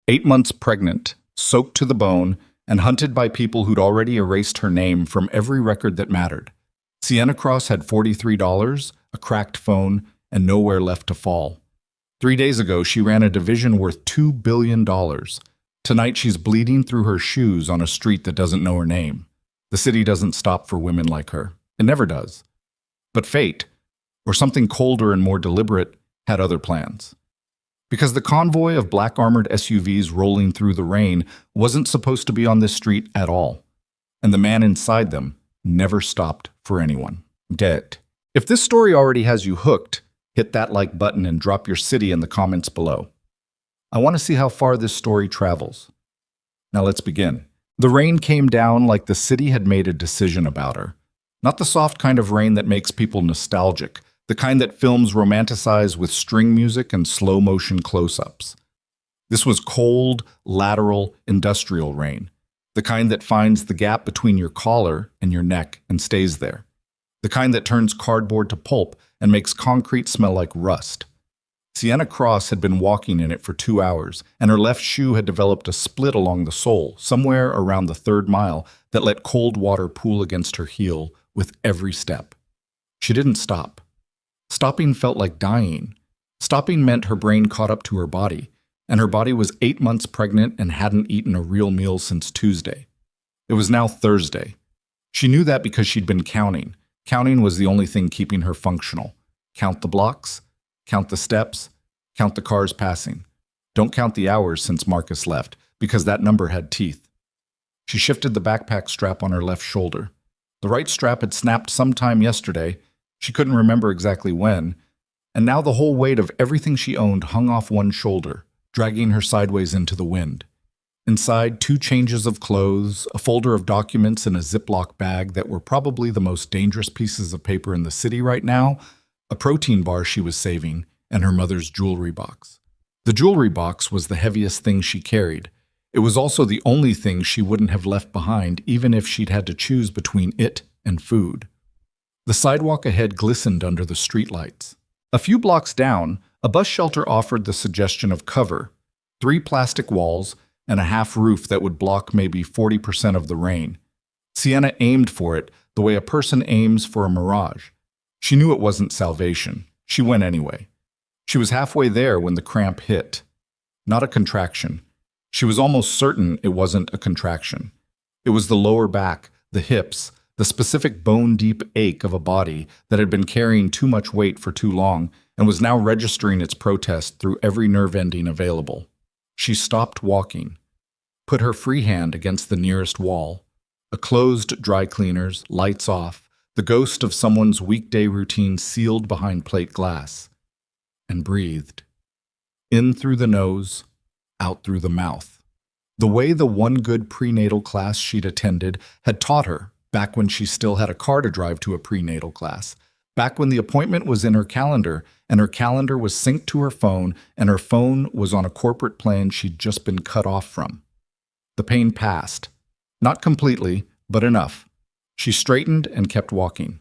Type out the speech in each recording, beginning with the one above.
8 months pregnant, soaked to the bone, and hunted by people who'd already erased her name from every record that mattered. Sienna Cross had $43, a cracked phone, and nowhere left to fall. 3 days ago, she ran a division worth $2 billion. Tonight, she's bleeding through her shoes on a street that doesn't know her name. The city doesn't stop for women like her. It never does. But fate, or something colder and more deliberate, had other plans. Because the convoy of black-armored SUVs rolling through the rain wasn't supposed to be on this street at all. And the man inside them never stopped for anyone. Dead. If this story already has you hooked, hit that like button and drop your city in the comments below. I want to see how far this story travels. Now let's begin. The rain came down like the city had made a decision about her. Not the soft kind of rain that makes people nostalgic, the kind that films romanticize with string music and slow-motion close-ups. This was cold, lateral, industrial rain, the kind that finds the gap between your collar and your neck and stays there, the kind that turns cardboard to pulp and makes concrete smell like rust. Sienna Cross had been walking in it for 2 hours, and her left shoe had developed a split along the sole, somewhere around the 3rd mile, that let cold water pool against her heel with every step. She didn't stop. Stopping felt like dying. Stopping meant her brain caught up to her body, and her body was 8 months pregnant and hadn't eaten a real meal since Tuesday. It was now Thursday. She knew that because she'd been counting. Counting was the only thing keeping her functional. Count the blocks, count the steps, count the cars passing. Don't count the hours since Marcus left, because that number had teeth. She shifted the backpack strap on her left shoulder. The right strap had snapped sometime yesterday. She couldn't remember exactly when, and now the whole weight of everything she owned hung off one shoulder, dragging her sideways into the wind. Inside, 2 changes of clothes, a folder of documents in a Ziploc bag that were probably the most dangerous pieces of paper in the city right now, a protein bar she was saving, and her mother's jewelry box. The jewelry box was the heaviest thing she carried. It was also the only thing she wouldn't have left behind even if she'd had to choose between it and food. The sidewalk ahead glistened under the streetlights. A few blocks down, a bus shelter offered the suggestion of cover, 3 plastic walls, and a half roof that would block maybe 40% of the rain. Sienna aimed for it the way a person aims for a mirage. She knew it wasn't salvation. She went anyway. She was halfway there when the cramp hit. Not a contraction. She was almost certain it wasn't a contraction. It was the lower back, the hips, the specific bone-deep ache of a body that had been carrying too much weight for too long and was now registering its protest through every nerve ending available. She stopped walking, put her free hand against the nearest wall. A closed dry cleaners, lights off, the ghost of someone's weekday routine sealed behind plate glass, and breathed. In through the nose, out through the mouth. The way the one good prenatal class she'd attended had taught her, back when she still had a car to drive to a prenatal class, back when the appointment was in her calendar, and her calendar was synced to her phone, and her phone was on a corporate plan she'd just been cut off from. The pain passed. Not completely, but enough. She straightened and kept walking.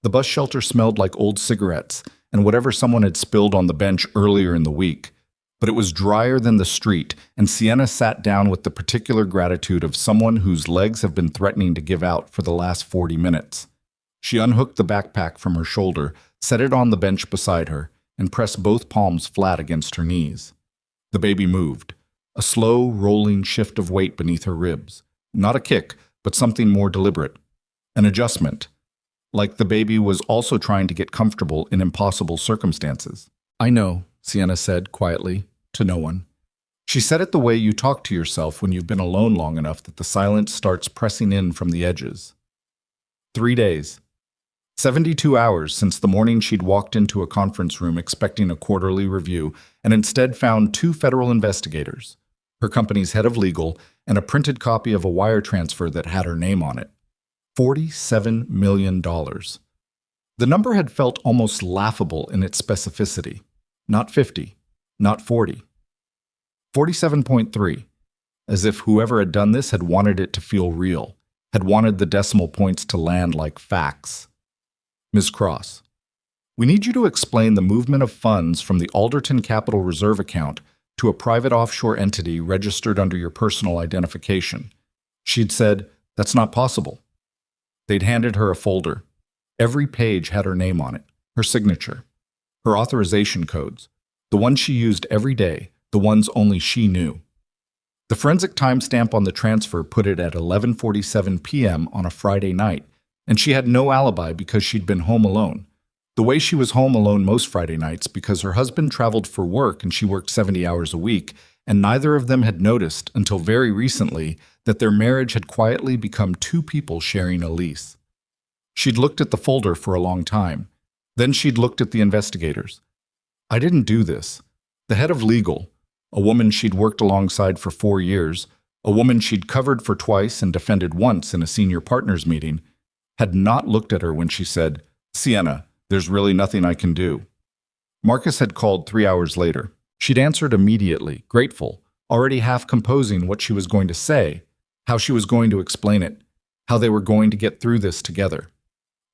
The bus shelter smelled like old cigarettes and whatever someone had spilled on the bench earlier in the week, but it was drier than the street, and Sienna sat down with the particular gratitude of someone whose legs have been threatening to give out for the last 40 minutes. She unhooked the backpack from her shoulder, set it on the bench beside her, and pressed both palms flat against her knees. The baby moved, a slow, rolling shift of weight beneath her ribs. Not a kick, but something more deliberate. An adjustment, like the baby was also trying to get comfortable in impossible circumstances. "I know," Sienna said quietly, to no one. She said it the way you talk to yourself when you've been alone long enough that the silence starts pressing in from the edges. 3 days. 72 hours since the morning she'd walked into a conference room expecting a quarterly review and instead found 2 federal investigators, her company's head of legal, and a printed copy of a wire transfer that had her name on it. $47 million. The number had felt almost laughable in its specificity. Not 50, not 40. 47.3, as if whoever had done this had wanted it to feel real, had wanted the decimal points to land like facts. Ms. Cross, we need you to explain the movement of funds from the Alderton Capital Reserve account to a private offshore entity registered under your personal identification. She'd said, "That's not possible." They'd handed her a folder. Every page had her name on it, her signature, her authorization codes, the ones she used every day, the ones only she knew. The forensic timestamp on the transfer put it at 11:47 p.m. on a Friday night, and she had no alibi because she'd been home alone. The way she was home alone most Friday nights because her husband traveled for work and she worked 70 hours a week, and neither of them had noticed until very recently that their marriage had quietly become two people sharing a lease. She'd looked at the folder for a long time. Then she'd looked at the investigators. "I didn't do this." The head of legal, a woman she'd worked alongside for 4 years, a woman she'd covered for twice and defended once in a senior partners meeting, had not looked at her when she said, "Sienna, there's really nothing I can do." Marcus had called 3 hours later. She'd answered immediately, grateful, already half composing what she was going to say, how she was going to explain it, how they were going to get through this together.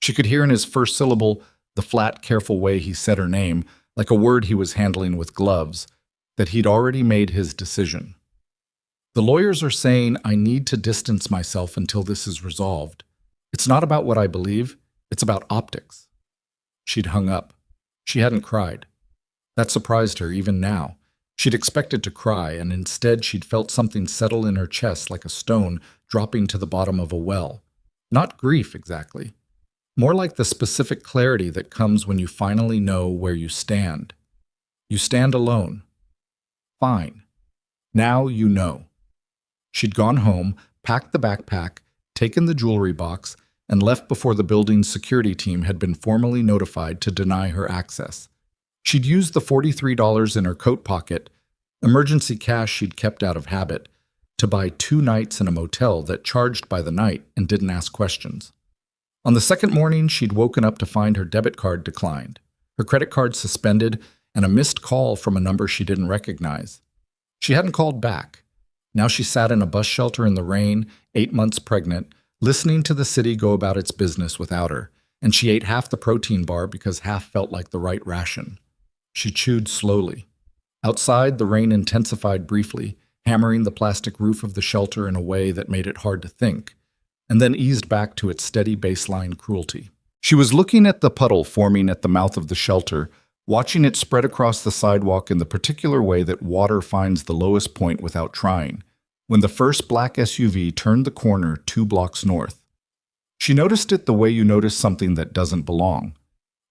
She could hear in his first syllable, the flat, careful way he said her name, like a word he was handling with gloves, that he'd already made his decision. "The lawyers are saying I need to distance myself until this is resolved. It's not about what I believe, it's about optics." She'd hung up. She hadn't cried. That surprised her even now. She'd expected to cry, and instead she'd felt something settle in her chest like a stone dropping to the bottom of a well. Not grief, exactly. More like the specific clarity that comes when you finally know where you stand. You stand alone. Fine. Now you know. She'd gone home, packed the backpack, taken the jewelry box, and left before the building's security team had been formally notified to deny her access. She'd used the $43 in her coat pocket, emergency cash she'd kept out of habit, to buy 2 nights in a motel that charged by the night and didn't ask questions. On the second morning, she'd woken up to find her debit card declined, her credit card suspended, and a missed call from a number she didn't recognize. She hadn't called back. Now she sat in a bus shelter in the rain, 8 months pregnant, listening to the city go about its business without her, and she ate half the protein bar because half felt like the right ration. She chewed slowly. Outside, the rain intensified briefly, hammering the plastic roof of the shelter in a way that made it hard to think, and then eased back to its steady baseline cruelty. She was looking at the puddle forming at the mouth of the shelter, watching it spread across the sidewalk in the particular way that water finds the lowest point without trying, when the first black SUV turned the corner 2 blocks north. She noticed it the way you notice something that doesn't belong.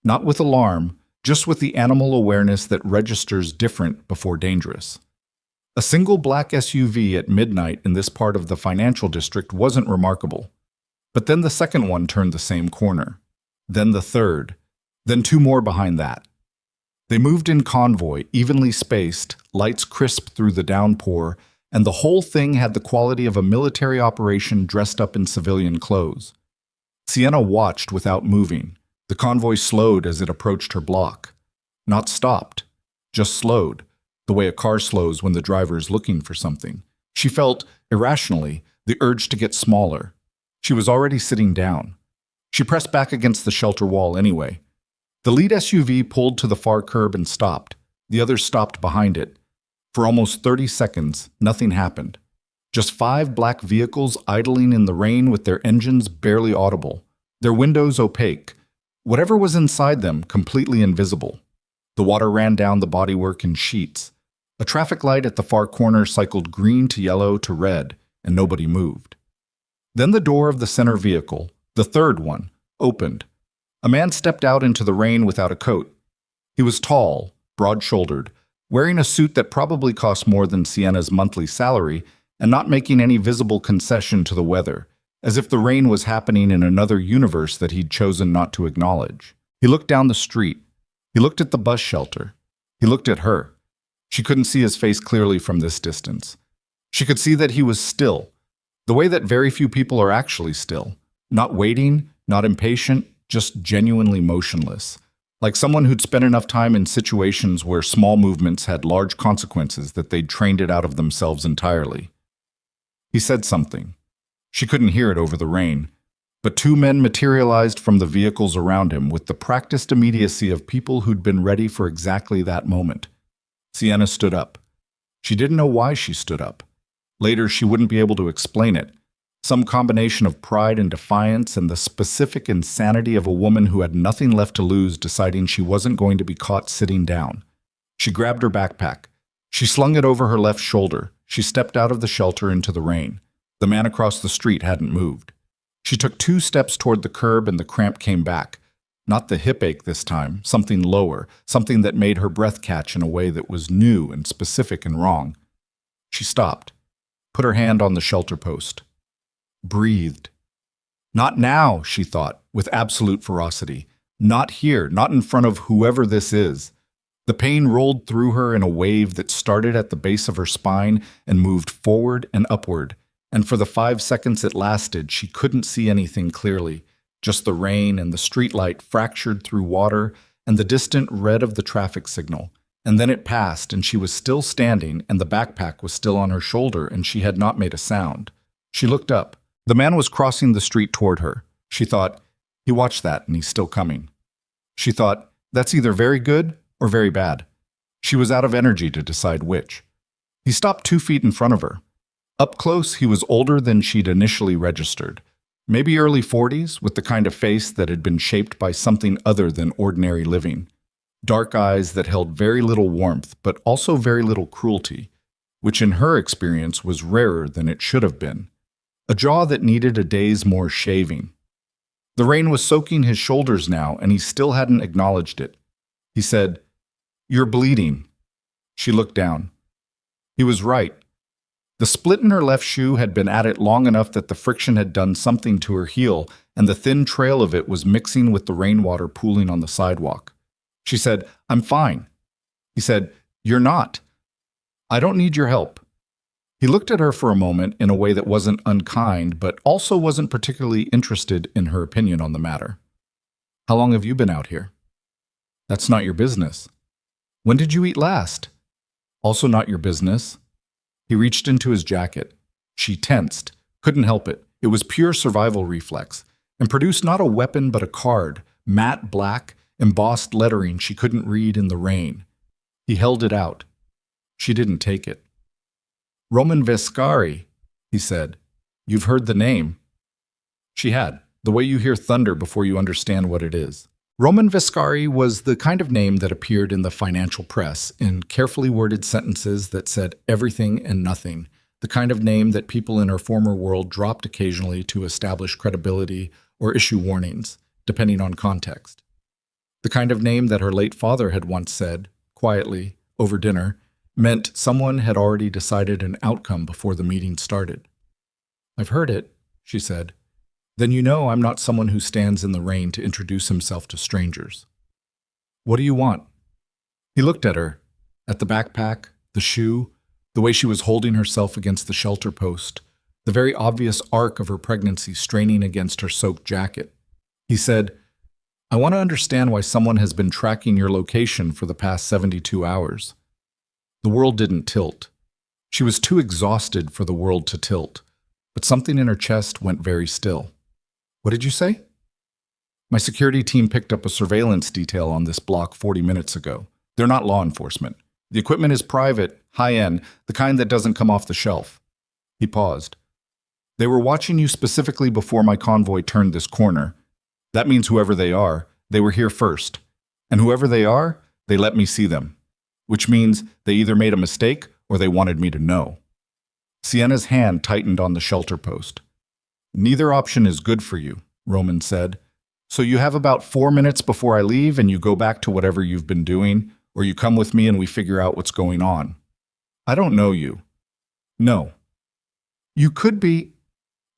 Not with alarm, just with the animal awareness that registers different before dangerous. A single black SUV at midnight in this part of the financial district wasn't remarkable. But then the second one turned the same corner. Then the third. Then 2 more behind that. They moved in convoy, evenly spaced, lights crisp through the downpour, and the whole thing had the quality of a military operation dressed up in civilian clothes. Sienna watched without moving. The convoy slowed as it approached her block. Not stopped, just slowed, the way a car slows when the driver is looking for something. She felt, irrationally, the urge to get smaller. She was already sitting down. She pressed back against the shelter wall anyway. The lead SUV pulled to the far curb and stopped. The others stopped behind it. For almost 30 seconds, nothing happened. Just 5 black vehicles idling in the rain with their engines barely audible, their windows opaque, whatever was inside them completely invisible. The water ran down the bodywork in sheets. A traffic light at the far corner cycled green to yellow to red, and nobody moved. Then the door of the center vehicle, the third one, opened. A man stepped out into the rain without a coat. He was tall, broad-shouldered, wearing a suit that probably cost more than Sienna's monthly salary, and not making any visible concession to the weather, as if the rain was happening in another universe that he'd chosen not to acknowledge. He looked down the street. He looked at the bus shelter. He looked at her. She couldn't see his face clearly from this distance. She could see that he was still, the way that very few people are actually still. Not waiting, not impatient, just genuinely motionless. Like someone who'd spent enough time in situations where small movements had large consequences that they'd trained it out of themselves entirely. He said something. She couldn't hear it over the rain, but 2 men materialized from the vehicles around him with the practiced immediacy of people who'd been ready for exactly that moment. Sienna stood up. She didn't know why she stood up. Later, she wouldn't be able to explain it. Some combination of pride and defiance and the specific insanity of a woman who had nothing left to lose deciding she wasn't going to be caught sitting down. She grabbed her backpack. She slung it over her left shoulder. She stepped out of the shelter into the rain. The man across the street hadn't moved. She took 2 steps toward the curb and the cramp came back. Not the hip ache this time, something lower, something that made her breath catch in a way that was new and specific and wrong. She stopped, put her hand on the shelter post. Breathed. Not now, she thought, with absolute ferocity. Not here, not in front of whoever this is. The pain rolled through her in a wave that started at the base of her spine and moved forward and upward. And for the 5 seconds it lasted, she couldn't see anything clearly. Just the rain and the streetlight fractured through water and the distant red of the traffic signal. And then it passed, and she was still standing, and the backpack was still on her shoulder, and she had not made a sound. She looked up. The man was crossing the street toward her. She thought, he watched that, and he's still coming. She thought, that's either very good or very bad. She was out of energy to decide which. He stopped 2 feet in front of her. Up close, he was older than she'd initially registered. Maybe early 40s, with the kind of face that had been shaped by something other than ordinary living. Dark eyes that held very little warmth, but also very little cruelty, which in her experience was rarer than it should have been. A jaw that needed a day's more shaving. The rain was soaking his shoulders now, and he still hadn't acknowledged it. He said, "You're bleeding." She looked down. He was right. The split in her left shoe had been at it long enough that the friction had done something to her heel, and the thin trail of it was mixing with the rainwater pooling on the sidewalk. She said, "I'm fine." He said, "You're not. I don't need your help." He looked at her for a moment in a way that wasn't unkind, but also wasn't particularly interested in her opinion on the matter. "How long have you been out here?" "That's not your business." "When did you eat last?" "Also not your business." He reached into his jacket. She tensed, couldn't help it. It was pure survival reflex, and produced not a weapon but a card, matte black, embossed lettering she couldn't read in the rain. He held it out. She didn't take it. "Roman Vescari," he said. "You've heard the name." She had, the way you hear thunder before you understand what it is. Roman Vescari was the kind of name that appeared in the financial press in carefully worded sentences that said everything and nothing, the kind of name that people in her former world dropped occasionally to establish credibility or issue warnings, depending on context. The kind of name that her late father had once said, quietly, over dinner, meant someone had already decided an outcome before the meeting started. "I've heard it," she said. "Then you know I'm not someone who stands in the rain to introduce himself to strangers." "What do you want?" He looked at her, at the backpack, the shoe, the way she was holding herself against the shelter post, the very obvious arc of her pregnancy straining against her soaked jacket. He said, "I want to understand why someone has been tracking your location for the past 72 hours. The world didn't tilt. She was too exhausted for the world to tilt, but something in her chest went very still. "What did you say?" "My security team picked up a surveillance detail on this block 40 minutes ago. They're not law enforcement. The equipment is private, high-end, the kind that doesn't come off the shelf." He paused. "They were watching you specifically before my convoy turned this corner. That means whoever they are, they were here first. And whoever they are, they let me see them. Which means they either made a mistake or they wanted me to know." Sienna's hand tightened on the shelter post. "Neither option is good for you," Roman said. "So you have about 4 minutes before I leave and you go back to whatever you've been doing, or you come with me and we figure out what's going on. I don't know you." "No." "You could be—"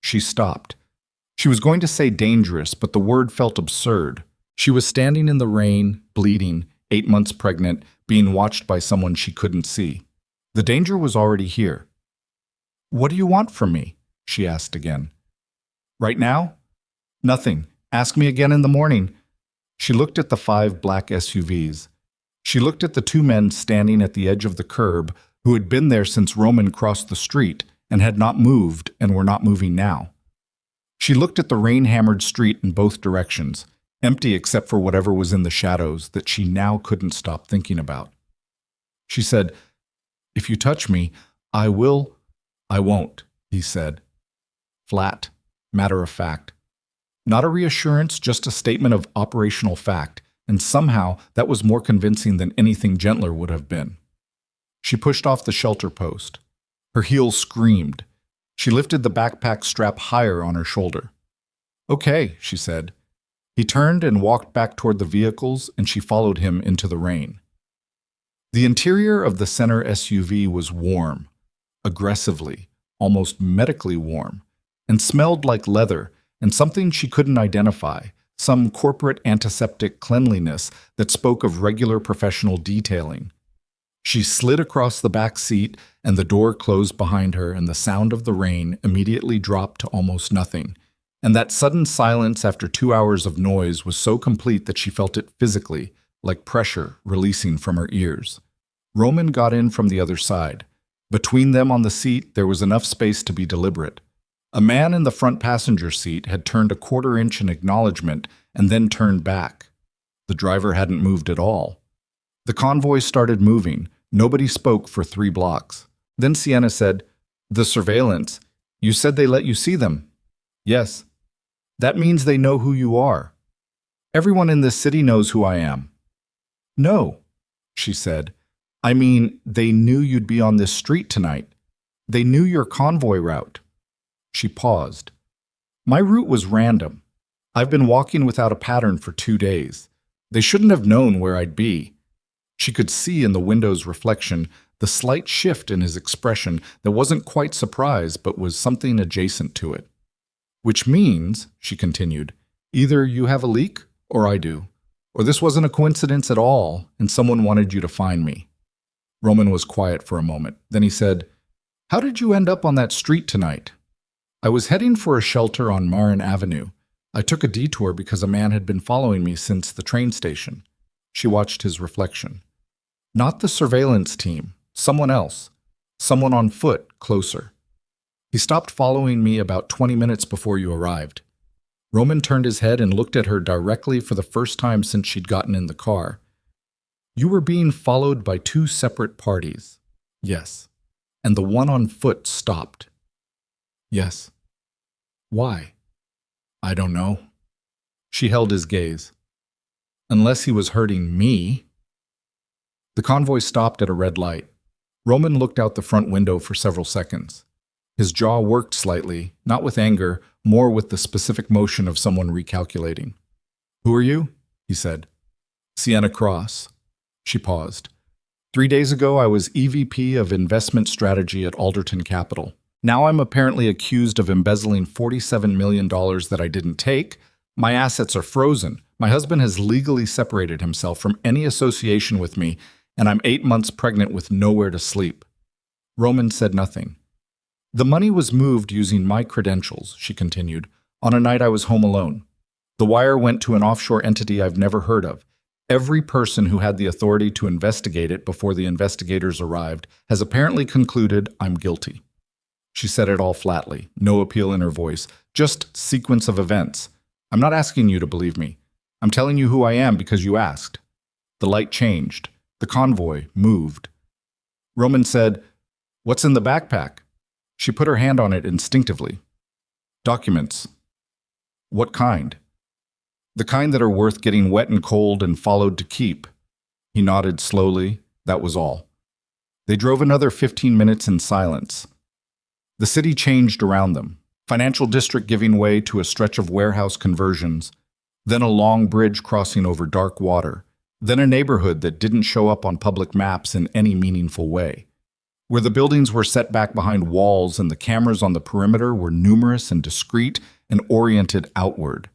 She stopped. She was going to say dangerous, but the word felt absurd. She was standing in the rain, bleeding, 8 months pregnant, being watched by someone she couldn't see. The danger was already here. "What do you want from me?" she asked again. "Right now?" "Nothing. Ask me again in the morning." She looked at the 5 black SUVs. She looked at the 2 men standing at the edge of the curb who had been there since Roman crossed the street and had not moved and were not moving now. She looked at the rain-hammered street in both directions, empty except for whatever was in the shadows that she now couldn't stop thinking about. She said, If you touch me, I will. I won't, he said. Flat, matter of fact. Not a reassurance, just a statement of operational fact, and somehow that was more convincing than anything gentler would have been. She pushed off the shelter post. Her heels screamed. She lifted the backpack strap higher on her shoulder. Okay, she said. He turned and walked back toward the vehicles, and she followed him into the rain. The interior of the center SUV was warm, aggressively, almost medically warm, and smelled like leather and something she couldn't identify, some corporate antiseptic cleanliness that spoke of regular professional detailing. She slid across the back seat, and the door closed behind her, and the sound of the rain immediately dropped to almost nothing. And that sudden silence after 2 hours of noise was so complete that she felt it physically, like pressure releasing from her ears. Roman got in from the other side. Between them on the seat, there was enough space to be deliberate. A man in the front passenger seat had turned a quarter-inch in acknowledgement and then turned back. The driver hadn't moved at all. The convoy started moving. Nobody spoke for 3 blocks. Then Sienna said, "The surveillance. You said they let you see them." "Yes." "That means they know who you are." "Everyone in this city knows who I am." "No," she said. "I mean, they knew you'd be on this street tonight. They knew your convoy route." She paused. "My route was random. I've been walking without a pattern for 2 days. They shouldn't have known where I'd be." She could see in the window's reflection the slight shift in his expression that wasn't quite surprise but was something adjacent to it. "Which means," she continued, "either you have a leak or I do, or this wasn't a coincidence at all and someone wanted you to find me." Roman was quiet for a moment. Then he said, "How did you end up on that street tonight?" "I was heading for a shelter on Marin Avenue. I took a detour because a man had been following me since the train station." She watched his reflection. "Not the surveillance team. Someone else. Someone on foot, closer. He stopped following me about 20 minutes before you arrived." Roman turned his head and looked at her directly for the first time since she'd gotten in the car. "You were being followed by 2 separate parties." "Yes." "And the one on foot stopped." "Yes." "Why?" "I don't know." She held his gaze. "Unless he was hurting me." The convoy stopped at a red light. Roman looked out the front window for several seconds. His jaw worked slightly, not with anger, more with the specific motion of someone recalculating. "Who are you?" he said. "Sienna Cross." She paused. 3 days ago, I was EVP of Investment Strategy at Alderton Capital. Now I'm apparently accused of embezzling $47 million that I didn't take. My assets are frozen. My husband has legally separated himself from any association with me, and I'm 8 months pregnant with nowhere to sleep." Roman said nothing. "The money was moved using my credentials," she continued, "on a night I was home alone. The wire went to an offshore entity I've never heard of. Every person who had the authority to investigate it before the investigators arrived has apparently concluded I'm guilty." She said it all flatly, no appeal in her voice, just sequence of events. "I'm not asking you to believe me. I'm telling you who I am because you asked." The light changed. The convoy moved. Roman said, "What's in the backpack?" She put her hand on it instinctively. "Documents." "What kind?" "The kind that are worth getting wet and cold and followed to keep." He nodded slowly. That was all. They drove another 15 minutes in silence. The city changed around them. Financial district giving way to a stretch of warehouse conversions, then a long bridge crossing over dark water, then a neighborhood that didn't show up on public maps in any meaningful way, where the buildings were set back behind walls and the cameras on the perimeter were numerous and discreet and oriented outward.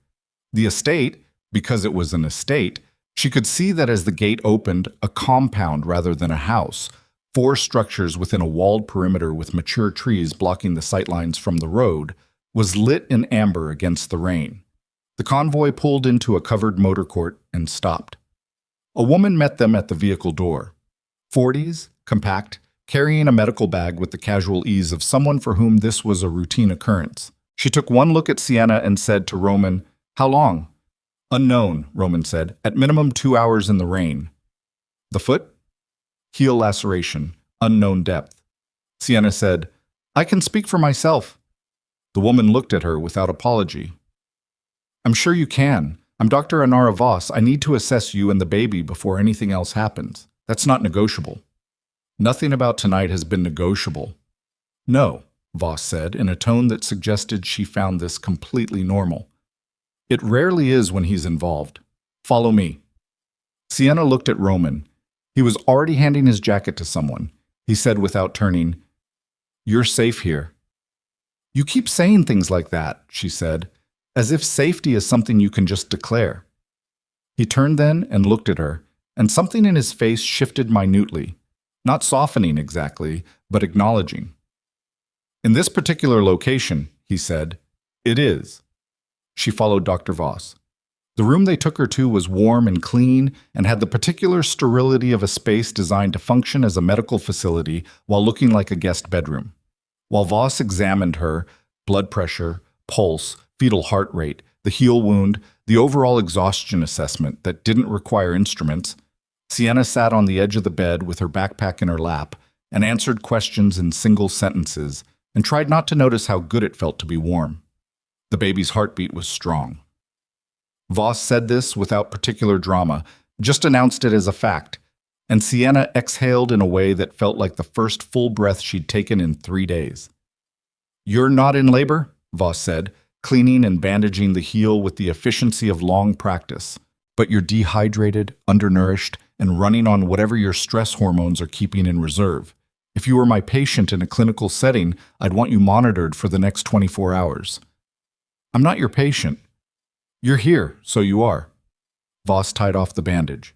The estate, because it was an estate, she could see that as the gate opened, a compound rather than a house, 4 structures within a walled perimeter with mature trees blocking the sightlines from the road, was lit in amber against the rain. The convoy pulled into a covered motor court and stopped. A woman met them at the vehicle door. 40s, compact, carrying a medical bag with the casual ease of someone for whom this was a routine occurrence. She took one look at Sienna and said to Roman, "How long?" "Unknown," Roman said. "At minimum 2 hours in the rain." "The foot?" "Heel laceration. Unknown depth. Sienna said, "I can speak for myself." The woman looked at her without apology. "I'm sure you can. I'm Dr. Anara Voss. I need to assess you and the baby before anything else happens. That's not negotiable." "Nothing about tonight has been negotiable." "No," Voss said, in a tone that suggested she found this completely normal. "It rarely is when he's involved. Follow me." Sienna looked at Roman. He was already handing his jacket to someone. He said without turning, "You're safe here." "You keep saying things like that," she said, "as if safety is something you can just declare." He turned then and looked at her, and something in his face shifted minutely, not softening exactly, but acknowledging. "In this particular location," he said, "it is." She followed Dr. Voss. The room they took her to was warm and clean and had the particular sterility of a space designed to function as a medical facility while looking like a guest bedroom. While Voss examined her, blood pressure, pulse, fetal heart rate, the heel wound, the overall exhaustion assessment that didn't require instruments, Sienna sat on the edge of the bed with her backpack in her lap and answered questions in single sentences and tried not to notice how good it felt to be warm. The baby's heartbeat was strong. Voss said this without particular drama, just announced it as a fact, and Sienna exhaled in a way that felt like the first full breath she'd taken in 3 days. "You're not in labor?" Voss said, cleaning and bandaging the heel with the efficiency of long practice. "But you're dehydrated, undernourished, and running on whatever your stress hormones are keeping in reserve. If you were my patient in a clinical setting, I'd want you monitored for the next 24 hours. "I'm not your patient." "You're here, so you are." Voss tied off the bandage.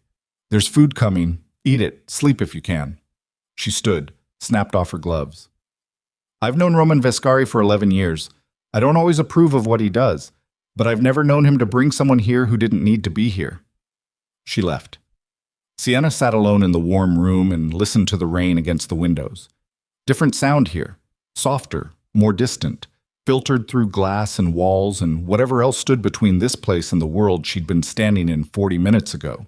"There's food coming. Eat it. Sleep if you can." She stood, snapped off her gloves. "I've known Roman Vescari for 11 years. I don't always approve of what he does, but I've never known him to bring someone here who didn't need to be here." She left. Sienna sat alone in the warm room and listened to the rain against the windows. Different sound here. Softer, more distant, filtered through glass and walls and whatever else stood between this place and the world she'd been standing in 40 minutes ago.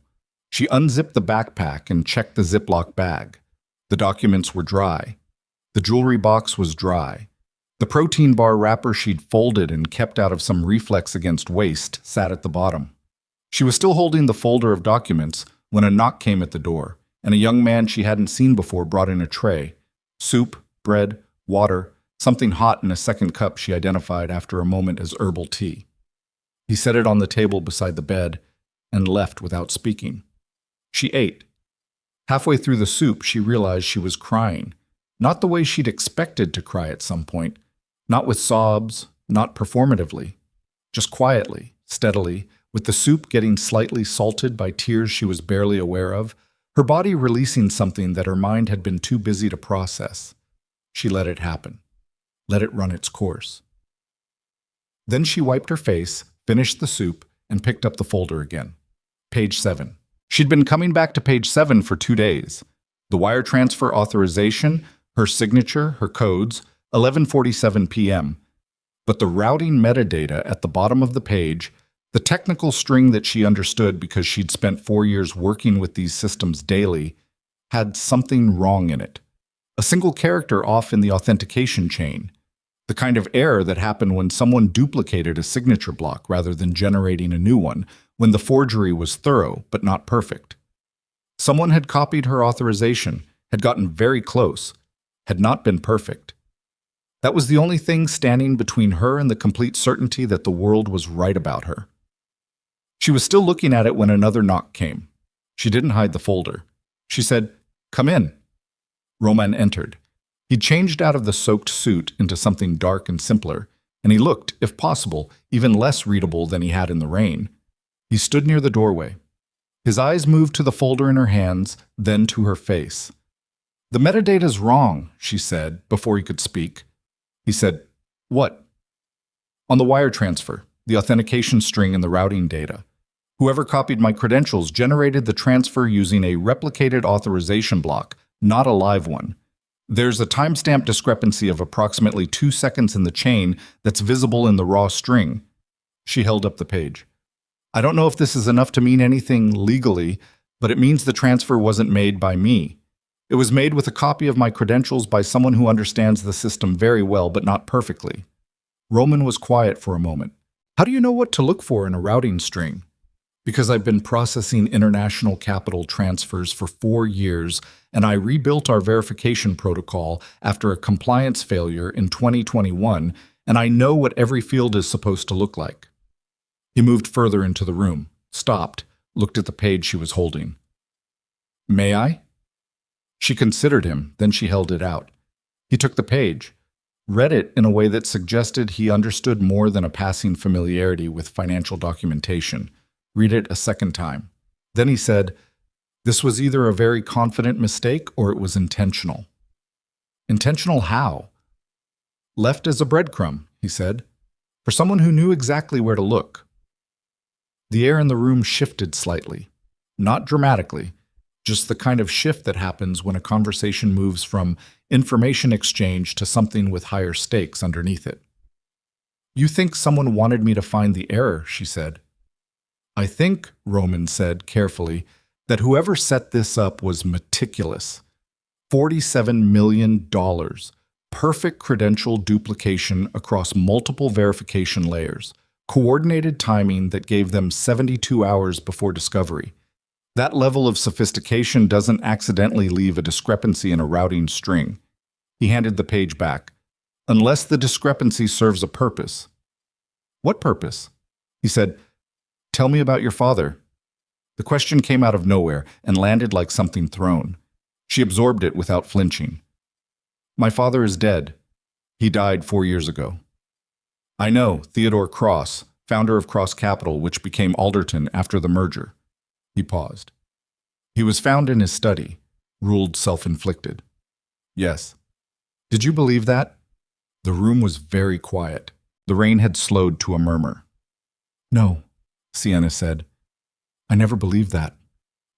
She unzipped the backpack and checked the Ziploc bag. The documents were dry. The jewelry box was dry. The protein bar wrapper she'd folded and kept out of some reflex against waste sat at the bottom. She was still holding the folder of documents when a knock came at the door, and a young man she hadn't seen before brought in a tray. Soup, bread, water, something hot in a second cup she identified after a moment as herbal tea. He set it on the table beside the bed and left without speaking. She ate. Halfway through the soup, she realized she was crying. Not the way she'd expected to cry at some point. Not with sobs, not performatively. Just quietly, steadily, with the soup getting slightly salted by tears she was barely aware of, her body releasing something that her mind had been too busy to process. She let it happen. Let it run its course. Then she wiped her face, finished the soup, and picked up the folder again. Page 7. She'd been coming back to page 7 for 2 days. The wire transfer authorization, her signature, her codes, 11:47 p.m. But the routing metadata at the bottom of the page, the technical string that she understood because she'd spent 4 years working with these systems daily, had something wrong in it. A single character off in the authentication chain. The kind of error that happened when someone duplicated a signature block rather than generating a new one, when the forgery was thorough but not perfect. Someone had copied her authorization, had gotten very close, had not been perfect. That was the only thing standing between her and the complete certainty that the world was right about her. She was still looking at it when another knock came. She didn't hide the folder. She said, "Come in." Roman entered. He'd changed out of the soaked suit into something dark and simpler, and he looked, if possible, even less readable than he had in the rain. He stood near the doorway. His eyes moved to the folder in her hands, then to her face. "The metadata's wrong," she said, before he could speak. He said, "What?" "On the wire transfer, the authentication string and the routing data. Whoever copied my credentials generated the transfer using a replicated authorization block, not a live one. There's a timestamp discrepancy of approximately 2 seconds in the chain that's visible in the raw string." She held up the page. "I don't know if this is enough to mean anything legally, but it means the transfer wasn't made by me. It was made with a copy of my credentials by someone who understands the system very well, but not perfectly. Roman was quiet for a moment. How do you know what to look for in a routing string? Because I've been processing international capital transfers for 4 years, and I rebuilt our verification protocol after a compliance failure in 2021, and I know what every field is supposed to look like. He moved further into the room, stopped, looked at the page she was holding. May I? She considered him, then she held it out. He took the page, read it in a way that suggested he understood more than a passing familiarity with financial documentation. Read it a second time. Then he said, "This was either a very confident mistake or it was intentional." Intentional how? Left as a breadcrumb, he said, for someone who knew exactly where to look. The air in the room shifted slightly, not dramatically, just the kind of shift that happens when a conversation moves from information exchange to something with higher stakes underneath it. "You think someone wanted me to find the error," she said. "I think," Roman said carefully, "that whoever set this up was meticulous. $47 million. Perfect credential duplication across multiple verification layers. Coordinated timing that gave them 72 hours before discovery. That level of sophistication doesn't accidentally leave a discrepancy in a routing string." He handed the page back. "Unless the discrepancy serves a purpose." "What purpose?" He said, "Tell me about your father." The question came out of nowhere and landed like something thrown. She absorbed it without flinching. "My father is dead. He died 4 years ago." "I know, Theodore Cross, founder of Cross Capital, which became Alderton after the merger." He paused. "He was found in his study, ruled self-inflicted." "Yes." "Did you believe that?" The room was very quiet. The rain had slowed to a murmur. "No," Sienna said. "I never believed that."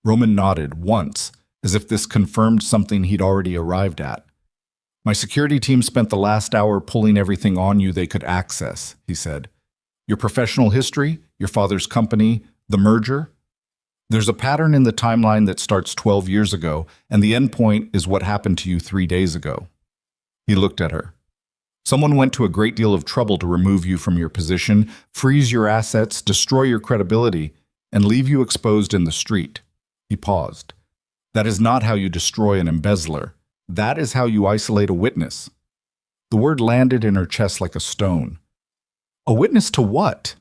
Roman nodded once, as if this confirmed something he'd already arrived at. "My security team spent the last hour pulling everything on you they could access," he said. "Your professional history, your father's company, the merger. There's a pattern in the timeline that starts 12 years ago, and the end point is what happened to you 3 days ago." He looked at her. "Someone went to a great deal of trouble to remove you from your position, freeze your assets, destroy your credibility, and leave you exposed in the street." He paused. "That is not how you destroy an embezzler. That is how you isolate a witness." The word landed in her chest like a stone. "A witness to what?"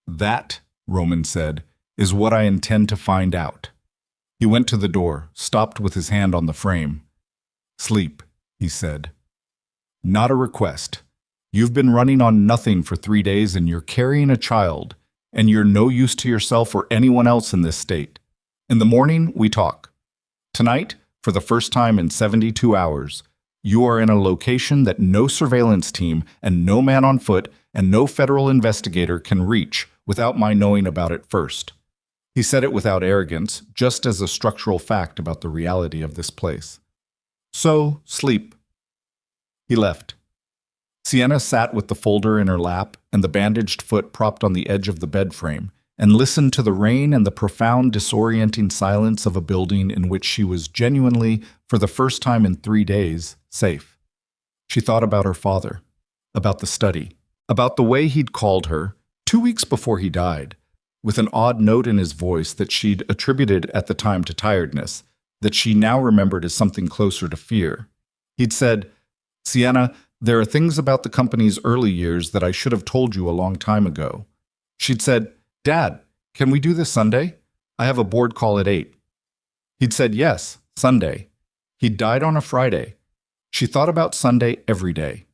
"That," Roman said, "is what I intend to find out." He went to the door, stopped with his hand on the frame. "Sleep," he said. "Not a request. You've been running on nothing for 3 days and you're carrying a child, and you're no use to yourself or anyone else in this state. In the morning, we talk. Tonight, for the first time in 72 hours, you are in a location that no surveillance team and no man on foot and no federal investigator can reach without my knowing about it first." He said it without arrogance, just as a structural fact about the reality of this place. "So, sleep." He left. Sienna sat with the folder in her lap and the bandaged foot propped on the edge of the bed frame, and listened to the rain and the profound, disorienting silence of a building in which she was genuinely, for the first time in 3 days, safe. She thought about her father, about the study, about the way he'd called her 2 weeks before he died, with an odd note in his voice that she'd attributed at the time to tiredness, that she now remembered as something closer to fear. He'd said, "Sienna, there are things about the company's early years that I should have told you a long time ago." She'd said, "Dad, can we do this Sunday? I have a board call at 8. He'd said, "Yes, Sunday." He'd died on a Friday. She thought about Sunday every day.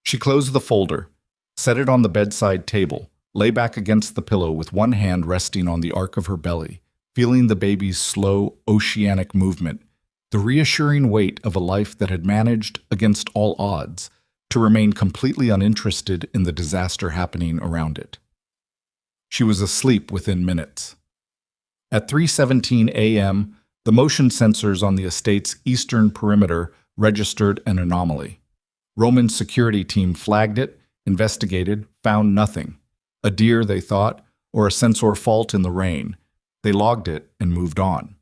She closed the folder, set it on the bedside table, lay back against the pillow with one hand resting on the arc of her belly, feeling the baby's slow, oceanic movement, the reassuring weight of a life that had managed, against all odds, to remain completely uninterested in the disaster happening around it. She was asleep within minutes. At 3:17 a.m., the motion sensors on the estate's eastern perimeter registered an anomaly. Roman's security team flagged it, investigated, found nothing. A deer, they thought, or a sensor fault in the rain. They logged it and moved on.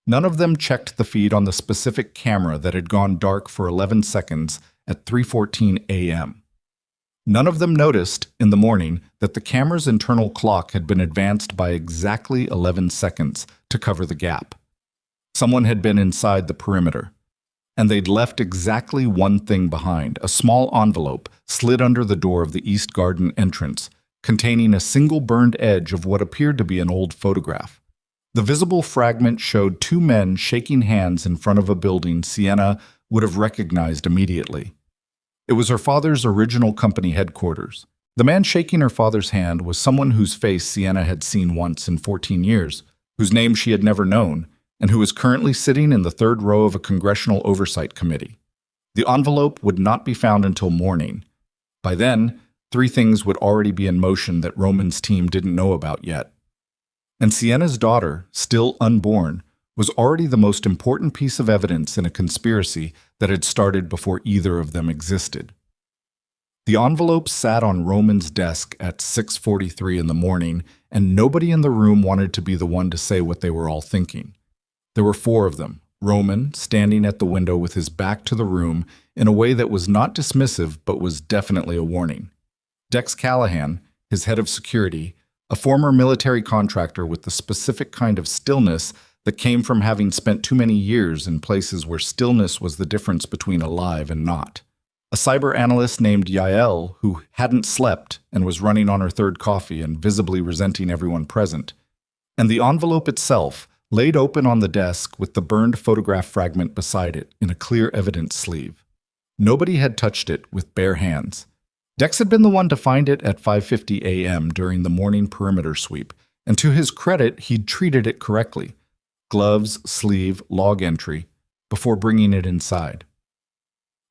None of them checked the feed on the specific camera that had gone dark for 11 seconds at 3:14 a.m. None of them noticed, in the morning, that the camera's internal clock had been advanced by exactly 11 seconds to cover the gap. Someone had been inside the perimeter, and they'd left exactly one thing behind, a small envelope slid under the door of the East Garden entrance, containing a single burned edge of what appeared to be an old photograph. The visible fragment showed two men shaking hands in front of a building Sienna would have recognized immediately. It was her father's original company headquarters. The man shaking her father's hand was someone whose face Sienna had seen once in 14 years, whose name she had never known, and who was currently sitting in the third row of a congressional oversight committee. The envelope would not be found until morning. By then, three things would already be in motion that Roman's team didn't know about yet. And Sienna's daughter, still unborn, was already the most important piece of evidence in a conspiracy that had started before either of them existed. The envelope sat on Roman's desk at 6:43 in the morning, and nobody in the room wanted to be the one to say what they were all thinking. There were four of them, Roman standing at the window with his back to the room in a way that was not dismissive but was definitely a warning. Dex Callahan, his head of security, a former military contractor with the specific kind of stillness that came from having spent too many years in places where stillness was the difference between alive and not. A cyber analyst named Yael, who hadn't slept and was running on her third coffee and visibly resenting everyone present. And the envelope itself, laid open on the desk with the burned photograph fragment beside it in a clear evidence sleeve. Nobody had touched it with bare hands. Dex had been the one to find it at 5:50 a.m. during the morning perimeter sweep, and to his credit, he'd treated it correctly. Gloves, sleeve, log entry, before bringing it inside.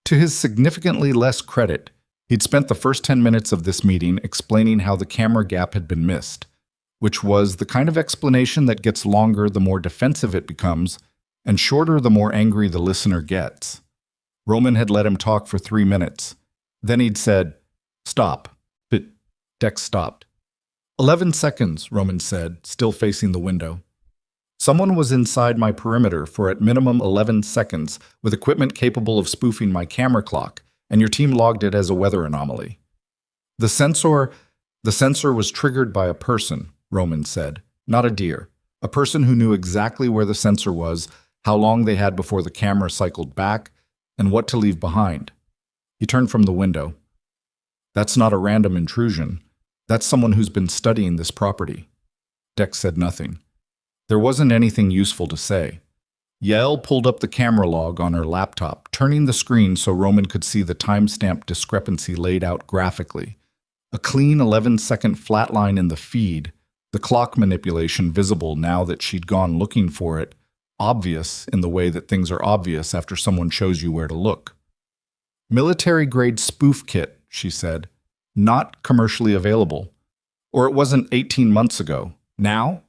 To his significantly less credit, he'd spent the first 10 minutes of this meeting explaining how the camera gap had been missed, which was the kind of explanation that gets longer the more defensive it becomes, and shorter the more angry the listener gets. Roman had let him talk for 3 minutes. Then he'd said, "Stop." But Dex stopped. 11 seconds, Roman said, still facing the window. Someone was inside my perimeter for at minimum 11 seconds with equipment capable of spoofing my camera clock, and your team logged it as a weather anomaly. The sensor was triggered by a person, Roman said, not a deer. A person who knew exactly where the sensor was, how long they had before the camera cycled back, and what to leave behind. He turned from the window. That's not a random intrusion. That's someone who's been studying this property. Dex said nothing. There wasn't anything useful to say. Yael pulled up the camera log on her laptop, turning the screen so Roman could see the timestamp discrepancy laid out graphically. A clean 11-second flat line in the feed, the clock manipulation visible now that she'd gone looking for it, obvious in the way that things are obvious after someone shows you where to look. Military-grade spoof kit, she said. Not commercially available. Or it wasn't 18 months ago. Now?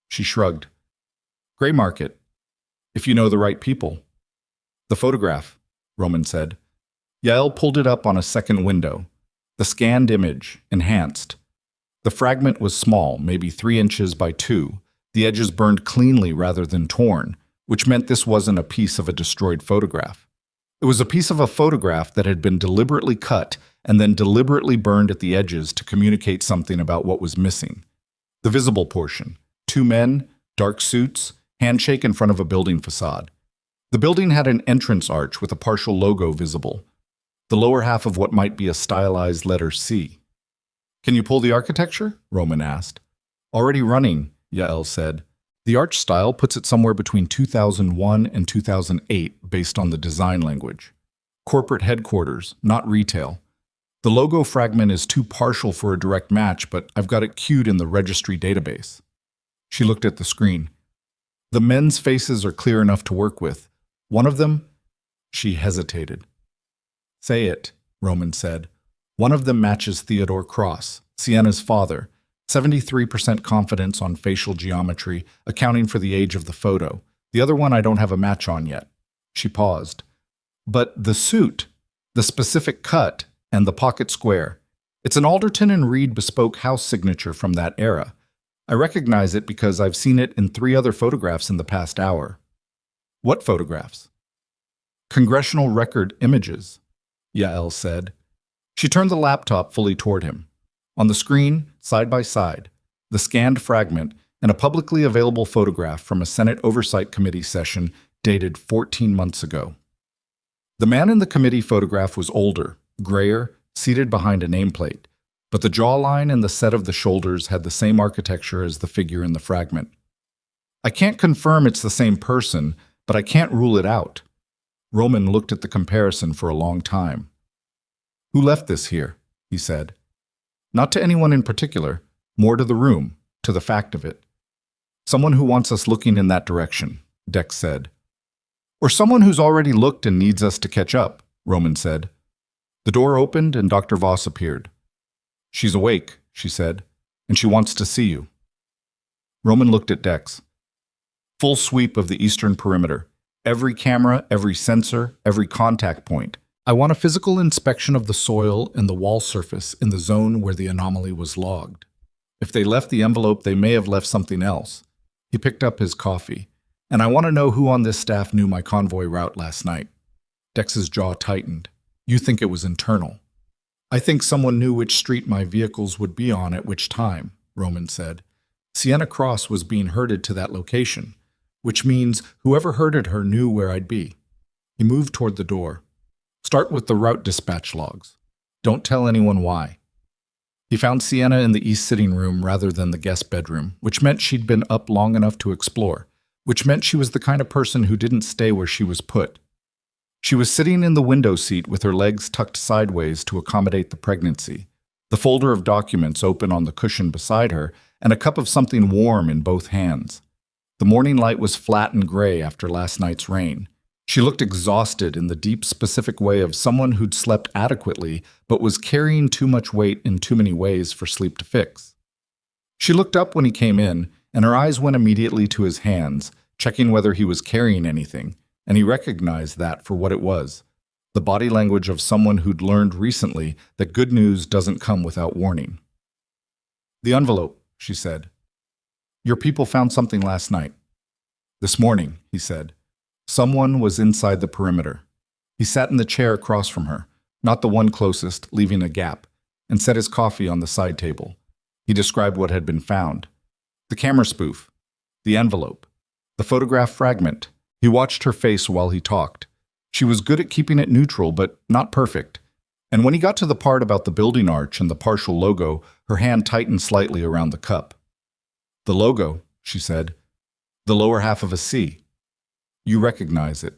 She shrugged. Gray market, if you know the right people. The photograph, Roman said. Yael pulled it up on a second window. The scanned image, enhanced. The fragment was small, maybe 3 inches by 2. The edges burned cleanly rather than torn, which meant this wasn't a piece of a destroyed photograph. It was a piece of a photograph that had been deliberately cut and then deliberately burned at the edges to communicate something about what was missing. The visible portion. 2 men, dark suits, handshake in front of a building facade. The building had an entrance arch with a partial logo visible, the lower half of what might be a stylized letter C. Can you pull the architecture? Roman asked. Already running, Yael said. The arch style puts it somewhere between 2001 and 2008 based on the design language. Corporate headquarters, not retail. The logo fragment is too partial for a direct match, but I've got it queued in the registry database. She looked at the screen. The men's faces are clear enough to work with. One of them, she hesitated. Say it, Roman said. One of them matches Theodore Cross, Sienna's father, 73% confidence on facial geometry, accounting for the age of the photo. The other one I don't have a match on yet. She paused. But the suit, the specific cut, and the pocket square. It's an Alderton and Reed bespoke house signature from that era. I recognize it because I've seen it in 3 other photographs in the past hour. What photographs? Congressional record images, Yael said. She turned the laptop fully toward him. On the screen, side by side, the scanned fragment and a publicly available photograph from a Senate Oversight Committee session dated 14 months ago. The man in the committee photograph was older, grayer, seated behind a nameplate, but the jawline and the set of the shoulders had the same architecture as the figure in the fragment. I can't confirm it's the same person, but I can't rule it out. Roman looked at the comparison for a long time. Who left this here? He said. Not to anyone in particular, more to the room, to the fact of it. Someone who wants us looking in that direction, Dex said. Or someone who's already looked and needs us to catch up, Roman said. The door opened and Dr. Voss appeared. She's awake, she said, and she wants to see you. Roman looked at Dex. Full sweep of the eastern perimeter. Every camera, every sensor, every contact point. I want a physical inspection of the soil and the wall surface in the zone where the anomaly was logged. If they left the envelope, they may have left something else. He picked up his coffee. And I want to know who on this staff knew my convoy route last night. Dex's jaw tightened. You think it was internal. I think someone knew which street my vehicles would be on at which time, Roman said. Sienna Cross was being herded to that location, which means whoever herded her knew where I'd be. He moved toward the door. Start with the route dispatch logs. Don't tell anyone why. He found Sienna in the east sitting room rather than the guest bedroom, which meant she'd been up long enough to explore, which meant she was the kind of person who didn't stay where she was put. She was sitting in the window seat with her legs tucked sideways to accommodate the pregnancy, the folder of documents open on the cushion beside her, and a cup of something warm in both hands. The morning light was flat and gray after last night's rain. She looked exhausted in the deep, specific way of someone who'd slept adequately but was carrying too much weight in too many ways for sleep to fix. She looked up when he came in, and her eyes went immediately to his hands, checking whether he was carrying anything, and he recognized that for what it was, the body language of someone who'd learned recently that good news doesn't come without warning. The envelope, she said. Your people found something last night. This morning, he said. Someone was inside the perimeter. He sat in the chair across from her, not the one closest, leaving a gap, and set his coffee on the side table. He described what had been found. The camera spoof, the envelope, the photograph fragment. He watched her face while he talked. She was good at keeping it neutral, but not perfect. And when he got to the part about the building arch and the partial logo, her hand tightened slightly around the cup. The logo, she said. The lower half of a C. You recognize it.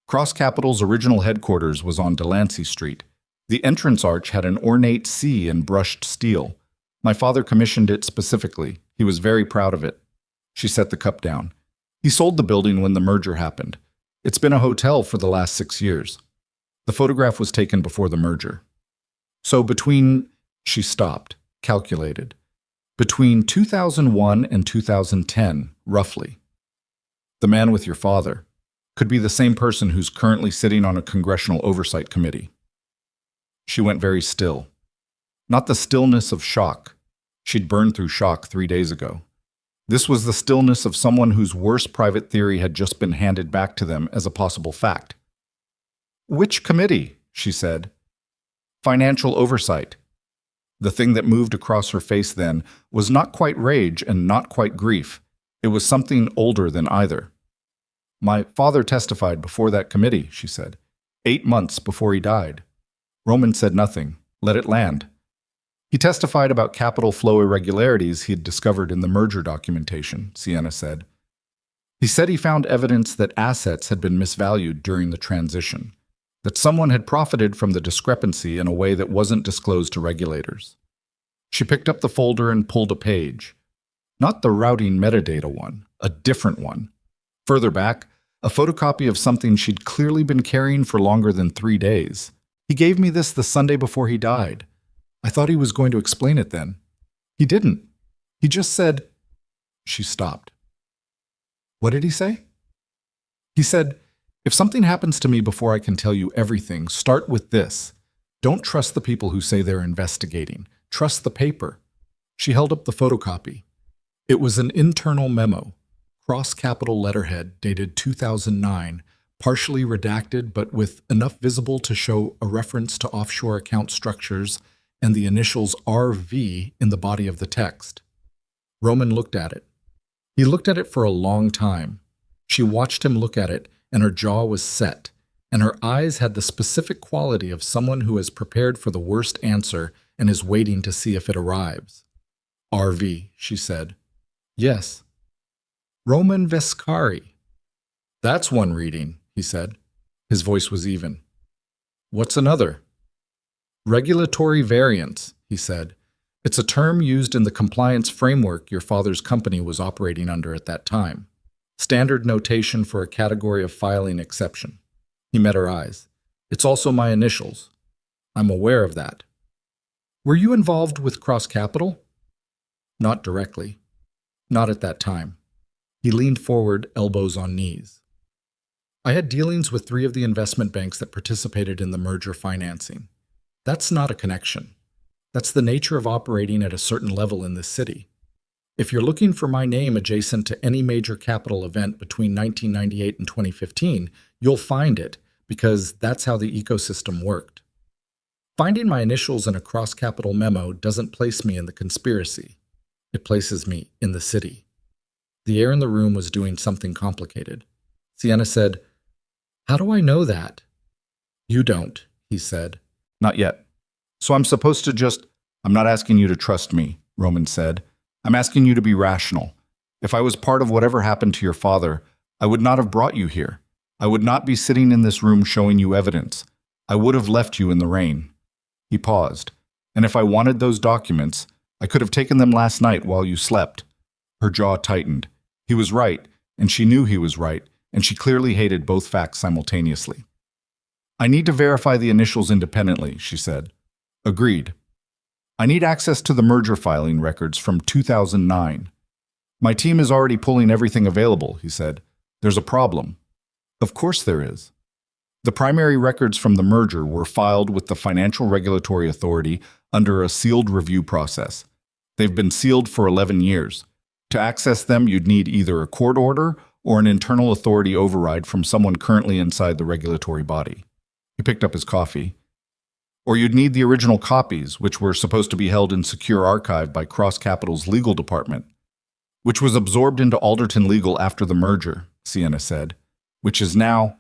Cross Capital's original headquarters was on Delancey Street. The entrance arch had an ornate C in brushed steel. My father commissioned it specifically. He was very proud of it. She set the cup down. He sold the building when the merger happened. It's been a hotel for the last 6 years. The photograph was taken before the merger. So she stopped, calculated. Between 2001 and 2010, roughly. The man with your father could be the same person who's currently sitting on a congressional oversight committee. She went very still. Not the stillness of shock. She'd burned through shock 3 days ago. This was the stillness of someone whose worst private theory had just been handed back to them as a possible fact. Which committee? She said. Financial oversight. The thing that moved across her face then was not quite rage and not quite grief. It was something older than either. My father testified before that committee, she said. 8 months before he died. Roman said nothing. Let it land. He testified about capital flow irregularities he had discovered in the merger documentation, Sienna said. He said he found evidence that assets had been misvalued during the transition, that someone had profited from the discrepancy in a way that wasn't disclosed to regulators. She picked up the folder and pulled a page. Not the routing metadata one, a different one. Further back, a photocopy of something she'd clearly been carrying for longer than 3 days. He gave me this the Sunday before he died. I thought he was going to explain it then. He didn't. He just said... She stopped. What did he say? He said, if something happens to me before I can tell you everything, start with this. Don't trust the people who say they're investigating. Trust the paper. She held up the photocopy. It was an internal memo, cross-capital letterhead dated 2009, partially redacted but with enough visible to show a reference to offshore account structures and the initials RV in the body of the text. Roman looked at it. He looked at it for a long time. She watched him look at it, and her jaw was set, and her eyes had the specific quality of someone who has prepared for the worst answer and is waiting to see if it arrives. RV, she said. Yes. Roman Vescari. That's one reading, he said. His voice was even. What's another? Regulatory variance, he said. It's a term used in the compliance framework your father's company was operating under at that time. Standard notation for a category of filing exception. He met her eyes. It's also my initials. I'm aware of that. Were you involved with Cross Capital? Not directly. Not at that time. He leaned forward, elbows on knees. I had dealings with 3 of the investment banks that participated in the merger financing. That's not a connection. That's the nature of operating at a certain level in this city. If you're looking for my name adjacent to any major capital event between 1998 and 2015, you'll find it, because that's how the ecosystem worked. Finding my initials in a cross-capital memo doesn't place me in the conspiracy. It places me in the city. The air in the room was doing something complicated. Sienna said, How do I know that? You don't, he said. Not yet. So I'm supposed to I'm not asking you to trust me, Roman said. I'm asking you to be rational. If I was part of whatever happened to your father, I would not have brought you here. I would not be sitting in this room showing you evidence. I would have left you in the rain. He paused. And if I wanted those documents, I could have taken them last night while you slept. Her jaw tightened. He was right, and she knew he was right, and she clearly hated both facts simultaneously. I need to verify the initials independently, she said. Agreed. I need access to the merger filing records from 2009. My team is already pulling everything available, he said. There's a problem. Of course there is. The primary records from the merger were filed with the Financial Regulatory Authority under a sealed review process. They've been sealed for 11 years. To access them, you'd need either a court order or an internal authority override from someone currently inside the regulatory body. He picked up his coffee. Or you'd need the original copies, which were supposed to be held in secure archive by Cross Capital's legal department, which was absorbed into Alderton Legal after the merger, Sienna said, which is now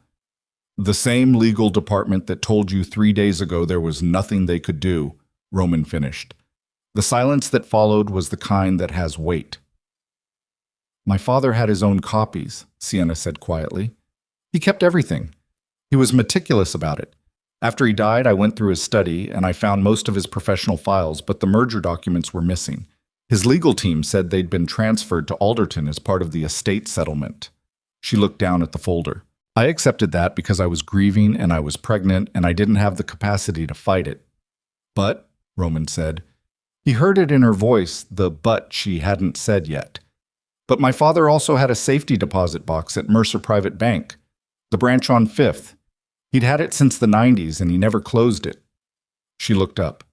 the same legal department that told you 3 days ago there was nothing they could do, Roman finished. The silence that followed was the kind that has weight. My father had his own copies, Sienna said quietly. He kept everything. He was meticulous about it. After he died, I went through his study, and I found most of his professional files, but the merger documents were missing. His legal team said they'd been transferred to Alderton as part of the estate settlement. She looked down at the folder. I accepted that because I was grieving and I was pregnant and I didn't have the capacity to fight it. But, Roman said. He heard it in her voice, the but she hadn't said yet. But my father also had a safety deposit box at Mercer Private Bank, the branch on 5th. He'd had it since the 90s and he never closed it. She looked up.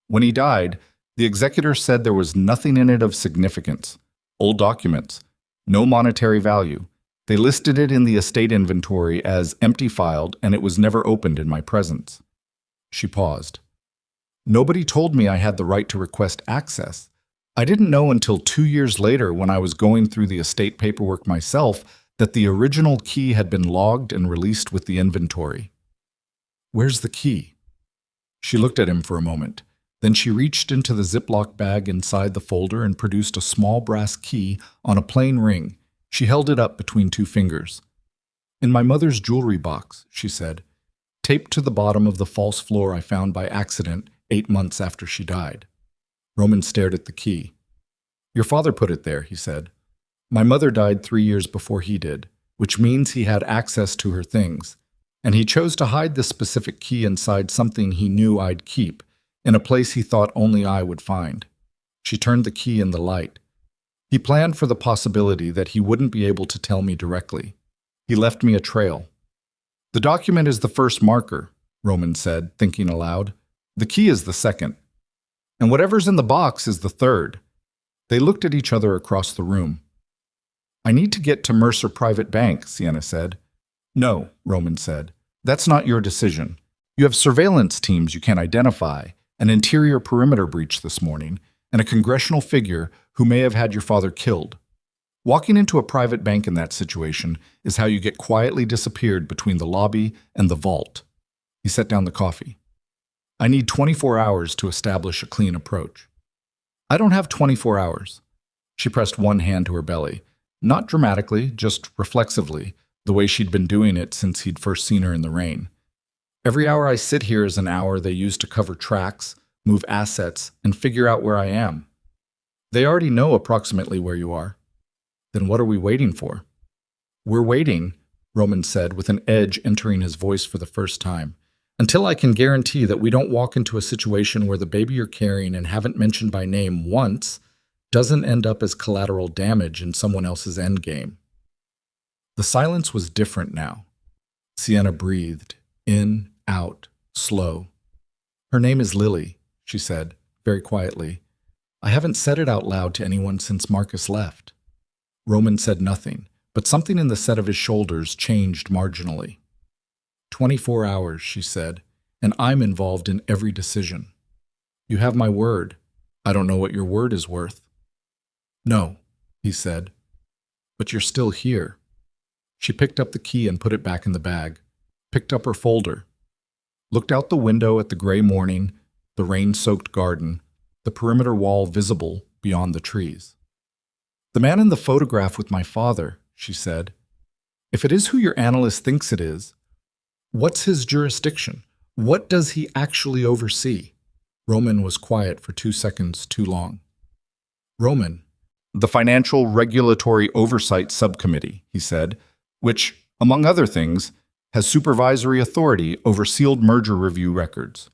When he died, the executor said there was nothing in it of significance. Old documents. No monetary value. They listed it in the estate inventory as empty filed and it was never opened in my presence. She paused. Nobody told me I had the right to request access. I didn't know until 2 years later when I was going through the estate paperwork myself that the original key had been logged and released with the inventory. Where's the key? She looked at him for a moment. Then she reached into the Ziploc bag inside the folder and produced a small brass key on a plain ring. She held it up between 2 fingers. In my mother's jewelry box, she said, taped to the bottom of the false floor I found by accident 8 months after she died. Roman stared at the key. Your father put it there, he said. My mother died 3 years before he did, which means he had access to her things, and he chose to hide this specific key inside something he knew I'd keep, in a place he thought only I would find. She turned the key in the light. He planned for the possibility that he wouldn't be able to tell me directly. He left me a trail. The document is the first marker, Roman said, thinking aloud. The key is the second. And whatever's in the box is the third. They looked at each other across the room. I need to get to Mercer Private Bank, Sienna said. No, Roman said. That's not your decision. You have surveillance teams you can't identify, an interior perimeter breach this morning, and a congressional figure who may have had your father killed. Walking into a private bank in that situation is how you get quietly disappeared between the lobby and the vault. He set down the coffee. I need 24 hours to establish a clean approach. I don't have 24 hours. She pressed one hand to her belly, not dramatically, just reflexively, the way she'd been doing it since he'd first seen her in the rain. Every hour I sit here is an hour they use to cover tracks, move assets, and figure out where I am. They already know approximately where you are. Then what are we waiting for? We're waiting, Roman said with an edge entering his voice for the first time, until I can guarantee that we don't walk into a situation where the baby you're carrying and haven't mentioned by name once doesn't end up as collateral damage in someone else's endgame. The silence was different now. Sienna breathed, in, out, slow. Her name is Lily, she said, very quietly. I haven't said it out loud to anyone since Marcus left. Roman said nothing, but something in the set of his shoulders changed marginally. 24 hours, she said, and I'm involved in every decision. You have my word. I don't know what your word is worth. No, he said, but you're still here. She picked up the key and put it back in the bag, picked up her folder, looked out the window at the gray morning, the rain-soaked garden, the perimeter wall visible beyond the trees. The man in the photograph with my father, she said. If it is who your analyst thinks it is, what's his jurisdiction? What does he actually oversee? Roman was quiet for 2 seconds too long. Roman. The Financial Regulatory Oversight Subcommittee, he said, which, among other things, has supervisory authority over sealed merger review records.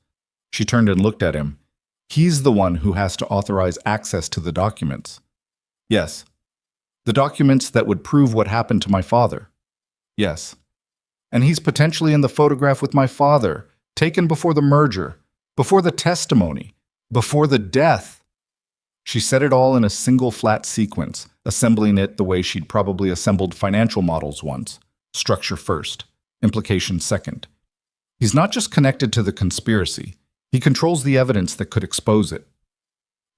She turned and looked at him. He's the one who has to authorize access to the documents. Yes. The documents that would prove what happened to my father. Yes. And he's potentially in the photograph with my father, taken before the merger, before the testimony, before the death. She said it all in a single flat sequence, assembling it the way she'd probably assembled financial models once. Structure first, implication second. He's not just connected to the conspiracy. He controls the evidence that could expose it.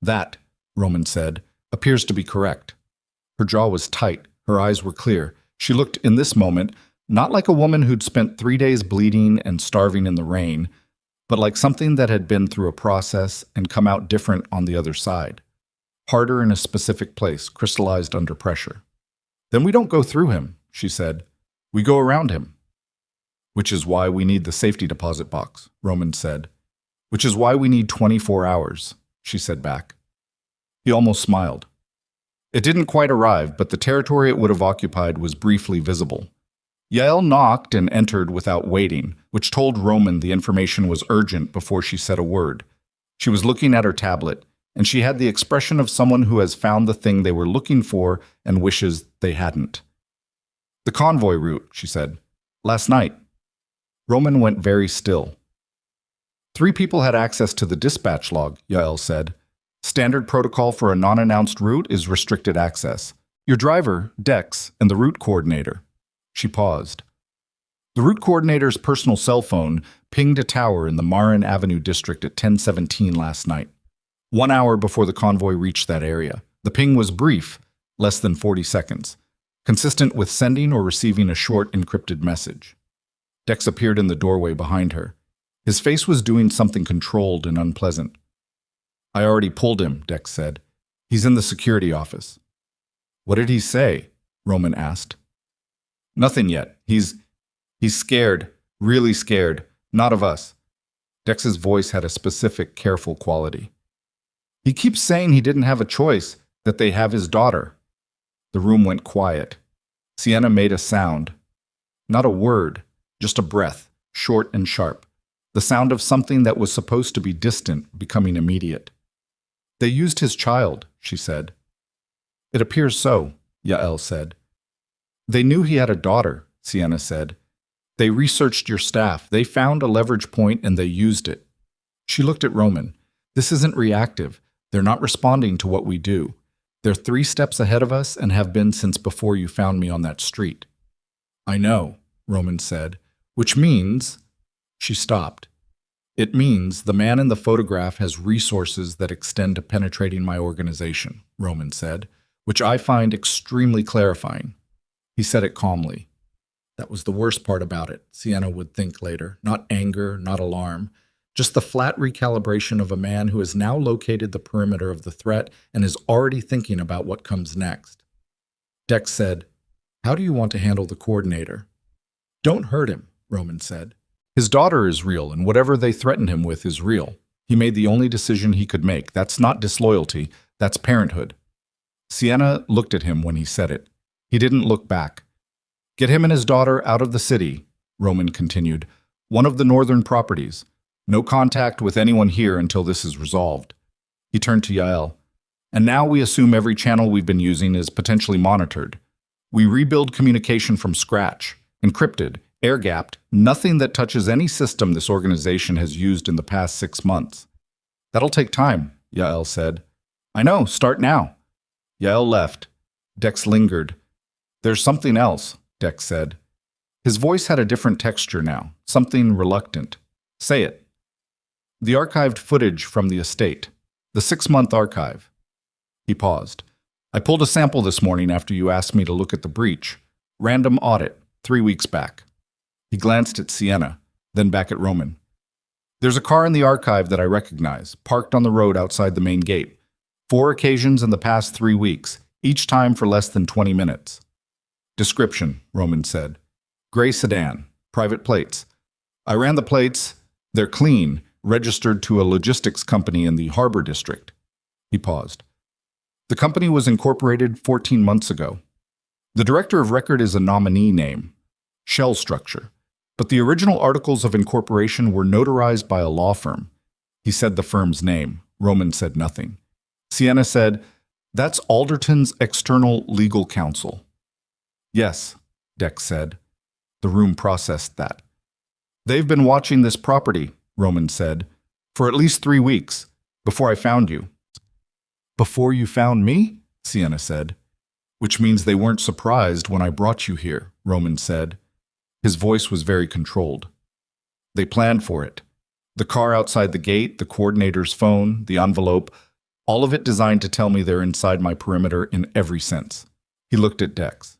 That, Roman said, appears to be correct. Her jaw was tight, her eyes were clear. She looked, in this moment, not like a woman who'd spent 3 days bleeding and starving in the rain, but like something that had been through a process and come out different on the other side. Harder in a specific place, crystallized under pressure. Then we don't go through him, she said. We go around him. Which is why we need the safety deposit box, Roman said. Which is why we need 24 hours, she said back. He almost smiled. It didn't quite arrive, but the territory it would have occupied was briefly visible. Yael knocked and entered without waiting, which told Roman the information was urgent before she said a word. She was looking at her tablet, and she had the expression of someone who has found the thing they were looking for and wishes they hadn't. The convoy route, she said. Last night. Roman went very still. 3 people had access to the dispatch log, Yael said. Standard protocol for a non-announced route is restricted access. Your driver, Dex, and the route coordinator. She paused. The route coordinator's personal cell phone pinged a tower in the Marin Avenue district at 10:17 last night. 1 hour before the convoy reached that area. The ping was brief, less than 40 seconds, consistent with sending or receiving a short encrypted message. Dex appeared in the doorway behind her. His face was doing something controlled and unpleasant. I already pulled him, Dex said. He's in the security office. What did he say? Roman asked. Nothing yet. He's scared, really scared, not of us. Dex's voice had a specific, careful quality. He keeps saying he didn't have a choice, that they have his daughter. The room went quiet. Sienna made a sound. Not a word, just a breath, short and sharp. The sound of something that was supposed to be distant, becoming immediate. They used his child, she said. It appears so, Yael said. They knew he had a daughter, Sienna said. They researched your staff. They found a leverage point and they used it. She looked at Roman. This isn't reactive. They're not responding to what we do. They're 3 steps ahead of us and have been since before you found me on that street. I know, Roman said, which means... She stopped. It means the man in the photograph has resources that extend to penetrating my organization, Roman said, which I find extremely clarifying. He said it calmly. That was the worst part about it, Sienna would think later. Not anger, not alarm. Just the flat recalibration of a man who has now located the perimeter of the threat and is already thinking about what comes next. Dex said, "How do you want to handle the coordinator?" "Don't hurt him," Roman said. His daughter is real, and whatever they threaten him with is real. He made the only decision he could make. That's not disloyalty, that's parenthood. Sienna looked at him when he said it. He didn't look back. "Get him and his daughter out of the city," Roman continued. "One of the northern properties. No contact with anyone here until this is resolved." He turned to Yael. "And now we assume every channel we've been using is potentially monitored. We rebuild communication from scratch, encrypted, air-gapped, nothing that touches any system this organization has used in the past 6 months." "That'll take time," Yael said. "I know, start now." Yael left. Dex lingered. "There's something else," Dex said. His voice had a different texture now, something reluctant. "Say it." "The archived footage from the estate. The 6-month archive." He paused. "I pulled a sample this morning after you asked me to look at the breach. Random audit, 3 weeks back." He glanced at Sienna, then back at Roman. "There's a car in the archive that I recognize, parked on the road outside the main gate. 4 occasions in the past 3 weeks, each time for less than 20 minutes. "Description," Roman said. "Gray sedan, private plates. I ran the plates. They're clean, registered to a logistics company in the Harbor District." He paused. "The company was incorporated 14 months ago. The director of record is a nominee name. Shell structure. But the original articles of incorporation were notarized by a law firm." He said the firm's name. Roman said nothing. Sienna said, "That's Alderton's external legal counsel." "Yes," Dex said. The room processed that. "They've been watching this property," Roman said, "for at least 3 weeks, before I found you." "Before you found me?" Sienna said. "Which means they weren't surprised when I brought you here," Roman said. His voice was very controlled. "They planned for it. The car outside the gate, the coordinator's phone, the envelope, all of it designed to tell me they're inside my perimeter in every sense." He looked at Dex.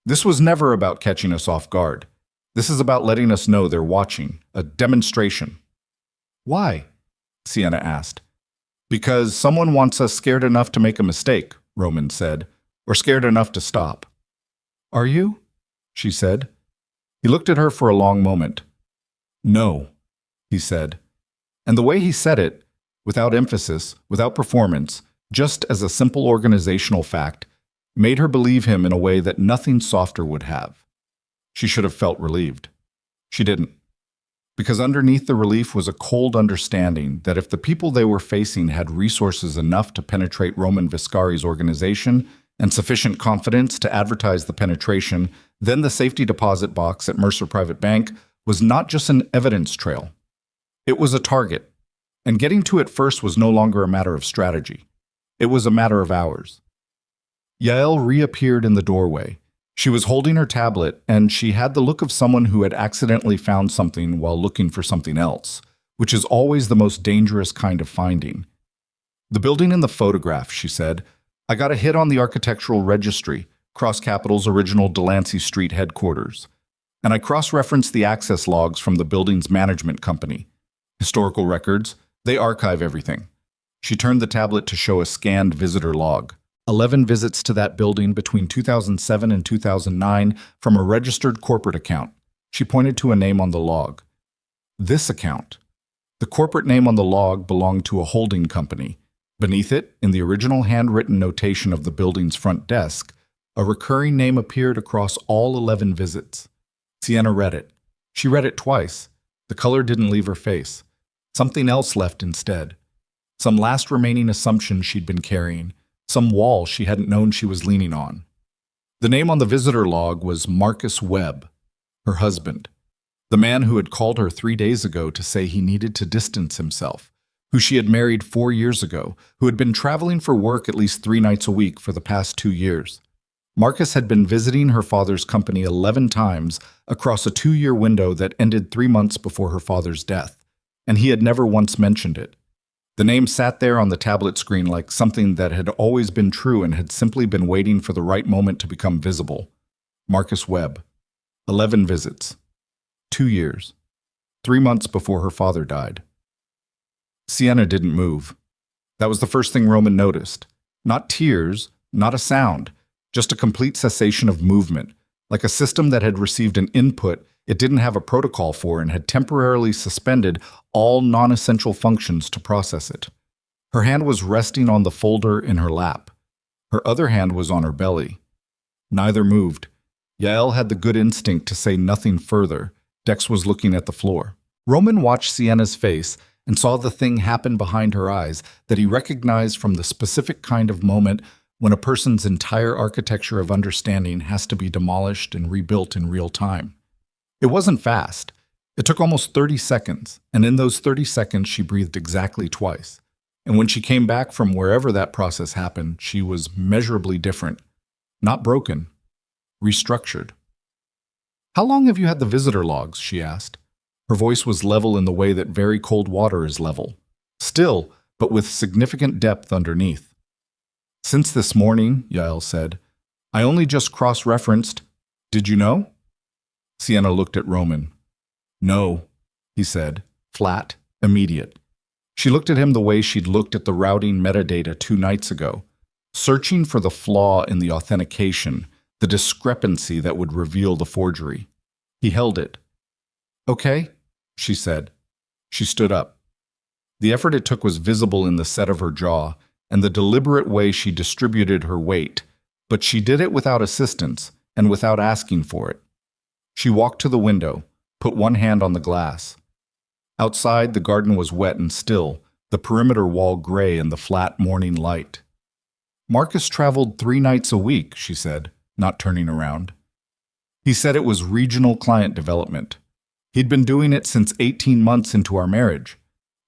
"This was never about catching us off guard. This is about letting us know they're watching, a demonstration." "Why?" Sienna asked. "Because someone wants us scared enough to make a mistake," Roman said, "or scared enough to stop." "Are you?" she said. He looked at her for a long moment. "No," he said. And the way he said it, without emphasis, without performance, just as a simple organizational fact, made her believe him in a way that nothing softer would have. She should have felt relieved. She didn't. Because underneath the relief was a cold understanding that if the people they were facing had resources enough to penetrate Roman Viscari's organization and sufficient confidence to advertise the penetration, then the safety deposit box at Mercer Private Bank was not just an evidence trail. It was a target, and getting to it first was no longer a matter of strategy. It was a matter of hours. Yael reappeared in the doorway. She was holding her tablet, and she had the look of someone who had accidentally found something while looking for something else, which is always the most dangerous kind of finding. "The building in the photograph," she said. "I got a hit on the architectural registry, Cross Capital's original Delancey Street headquarters. And I cross-referenced the access logs from the building's management company. Historical records, they archive everything." She turned the tablet to show a scanned visitor log. 11 visits to that building between 2007 and 2009 from a registered corporate account. She pointed to a name on the log. This account. The corporate name on the log belonged to a holding company. Beneath it, in the original handwritten notation of the building's front desk, a recurring name appeared across all 11 visits. Sienna read it. She read it twice. The color didn't leave her face. Something else left instead. Some last remaining assumption she'd been carrying. Some wall she hadn't known she was leaning on. The name on the visitor log was Marcus Webb, her husband. The man who had called her 3 days ago to say he needed to distance himself, who she had married 4 years ago, who had been traveling for work at least 3 nights a week for the past 2 years. Marcus had been visiting her father's company 11 times across a 2-year window that ended 3 months before her father's death, and he had never once mentioned it. The name sat there on the tablet screen like something that had always been true and had simply been waiting for the right moment to become visible. Marcus Webb. 11 visits. 2 years. 3 months before her father died. Sienna didn't move. That was the first thing Roman noticed. Not tears, not a sound, just a complete cessation of movement, like a system that had received an input it didn't have a protocol for and had temporarily suspended all non-essential functions to process it. Her hand was resting on the folder in her lap. Her other hand was on her belly. Neither moved. Yael had the good instinct to say nothing further. Dex was looking at the floor. Roman watched Sienna's face and saw the thing happen behind her eyes that he recognized from the specific kind of moment when a person's entire architecture of understanding has to be demolished and rebuilt in real time. It wasn't fast. It took almost 30 seconds, and in those 30 seconds she breathed exactly twice. And when she came back from wherever that process happened, she was measurably different. Not broken. Restructured. "How long have you had the visitor logs?" she asked. Her voice was level in the way that very cold water is level. Still, but with significant depth underneath. "Since this morning," Yael said. "I only just cross-referenced. Did you know?" Sienna looked at Roman. "No," he said, flat, immediate. She looked at him the way she'd looked at the routing metadata 2 nights ago, searching for the flaw in the authentication, the discrepancy that would reveal the forgery. He held it. "Okay," she said. She stood up. The effort it took was visible in the set of her jaw and the deliberate way she distributed her weight, but she did it without assistance and without asking for it. She walked to the window, put one hand on the glass. Outside, the garden was wet and still, the perimeter wall gray in the flat morning light. "Marcus traveled 3 nights a week," she said, not turning around. "He said it was regional client development. He'd been doing it since 18 months into our marriage.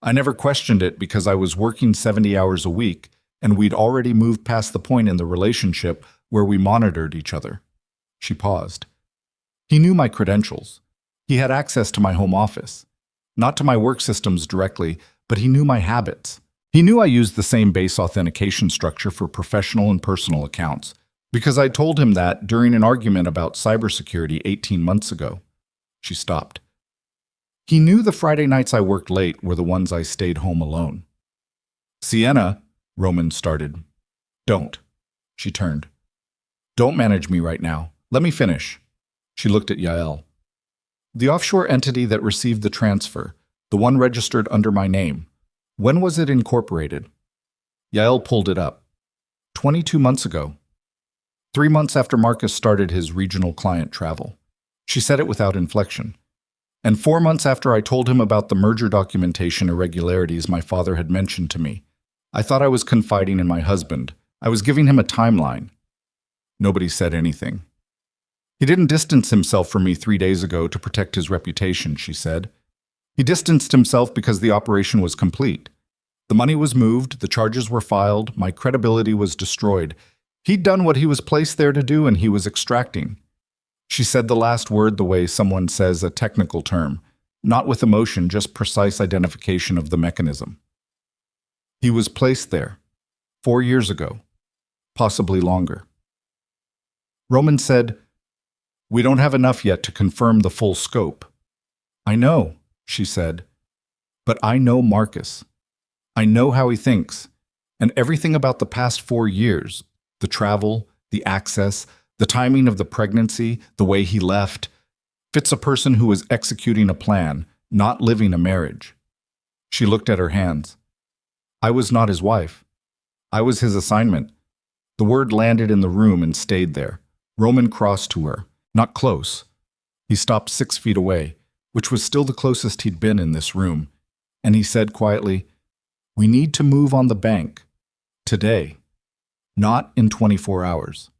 I never questioned it because I was working 70 hours a week, and we'd already moved past the point in the relationship where we monitored each other." She paused. "He knew my credentials. He had access to my home office. Not to my work systems directly, but he knew my habits. He knew I used the same base authentication structure for professional and personal accounts, because I told him that during an argument about cybersecurity 18 months ago." She stopped. "He knew the Friday nights I worked late were the ones I stayed home alone." "Sienna," Roman started. "Don't." She turned. "Don't manage me right now. Let me finish." She looked at Yael. "The offshore entity that received the transfer, the one registered under my name, when was it incorporated?" Yael pulled it up. 22 months ago. 3 months after Marcus started his regional client travel. She said it without inflection. "And 4 months after I told him about the merger documentation irregularities my father had mentioned to me. I thought I was confiding in my husband. I was giving him a timeline." Nobody said anything. "He didn't distance himself from me 3 days ago to protect his reputation," she said. "He distanced himself because the operation was complete. The money was moved, the charges were filed, my credibility was destroyed. He'd done what he was placed there to do, and he was extracting." She said the last word the way someone says a technical term, not with emotion, just precise identification of the mechanism. "He was placed there 4 years ago, possibly longer." Roman said, "We don't have enough yet to confirm the full scope." "I know," she said, "but I know Marcus. I know how he thinks, and everything about the past 4 years, the travel, the access, the timing of the pregnancy, the way he left, fits a person who is executing a plan, not living a marriage." She looked at her hands. "I was not his wife. I was his assignment." The word landed in the room and stayed there. Roman crossed to her. Not close. He stopped 6 feet away, which was still the closest he'd been in this room, and he said quietly, "We need to move on the bank. Today. Not in 24 hours.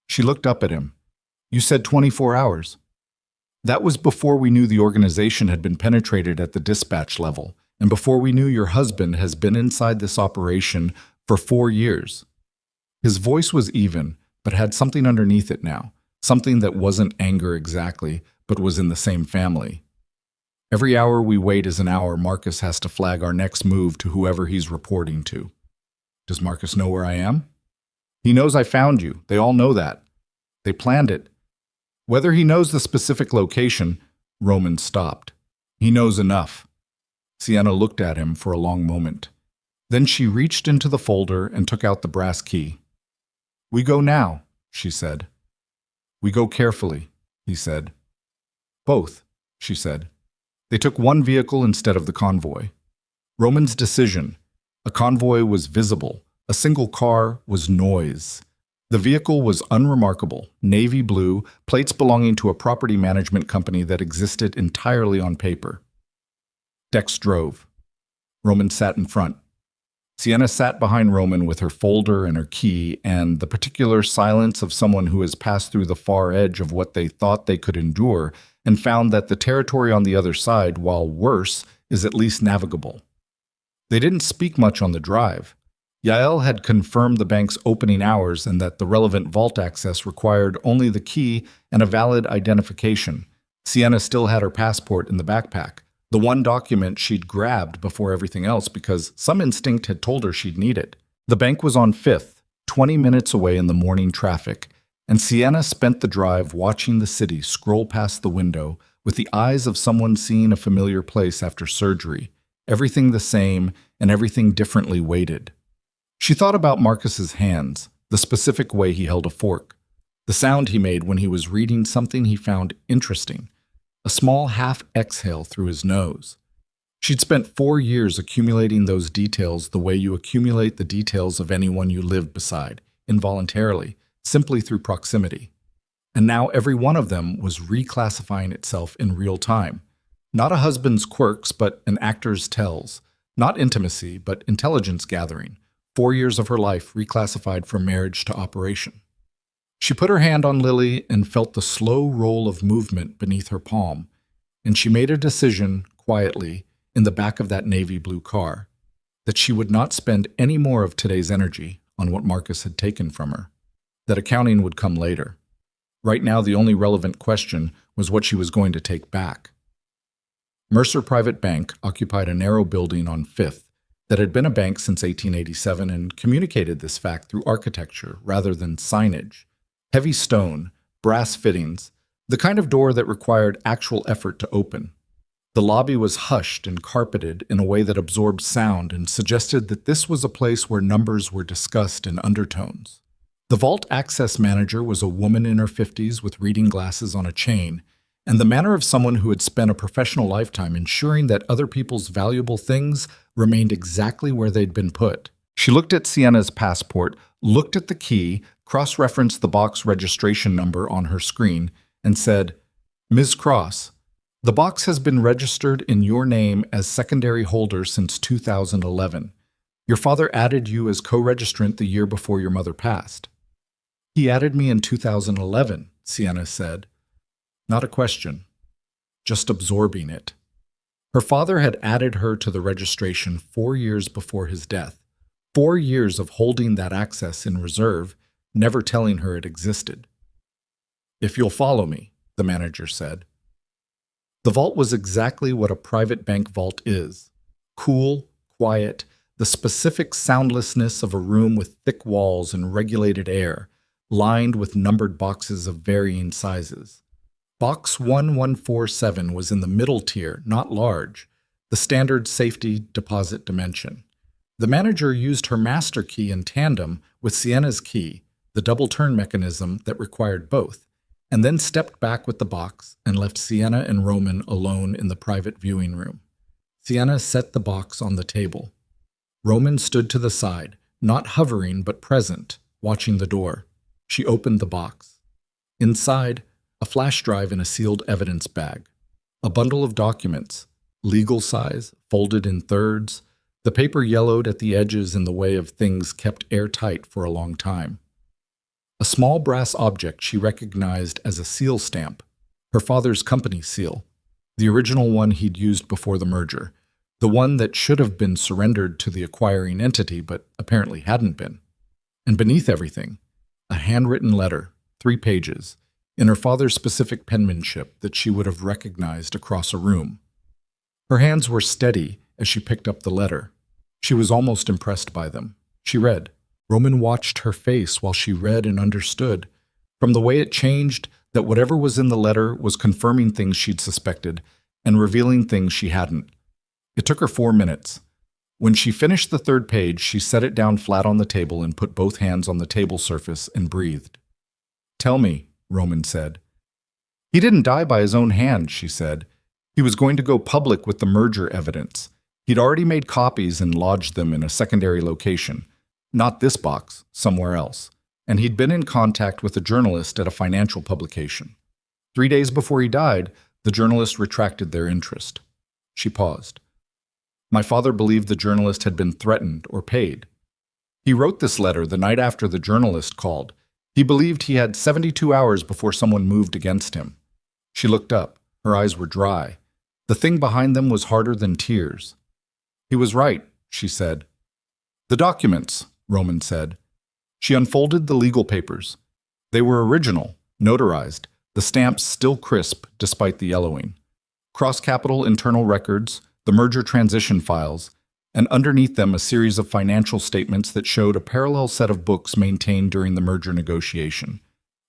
She looked up at him. "You said 24 hours. That was before we knew the organization had been penetrated at the dispatch level, And before we knew, your husband has been inside this operation for 4 years. His voice was even, but had something underneath it now, something that wasn't anger exactly, but was in the same family. Every hour we wait is an hour Marcus has to flag our next move to whoever he's reporting to. Does Marcus know where I am? He knows I found you. They all know that. They planned it. Whether he knows the specific location, Roman stopped. He knows enough. Sienna looked at him for a long moment. Then she reached into the folder and took out the brass key. We go now, she said. We go carefully, he said. Both, she said. They took one vehicle instead of the convoy. Roman's decision. A convoy was visible. A single car was noise. The vehicle was unremarkable, navy blue, plates belonging to a property management company that existed entirely on paper. Dex drove. Roman sat in front. Sienna sat behind Roman with her folder and her key and the particular silence of someone who has passed through the far edge of what they thought they could endure and found that the territory on the other side, while worse, is at least navigable. They didn't speak much on the drive. Yael had confirmed the bank's opening hours and that the relevant vault access required only the key and a valid identification. Sienna still had her passport in the backpack, the one document she'd grabbed before everything else because some instinct had told her she'd need it. The bank was on 5th, 20 minutes away in the morning traffic, and Sienna spent the drive watching the city scroll past the window with the eyes of someone seeing a familiar place after surgery, everything the same and everything differently weighted. She thought about Marcus's hands, the specific way he held a fork, the sound he made when he was reading something he found interesting, a small half exhale through his nose. She'd spent 4 years accumulating those details the way you accumulate the details of anyone you live beside, involuntarily, simply through proximity. And now every one of them was reclassifying itself in real time. Not a husband's quirks, but an actor's tells. Not intimacy, but intelligence gathering. 4 years of her life reclassified from marriage to operation. She put her hand on Lily and felt the slow roll of movement beneath her palm, and she made a decision, quietly, in the back of that navy blue car, that she would not spend any more of today's energy on what Marcus had taken from her, that accounting would come later. Right now, the only relevant question was what she was going to take back. Mercer Private Bank occupied a narrow building on 5th that had been a bank since 1887 and communicated this fact through architecture rather than signage. Heavy stone, brass fittings, the kind of door that required actual effort to open. The lobby was hushed and carpeted in a way that absorbed sound and suggested that this was a place where numbers were discussed in undertones. The vault access manager was a woman in her 50s with reading glasses on a chain, and the manner of someone who had spent a professional lifetime ensuring that other people's valuable things remained exactly where they'd been put. She looked at Sienna's passport, looked at the key, cross-referenced the box registration number on her screen, and said, Ms. Cross, the box has been registered in your name as secondary holder since 2011. Your father added you as co-registrant the year before your mother passed. He added me in 2011, Sienna said. Not a question, just absorbing it. Her father had added her to the registration 4 years before his death, 4 years of holding that access in reserve, never telling her it existed. If you'll follow me, the manager said. The vault was exactly what a private bank vault is. Cool, quiet, the specific soundlessness of a room with thick walls and regulated air, lined with numbered boxes of varying sizes. Box 1147 was in the middle tier, not large, the standard safety deposit dimension. The manager used her master key in tandem with Sienna's key, the double turn mechanism that required both, and then stepped back with the box and left Sienna and Roman alone in the private viewing room. Sienna set the box on the table. Roman stood to the side, not hovering but present, watching the door. She opened the box. Inside, a flash drive in a sealed evidence bag. A bundle of documents, legal size, folded in thirds, the paper yellowed at the edges in the way of things kept airtight for a long time. A small brass object she recognized as a seal stamp, her father's company seal, the original one he'd used before the merger, The one that should have been surrendered to the acquiring entity, but apparently hadn't been. And beneath everything, a handwritten letter, 3 pages, in her father's specific penmanship that she would have recognized across a room. Her hands were steady as she picked up the letter. She was almost impressed by them. She read. Roman watched her face while she read and understood, from the way it changed, that whatever was in the letter was confirming things she'd suspected and revealing things she hadn't. It took her 4 minutes. When she finished the 3rd page, she set it down flat on the table and put both hands on the table surface and breathed. "Tell me," Roman said. "He didn't die by his own hand," she said. "He was going to go public with the merger evidence. He'd already made copies and lodged them in a secondary location. Not this box, somewhere else. And he'd been in contact with a journalist at a financial publication. 3 days before he died, the journalist retracted their interest." She paused. "My father believed the journalist had been threatened or paid. He wrote this letter the night after the journalist called. He believed he had 72 hours before someone moved against him." She looked up. Her eyes were dry. The thing behind them was harder than tears. "He was right," she said. "The documents," Roman said. She unfolded the legal papers. They were original, notarized, the stamps still crisp despite the yellowing. Cross-capital internal records, the merger transition files, and underneath them a series of financial statements that showed a parallel set of books maintained during the merger negotiation.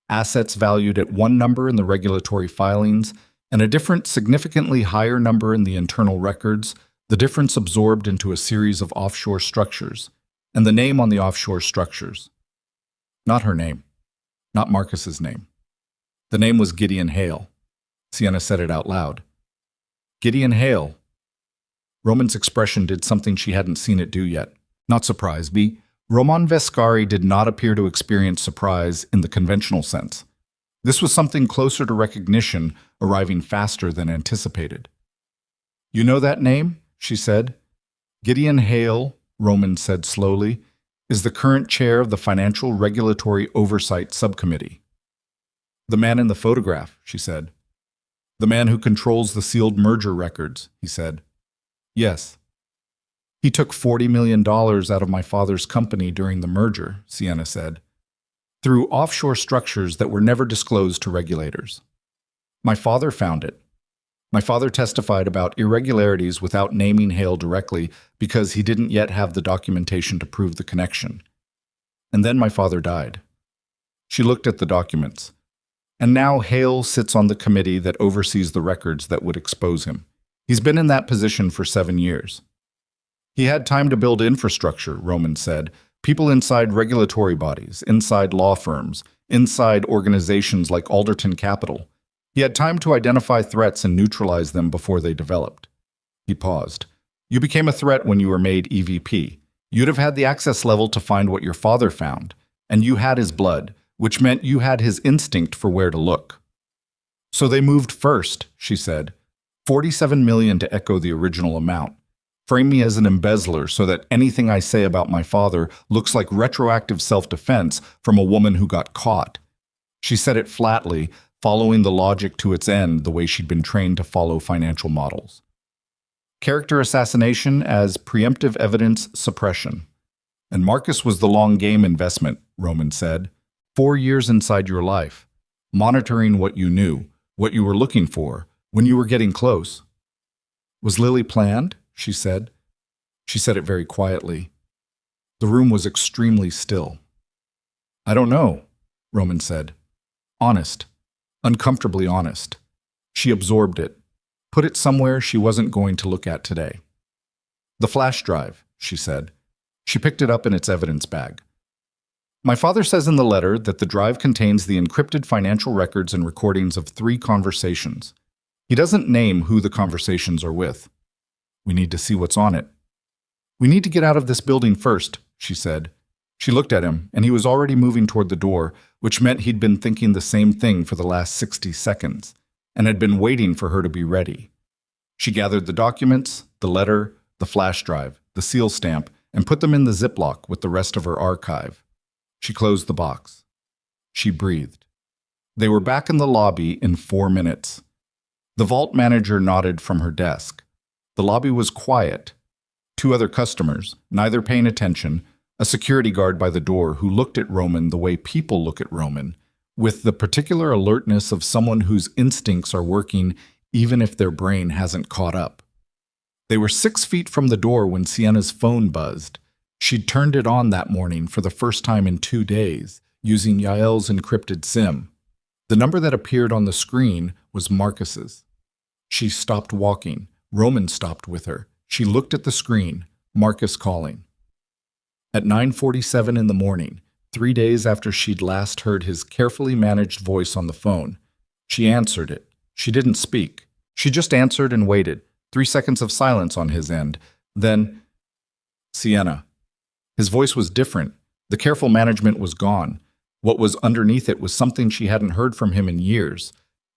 Assets valued at one number in the regulatory filings and a different, significantly higher number in the internal records, the difference absorbed into a series of offshore structures, and the name on the offshore structures. Not her name. Not Marcus's name. The name was Gideon Hale. Sienna said it out loud. Gideon Hale. Roman's expression did something she hadn't seen it do yet. Not surprise, B. Roman Vescari did not appear to experience surprise in the conventional sense. This was something closer to recognition, arriving faster than anticipated. "You know that name?" she said. "Gideon Hale," Roman said slowly, "is the current chair of the Financial Regulatory Oversight Subcommittee." "The man in the photograph," she said. "The man who controls the sealed merger records," he said. "Yes." "He took $40 million out of my father's company during the merger," Sienna said, "through offshore structures that were never disclosed to regulators. My father found it. My father testified about irregularities without naming Hale directly because he didn't yet have the documentation to prove the connection. And then my father died." She looked at the documents. "And now Hale sits on the committee that oversees the records that would expose him. He's been in that position for 7 years. He had time to build infrastructure," Roman said. "People inside regulatory bodies, inside law firms, inside organizations like Alderton Capital. He had time to identify threats and neutralize them before they developed." He paused. "You became a threat when you were made EVP. You'd have had the access level to find what your father found, and you had his blood, which meant you had his instinct for where to look. So they moved first," she said. $47 million to echo the original amount. Frame me as an embezzler so that anything I say about my father looks like retroactive self-defense from a woman who got caught. She said it flatly, following the logic to its end the way she'd been trained to follow financial models. Character assassination as preemptive evidence suppression. And Marcus was the long game investment, Roman said. 4 years inside your life, monitoring what you knew, what you were looking for, when you were getting close. Was Lily planned? She said. She said it very quietly. The room was extremely still. I don't know, Roman said. Honest. Uncomfortably honest. She absorbed it. Put it somewhere she wasn't going to look at today. The flash drive, she said. She picked it up in its evidence bag. My father says in the letter that the drive contains the encrypted financial records and recordings of 3 conversations. He doesn't name who the conversations are with. We need to see what's on it. We need to get out of this building first, she said. She looked at him, and he was already moving toward the door, which meant he'd been thinking the same thing for the last 60 seconds, and had been waiting for her to be ready. She gathered the documents, the letter, the flash drive, the seal stamp, and put them in the Ziploc with the rest of her archive. She closed the box. She breathed. They were back in the lobby in 4 minutes. The vault manager nodded from her desk. The lobby was quiet. Two other customers, neither paying attention, a security guard by the door who looked at Roman the way people look at Roman, with the particular alertness of someone whose instincts are working even if their brain hasn't caught up. They were 6 feet from the door when Sienna's phone buzzed. She'd turned it on that morning for the first time in 2 days, using Yael's encrypted SIM. The number that appeared on the screen was Marcus's. She stopped walking. Roman stopped with her. She looked at the screen. Marcus calling. At 9:47 in the morning, 3 days after she'd last heard his carefully managed voice on the phone, she answered it. She didn't speak. She just answered and waited. 3 seconds of silence on his end. Then, Sienna. His voice was different. The careful management was gone. What was underneath it was something she hadn't heard from him in years.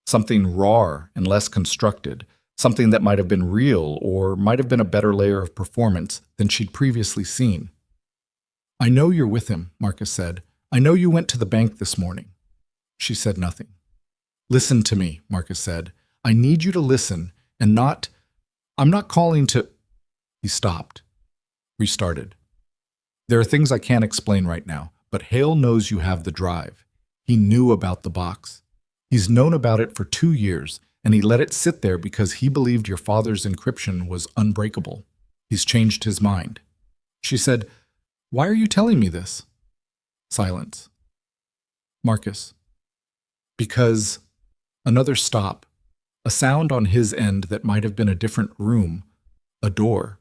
Something raw and less constructed. Something that might have been real or might have been a better layer of performance than she'd previously seen. "I know you're with him," Marcus said. "I know you went to the bank this morning." She said nothing. "Listen to me," Marcus said. "I need you to listen and not... I'm not calling to..." He stopped. Restarted. "There are things I can't explain right now, but Hale knows you have the drive. He knew about the box. He's known about it for 2 years, and he let it sit there because he believed your father's encryption was unbreakable. He's changed his mind." She said, "Why are you telling me this?" Silence. "Marcus." "Because..." Another stop. A sound on his end that might have been a different room. A door.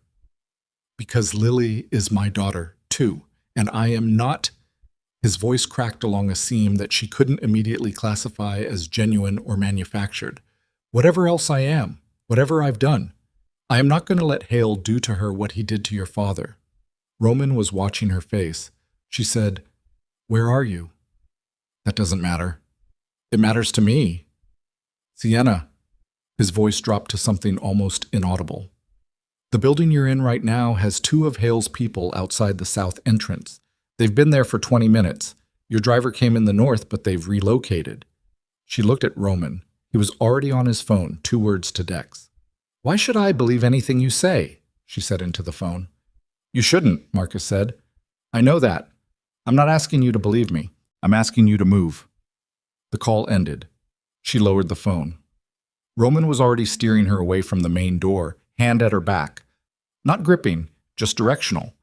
"Because Lily is my daughter, too, and I am not..." His voice cracked along a seam that she couldn't immediately classify as genuine or manufactured. "Whatever else I am, whatever I've done, I am not going to let Hale do to her what he did to your father." Roman was watching her face. She said, "Where are you?" "That doesn't matter." "It matters to me." "Sienna." His voice dropped to something almost inaudible. "The building you're in right now has 2 of Hale's people outside the south entrance. They've been there for 20 minutes. Your driver came in the north, but they've relocated." She looked at Roman. He was already on his phone, 2 words to Dex. "Why should I believe anything you say?" she said into the phone. "You shouldn't," Marcus said. "I know that. I'm not asking you to believe me. I'm asking you to move." The call ended. She lowered the phone. Roman was already steering her away from the main door, hand at her back. Not gripping, just directional.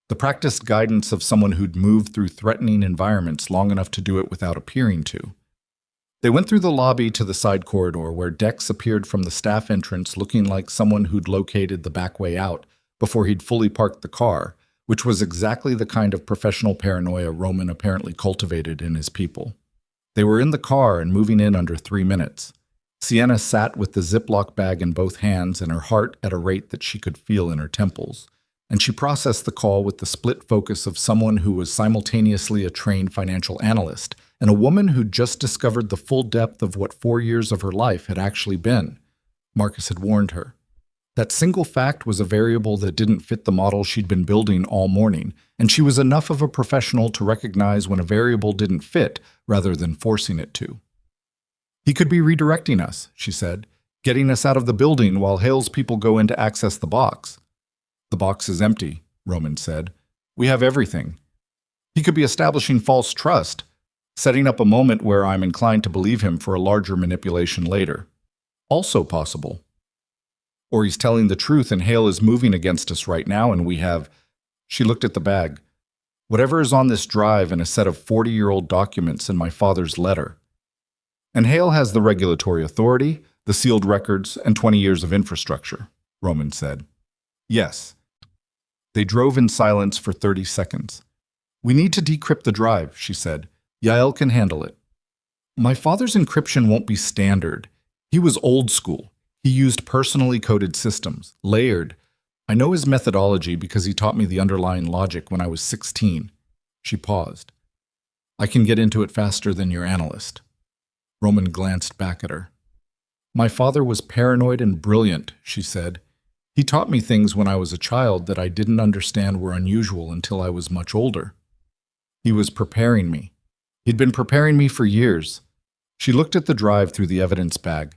The practiced guidance of someone who'd moved through threatening environments long enough to do it without appearing to. They went through the lobby to the side corridor where Dex appeared from the staff entrance looking like someone who'd located the back way out before he'd fully parked the car, which was exactly the kind of professional paranoia Roman apparently cultivated in his people. They were in the car and moving in under 3 minutes. Sienna sat with the Ziploc bag in both hands and her heart at a rate that she could feel in her temples, and she processed the call with the split focus of someone who was simultaneously a trained financial analyst and a woman who'd just discovered the full depth of what 4 years of her life had actually been. Marcus had warned her. That single fact was a variable that didn't fit the model she'd been building all morning, and she was enough of a professional to recognize when a variable didn't fit rather than forcing it to. "He could be redirecting us," she said, "getting us out of the building while Hale's people go in to access the box." "The box is empty," Roman said. "We have everything." "He could be establishing false trust, setting up a moment where I'm inclined to believe him for a larger manipulation later." "Also possible." "Or he's telling the truth and Hale is moving against us right now and we have..." She looked at the bag. "Whatever is on this drive and a set of 40-year-old documents in my father's letter. And Hale has the regulatory authority, the sealed records, and 20 years of infrastructure," Roman said. "Yes." They drove in silence for 30 seconds. "We need to decrypt the drive," she said. "Yael can handle it." "My father's encryption won't be standard. He was old school. He used personally coded systems, layered. I know his methodology because he taught me the underlying logic when I was 16. She paused. "I can get into it faster than your analyst." Roman glanced back at her. "My father was paranoid and brilliant," she said. "He taught me things when I was a child that I didn't understand were unusual until I was much older. He was preparing me. He'd been preparing me for years." She looked at the drive through the evidence bag.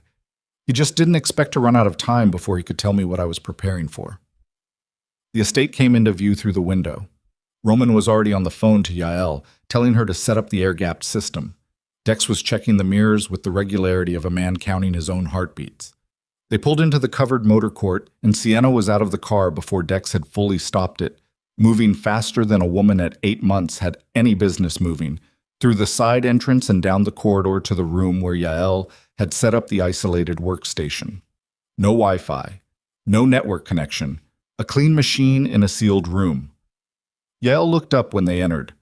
He just didn't expect to run out of time before he could tell me what I was preparing for. The estate came into view through the window. Roman was already on the phone to Yael, telling her to set up the air-gapped system. Dex was checking the mirrors with the regularity of a man counting his own heartbeats. They pulled into the covered motor court, and Sienna was out of the car before Dex had fully stopped it, moving faster than a woman at 8 months had any business moving, through the side entrance and down the corridor to the room where Yael had set up the isolated workstation. No Wi-Fi, no network connection, a clean machine in a sealed room. Yael looked up when they entered.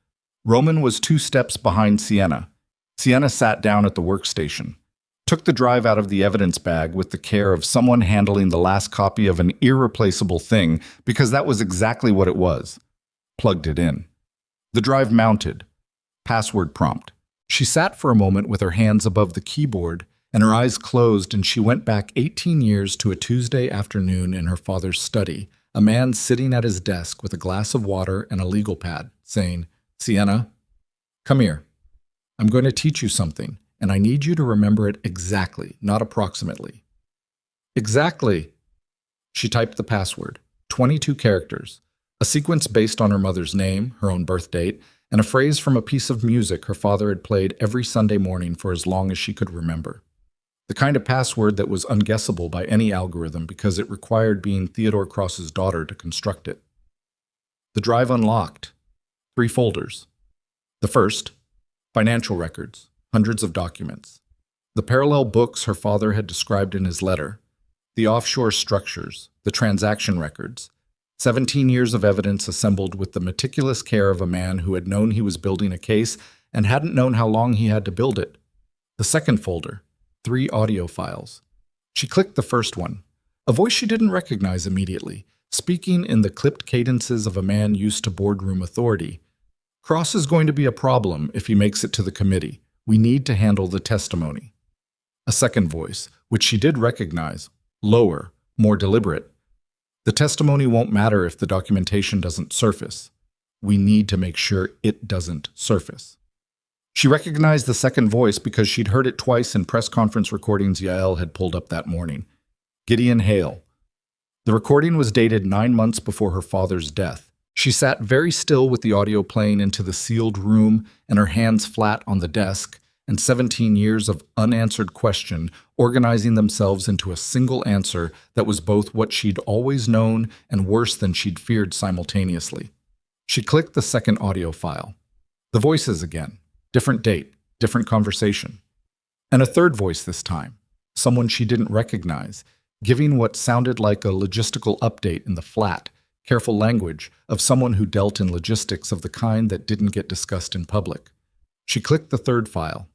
Roman was 2 steps behind Sienna. Sienna sat down at the workstation, took the drive out of the evidence bag with the care of someone handling the last copy of an irreplaceable thing, because that was exactly what it was. Plugged it in. The drive mounted. Password prompt. She sat for a moment with her hands above the keyboard and her eyes closed, and she went back 18 years to a Tuesday afternoon in her father's study, a man sitting at his desk with a glass of water and a legal pad, saying, "Sienna, come here. I'm going to teach you something, and I need you to remember it exactly, not approximately." "Exactly." She typed the password, 22 characters, a sequence based on her mother's name, her own birth date, and a phrase from a piece of music her father had played every Sunday morning for as long as she could remember. The kind of password that was unguessable by any algorithm because it required being Theodore Cross's daughter to construct it. The drive unlocked. 3 folders. The first, financial records, hundreds of documents. The parallel books her father had described in his letter. The offshore structures, the transaction records. 17 years of evidence assembled with the meticulous care of a man who had known he was building a case and hadn't known how long he had to build it. The second folder, 3 audio files. She clicked the first one. A voice she didn't recognize immediately, speaking in the clipped cadences of a man used to boardroom authority. "Cross is going to be a problem if he makes it to the committee. We need to handle the testimony." A second voice, which she did recognize, lower, more deliberate. "The testimony won't matter if the documentation doesn't surface. We need to make sure it doesn't surface." She recognized the second voice because she'd heard it twice in press conference recordings Yael had pulled up that morning. Gideon Hale. The recording was dated 9 months before her father's death. She sat very still with the audio playing into the sealed room and her hands flat on the desk, and 17 years of unanswered question organizing themselves into a single answer that was both what she'd always known and worse than she'd feared simultaneously. She clicked the second audio file. The voices again. Different date, different conversation. And a third voice this time, someone she didn't recognize, giving what sounded like a logistical update in the flat, careful language of someone who dealt in logistics of the kind that didn't get discussed in public. She clicked the third file.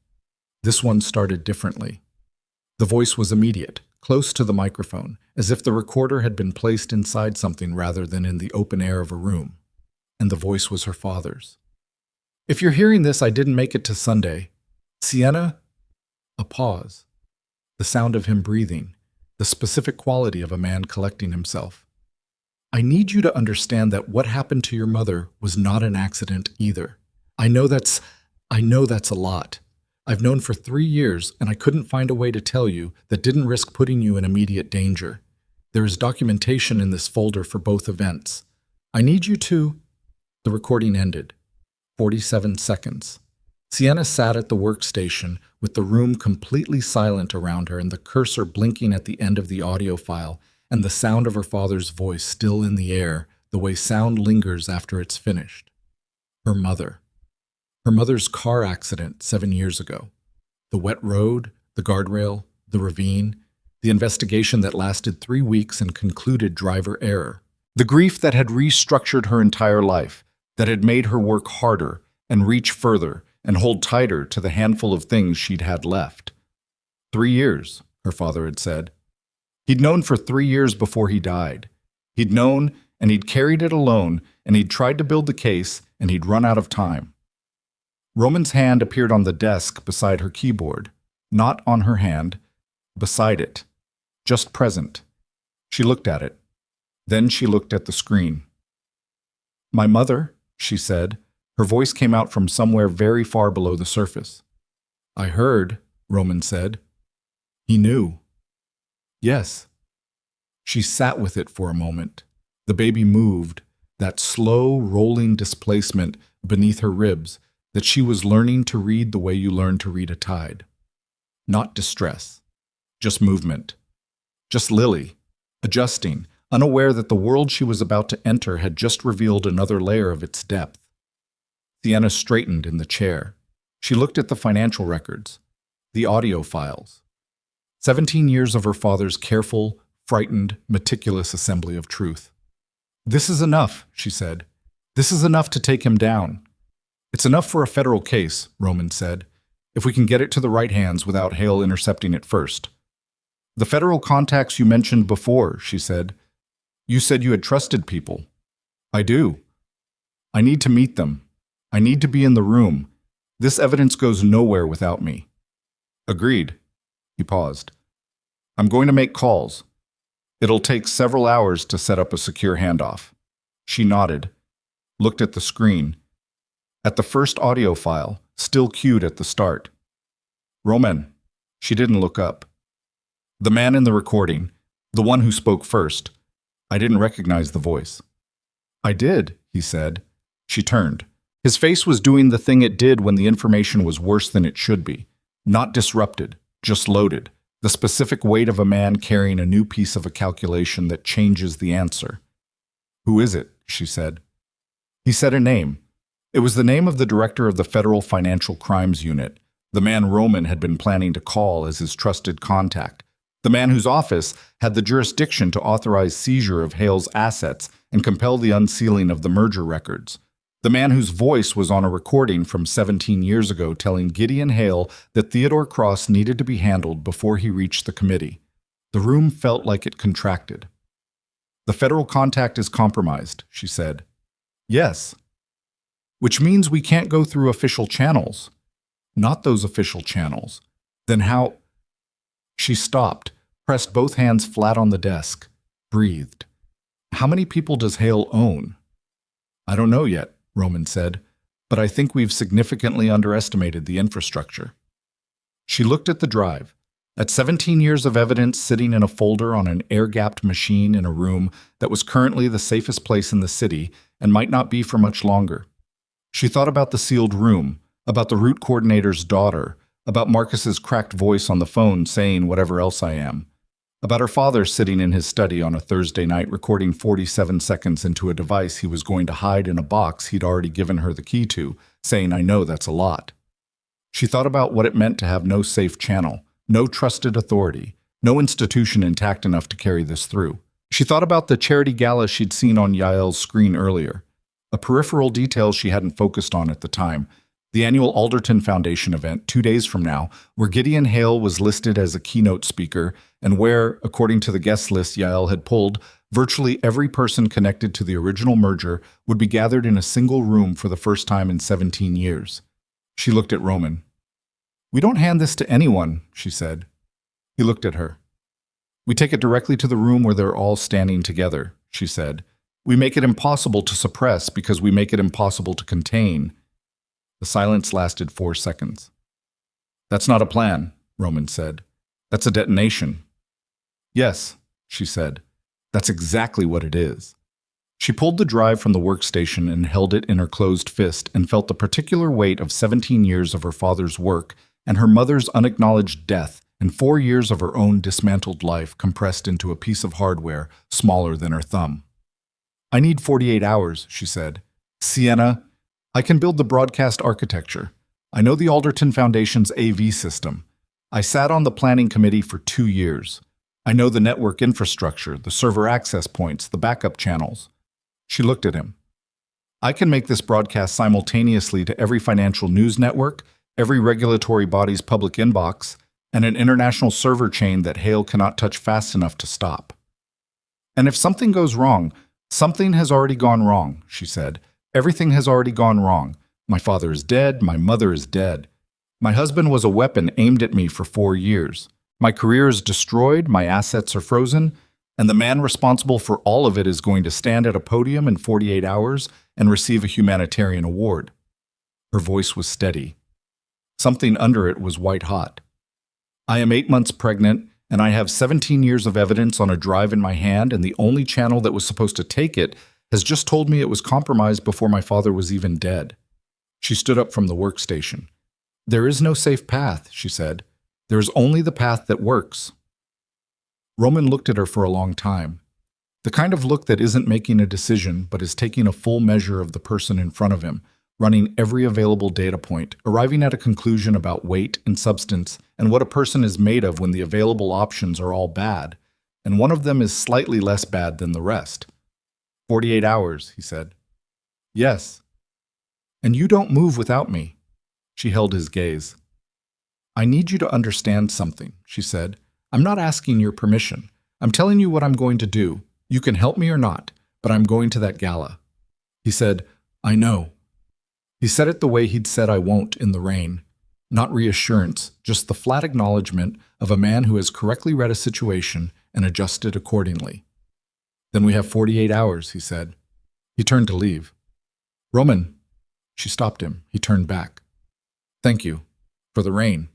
This one started differently. The voice was immediate, close to the microphone, as if the recorder had been placed inside something rather than in the open air of a room. And the voice was her father's. "If you're hearing this, I didn't make it to Sunday. Sienna?" A pause. The sound of him breathing, the specific quality of a man collecting himself. "I need you to understand that what happened to your mother was not an accident either. I know that's a lot. I've known for 3 years, and I couldn't find a way to tell you that didn't risk putting you in immediate danger. There is documentation in this folder for both events. I need you to..." The recording ended. 47 seconds. Sienna sat at the workstation with the room completely silent around her and the cursor blinking at the end of the audio file and the sound of her father's voice still in the air, the way sound lingers after it's finished. Her mother. Her mother's car accident 7 years ago. The wet road, the guardrail, the ravine, the investigation that lasted 3 weeks and concluded driver error. The grief that had restructured her entire life, that had made her work harder and reach further and hold tighter to the handful of things she'd had left. 3 years, her father had said. He'd known for 3 years before he died. He'd known, and he'd carried it alone, and he'd tried to build the case, and he'd run out of time. Roman's hand appeared on the desk beside her keyboard, not on her hand, beside it, just present. She looked at it. Then she looked at the screen. "My mother," she said. Her voice came out from somewhere very far below the surface. "I heard," Roman said. He knew. Yes. She sat with it for a moment. The baby moved, that slow, rolling displacement beneath her ribs that she was learning to read the way you learn to read a tide. Not distress, just movement. Just Lily, adjusting, unaware that the world she was about to enter had just revealed another layer of its depth. Sienna straightened in the chair. She looked at the financial records, the audio files. 17 years of her father's careful, frightened, meticulous assembly of truth. "This is enough," she said. "This is enough to take him down." "It's enough for a federal case," Roman said, "if we can get it to the right hands without Hale intercepting it first." "The federal contacts you mentioned before," she said. "You said you had trusted people." "I do. I need to meet them. I need to be in the room. This evidence goes nowhere without me." "Agreed." He paused. "I'm going to make calls. It'll take several hours to set up a secure handoff." She nodded, looked at the screen, at the first audio file, still queued at the start. "Roman." She didn't look up. "The man in the recording, the one who spoke first. I didn't recognize the voice." "I did," he said. She turned. His face was doing the thing it did when the information was worse than it should be. Not disrupted, just loaded. The specific weight of a man carrying a new piece of a calculation that changes the answer. "Who is it?" she said. He said a name. It was the name of the director of the Federal Financial Crimes Unit, the man Roman had been planning to call as his trusted contact, the man whose office had the jurisdiction to authorize seizure of Hale's assets and compel the unsealing of the merger records. The man whose voice was on a recording from 17 years ago telling Gideon Hale that Theodore Cross needed to be handled before he reached the committee. The room felt like it contracted. "The federal contact is compromised," she said. "Yes." "Which means we can't go through official channels." "Not those official channels." "Then how—" She stopped, pressed both hands flat on the desk, breathed. "How many people does Hale own?" "I don't know yet," Roman said, "but I think we've significantly underestimated the infrastructure." She looked at the drive, at 17 years of evidence sitting in a folder on an air-gapped machine in a room that was currently the safest place in the city and might not be for much longer. She thought about the sealed room, about the route coordinator's daughter, about Marcus's cracked voice on the phone saying whatever else I am, about her father sitting in his study on a Thursday night recording 47 seconds into a device he was going to hide in a box he'd already given her the key to, saying, "I know that's a lot." She thought about what it meant to have no safe channel, no trusted authority, no institution intact enough to carry this through. She thought about the charity gala she'd seen on Yael's screen earlier, a peripheral detail she hadn't focused on at the time, the annual Alderton Foundation event 2 days from now, where Gideon Hale was listed as a keynote speaker and where, according to the guest list Yael had pulled, virtually every person connected to the original merger would be gathered in a single room for the first time in 17 years. She looked at Roman. "We don't hand this to anyone," she said. He looked at her. "We take it directly to the room where they're all standing together," she said. "We make it impossible to suppress because we make it impossible to contain." The silence lasted 4 seconds. "That's not a plan," Roman said. "That's a detonation." "Yes," she said. "That's exactly what it is." She pulled the drive from the workstation and held it in her closed fist and felt the particular weight of 17 years of her father's work and her mother's unacknowledged death and 4 years of her own dismantled life compressed into a piece of hardware smaller than her thumb. "I need 48 hours, she said. "Sienna, I can build the broadcast architecture. I know the Alderton Foundation's AV system. I sat on the planning committee for 2 years. I know the network infrastructure, the server access points, the backup channels." She looked at him. "I can make this broadcast simultaneously to every financial news network, every regulatory body's public inbox, and an international server chain that Hale cannot touch fast enough to stop. And if something goes wrong, something has already gone wrong," she said. "Everything has already gone wrong. My father is dead, my mother is dead. My husband was a weapon aimed at me for 4 years. My career is destroyed, my assets are frozen, and the man responsible for all of it is going to stand at a podium in 48 hours and receive a humanitarian award." Her voice was steady. Something under it was white hot. "I am 8 months pregnant, and I have 17 years of evidence on a drive in my hand, and the only channel that was supposed to take it has just told me it was compromised before my father was even dead. She stood up from the workstation. There is no safe path, she said. There is only the path that works. Roman looked at her for a long time. The kind of look that isn't making a decision, but is taking a full measure of the person in front of him, running every available data point, arriving at a conclusion about weight and substance and what a person is made of when the available options are all bad, and one of them is slightly less bad than the rest. 48 hours, he said. Yes. And you don't move without me. She held his gaze. I need you to understand something, she said. I'm not asking your permission. I'm telling you what I'm going to do. You can help me or not, but I'm going to that gala. He said, I know. He said it the way he'd said I won't in the rain. Not reassurance, just the flat acknowledgement of a man who has correctly read a situation and adjusted accordingly. Then we have 48 hours, he said. He turned to leave. Roman. She stopped him. He turned back. Thank you. For the rain.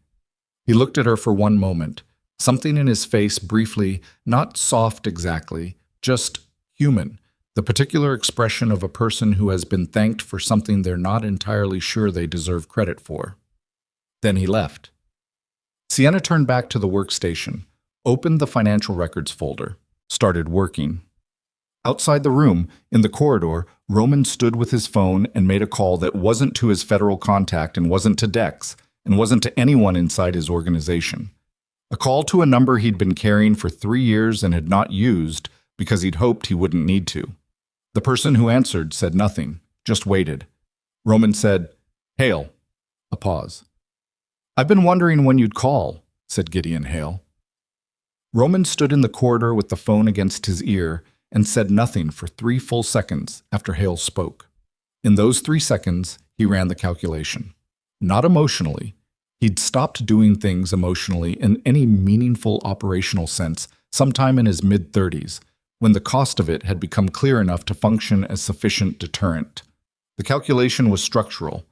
He looked at her for one moment. Something in his face briefly, not soft exactly, just human, the particular expression of a person who has been thanked for something they're not entirely sure they deserve credit for. Then he left. Sienna turned back to the workstation, opened the financial records folder, started working. Outside the room, in the corridor, Roman stood with his phone and made a call that wasn't to his federal contact and wasn't to Dex and wasn't to anyone inside his organization. A call to a number he'd been carrying for 3 years and had not used because he'd hoped he wouldn't need to. The person who answered said nothing, just waited. Roman said, Hale. A pause. I've been wondering when you'd call, said Gideon Hale. Roman stood in the corridor with the phone against his ear and said nothing for 3 full seconds after Hale spoke. In those 3 seconds, he ran the calculation. Not emotionally. He'd stopped doing things emotionally in any meaningful operational sense sometime in his mid-30s, when the cost of it had become clear enough to function as sufficient deterrent. The calculation was structural.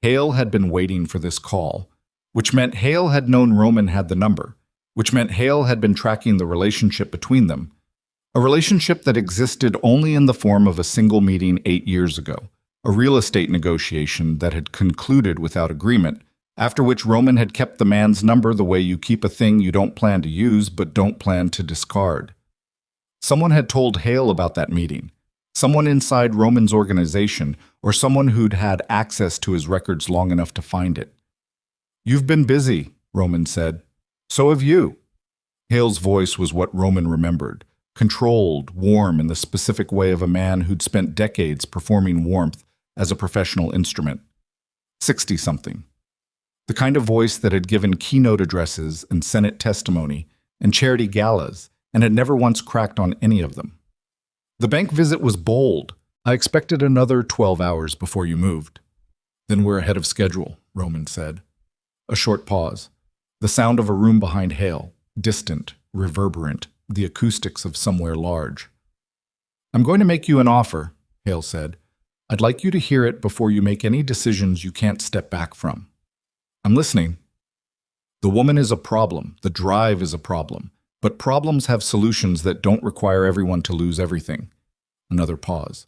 Hale had been waiting for this call, which meant Hale had known Roman had the number, which meant Hale had been tracking the relationship between them, a relationship that existed only in the form of a single meeting 8 years ago, a real estate negotiation that had concluded without agreement, after which Roman had kept the man's number the way you keep a thing you don't plan to use but don't plan to discard. Someone had told Hale about that meeting, someone inside Roman's organization, or someone who'd had access to his records long enough to find it. You've been busy, Roman said. So have you. Hale's voice was what Roman remembered, controlled, warm in the specific way of a man who'd spent decades performing warmth as a professional instrument. 60-something. The kind of voice that had given keynote addresses and Senate testimony and charity galas and had never once cracked on any of them. The bank visit was bold. I expected another 12 hours before you moved. Then we're ahead of schedule, Roman said. A short pause. The sound of a room behind Hale, distant, reverberant, the acoustics of somewhere large. I'm going to make you an offer, Hale said. I'd like you to hear it before you make any decisions you can't step back from. I'm listening. The woman is a problem. The drive is a problem. But problems have solutions that don't require everyone to lose everything. Another pause.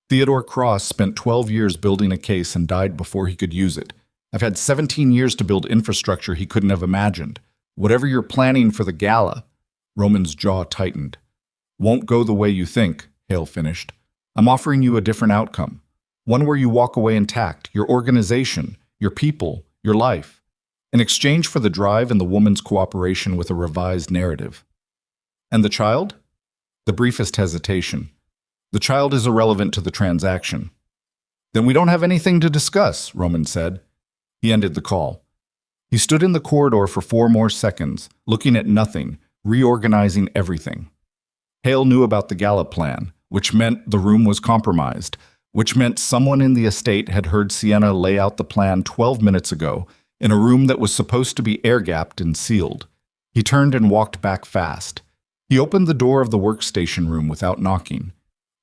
Theodore Cross spent 12 years building a case and died before he could use it. I've had 17 years to build infrastructure he couldn't have imagined. Whatever you're planning for the gala, Roman's jaw tightened. Won't go the way you think, Hale finished. I'm offering you a different outcome. One where you walk away intact, your organization, your people, your life, in exchange for the drive and the woman's cooperation with a revised narrative. And the child? The briefest hesitation. The child is irrelevant to the transaction. Then we don't have anything to discuss, Roman said. He ended the call. He stood in the corridor for 4 more seconds, looking at nothing, reorganizing everything. Hale knew about the gala plan, which meant the room was compromised, which meant someone in the estate had heard Sienna lay out the plan 12 minutes ago in a room that was supposed to be air-gapped and sealed. He turned and walked back fast. He opened the door of the workstation room without knocking.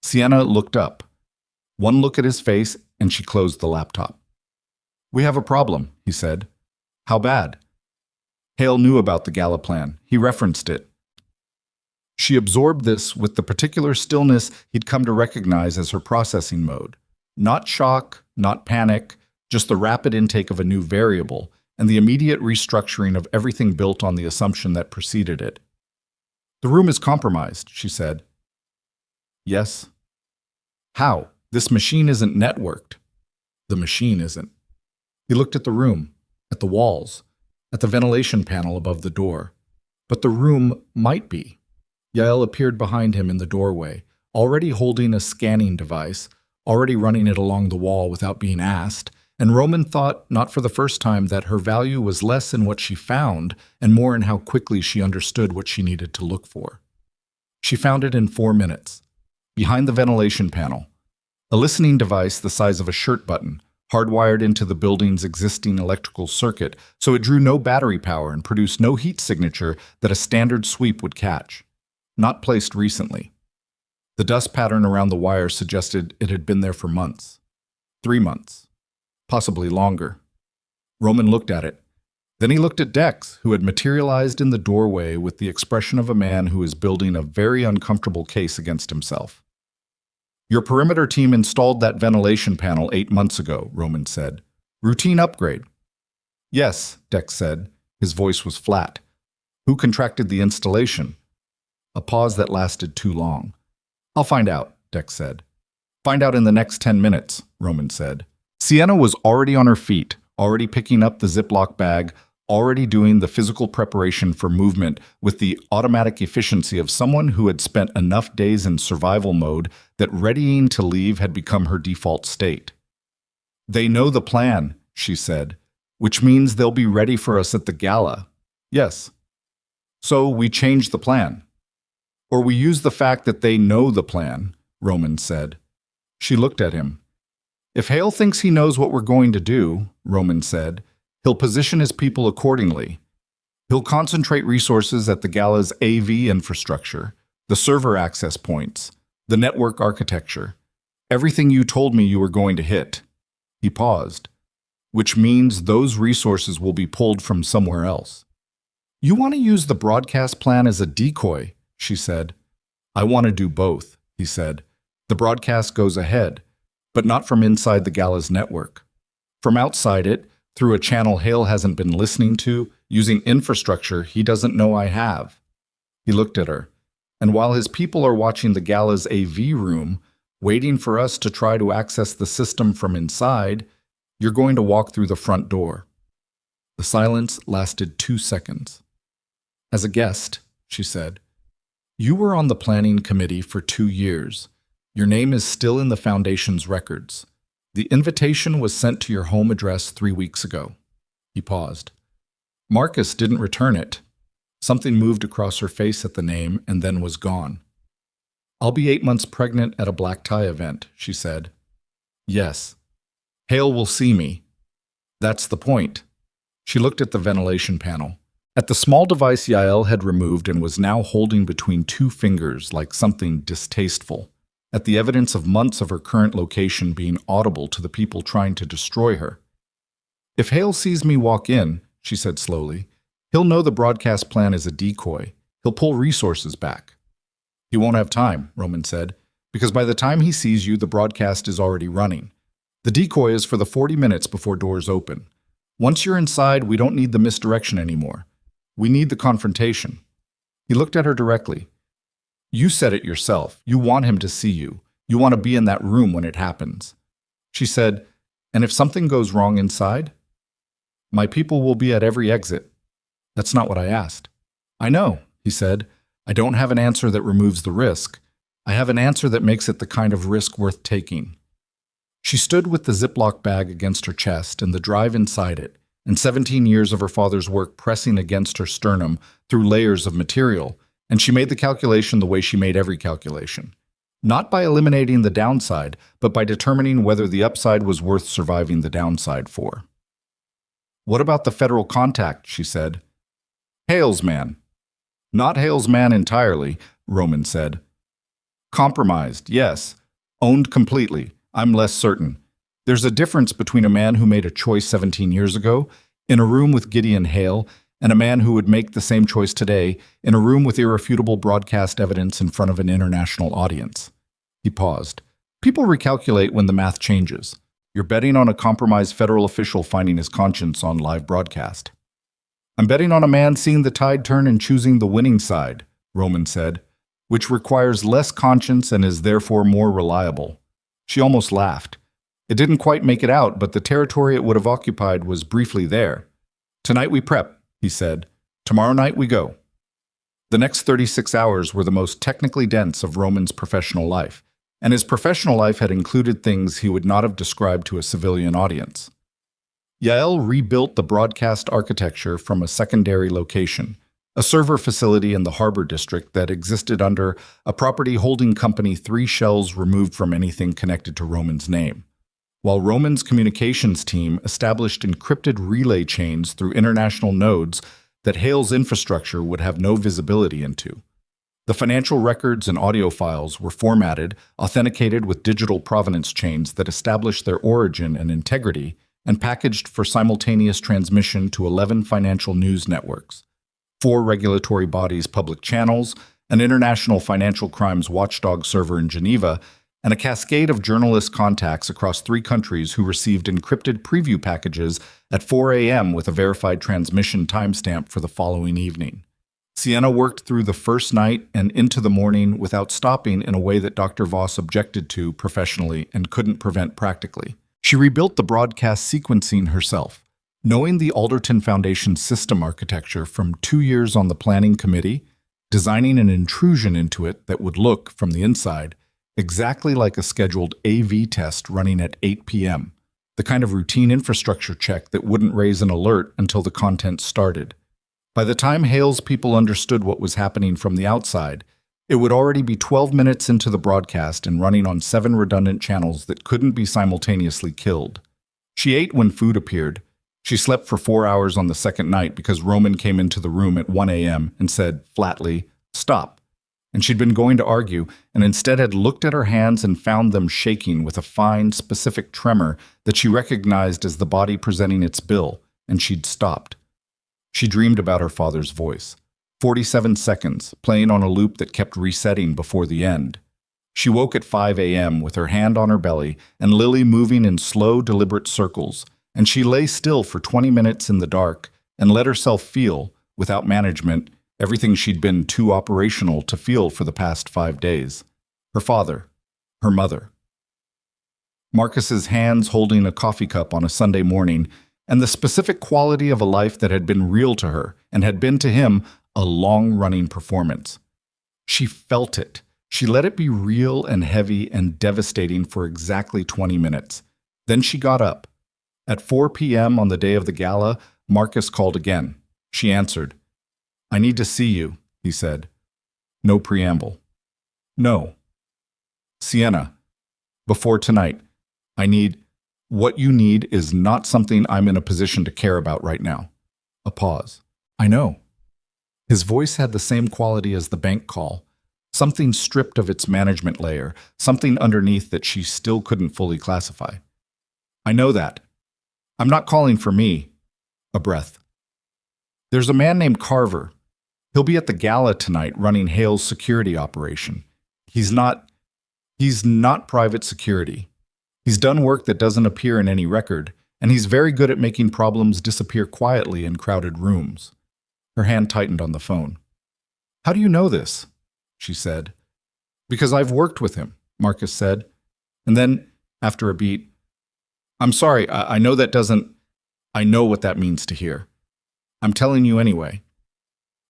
Sienna looked up. One look at his face, and she closed the laptop. We have a problem, he said. How bad? Hale knew about the gala plan. He referenced it. She absorbed this with the particular stillness he'd come to recognize as her processing mode. Not shock, not panic, just the rapid intake of a new variable and the immediate restructuring of everything built on the assumption that preceded it. "The room is compromised," she said. "Yes." "How? This machine isn't networked." "The machine isn't." He looked at the room, at the walls, at the ventilation panel above the door. But the room might be. Yael appeared behind him in the doorway, already holding a scanning device, already running it along the wall without being asked, and Roman thought, not for the first time, that her value was less in what she found and more in how quickly she understood what she needed to look for. She found it in 4 minutes. Behind the ventilation panel, a listening device the size of a shirt button, hardwired into the building's existing electrical circuit, so it drew no battery power and produced no heat signature that a standard sweep would catch. Not placed recently. The dust pattern around the wire suggested it had been there for months. 3 months. Possibly longer. Roman looked at it. Then he looked at Dex, who had materialized in the doorway with the expression of a man who is building a very uncomfortable case against himself. "Your perimeter team installed that ventilation panel 8 months ago," Roman said. "Routine upgrade." "Yes," Dex said. His voice was flat. "Who contracted the installation?" A pause that lasted too long. "I'll find out," Dex said. "Find out in the next 10 minutes," Roman said. Sienna was already on her feet, already picking up the Ziploc bag, already doing the physical preparation for movement with the automatic efficiency of someone who had spent enough days in survival mode that readying to leave had become her default state. "They know the plan," she said, "which means they'll be ready for us at the gala." "Yes." "So we changed the plan." "Or we use the fact that they know the plan," Roman said. She looked at him. "If Hale thinks he knows what we're going to do," Roman said, "he'll position his people accordingly. He'll concentrate resources at the gala's AV infrastructure, the server access points, the network architecture, everything you told me you were going to hit." He paused. "Which means those resources will be pulled from somewhere else." "You want to use the broadcast plan as a decoy," she said. "I want to do both," he said. "The broadcast goes ahead, but not from inside the gala's network. From outside it, through a channel Hale hasn't been listening to, using infrastructure he doesn't know I have." He looked at her. "And while his people are watching the gala's AV room, waiting for us to try to access the system from inside, you're going to walk through the front door." The silence lasted 2 seconds. "As a guest," she said, "you were on the planning committee for 2 years. Your name is still in the Foundation's records. The invitation was sent to your home address 3 weeks ago." He paused. "Marcus didn't return it." Something moved across her face at the name and then was gone. "I'll be 8 months pregnant at a black tie event," she said. "Yes. Hale will see me." "That's the point." She looked at the ventilation panel. At the small device Yael had removed and was now holding between 2 fingers like something distasteful. At the evidence of months of her current location being audible to the people trying to destroy her. "If Hale sees me walk in," she said slowly, "he'll know the broadcast plan is a decoy. He'll pull resources back." "He won't have time," Roman said, "because by the time he sees you, the broadcast is already running. The decoy is for the 40 minutes before doors open. Once you're inside, we don't need the misdirection anymore. We need the confrontation." He looked at her directly. "You said it yourself. You want him to see you. You want to be in that room when it happens." She said, "And if something goes wrong inside?" "My people will be at every exit." "That's not what I asked." "I know," he said. "I don't have an answer that removes the risk. I have an answer that makes it the kind of risk worth taking." She stood with the Ziploc bag against her chest and the drive inside it, and 17 years of her father's work pressing against her sternum through layers of material, and she made the calculation the way she made every calculation. Not by eliminating the downside, but by determining whether the upside was worth surviving the downside for. "What about the federal contact?" she said. "Hale's man." "Not Hale's man entirely," Roman said. "Compromised, yes. Owned completely. I'm less certain. There's a difference between a man who made a choice 17 years ago, in a room with Gideon Hale, and a man who would make the same choice today in a room with irrefutable broadcast evidence in front of an international audience. He paused. People recalculate when the math changes. You're betting on a compromised federal official finding his conscience on live broadcast. I'm betting on a man seeing the tide turn and choosing the winning side, Roman said, which requires less conscience and is therefore more reliable. She almost laughed. It didn't quite make it out, but the territory it would have occupied was briefly there. Tonight we prep, he said. Tomorrow night we go. The next 36 hours were the most technically dense of Roman's professional life, and his professional life had included things he would not have described to a civilian audience. Yael rebuilt the broadcast architecture from a secondary location, a server facility in the harbor district that existed under a property holding company 3 shells removed from anything connected to Roman's name, while Roman's communications team established encrypted relay chains through international nodes that Hale's infrastructure would have no visibility into. The financial records and audio files were formatted, authenticated with digital provenance chains that established their origin and integrity, and packaged for simultaneous transmission to 11 financial news networks, 4 regulatory bodies' public channels, an international financial crimes watchdog server in Geneva, and a cascade of journalist contacts across 3 countries who received encrypted preview packages at 4 a.m. with a verified transmission timestamp for the following evening. Sienna worked through the first night and into the morning without stopping in a way that Dr. Voss objected to professionally and couldn't prevent practically. She rebuilt the broadcast sequencing herself, knowing the Alderton Foundation system architecture from 2 years on the planning committee, designing an intrusion into it that would look, from the inside, exactly like a scheduled AV test running at 8 p.m., the kind of routine infrastructure check that wouldn't raise an alert until the content started. By the time Hale's people understood what was happening from the outside, it would already be 12 minutes into the broadcast and running on 7 redundant channels that couldn't be simultaneously killed. She ate when food appeared. She slept for 4 hours on the second night because Roman came into the room at 1 a.m. and said, flatly, "Stop." And she'd been going to argue, and instead had looked at her hands and found them shaking with a fine, specific tremor that she recognized as the body presenting its bill, and she'd stopped. She dreamed about her father's voice. 47 seconds, playing on a loop that kept resetting before the end. She woke at 5 a.m. with her hand on her belly and Lily moving in slow, deliberate circles, and she lay still for 20 minutes in the dark and let herself feel, without management, everything she'd been too operational to feel for the past 5 days. Her father, her mother. Marcus's hands holding a coffee cup on a Sunday morning, and the specific quality of a life that had been real to her and had been to him a long-running performance. She felt it. She let it be real and heavy and devastating for exactly 20 minutes. Then she got up. At 4 p.m. on the day of the gala, Marcus called again. She answered. "I need to see you," he said. No preamble. "No." "Sienna, before tonight, what you need is not something I'm in a position to care about right now." A pause. "I know." His voice had the same quality as the bank call, something stripped of its management layer, something underneath that she still couldn't fully classify. "I know that. I'm not calling for me." A breath. "There's a man named Carver. He'll be at the gala tonight running Hale's security operation. He's not private security. He's done work that doesn't appear in any record, and he's very good at making problems disappear quietly in crowded rooms." Her hand tightened on the phone. "How do you know this?" she said. "Because I've worked with him," Marcus said. And then, after a beat, "I'm sorry, I know what that means to hear. I'm telling you anyway."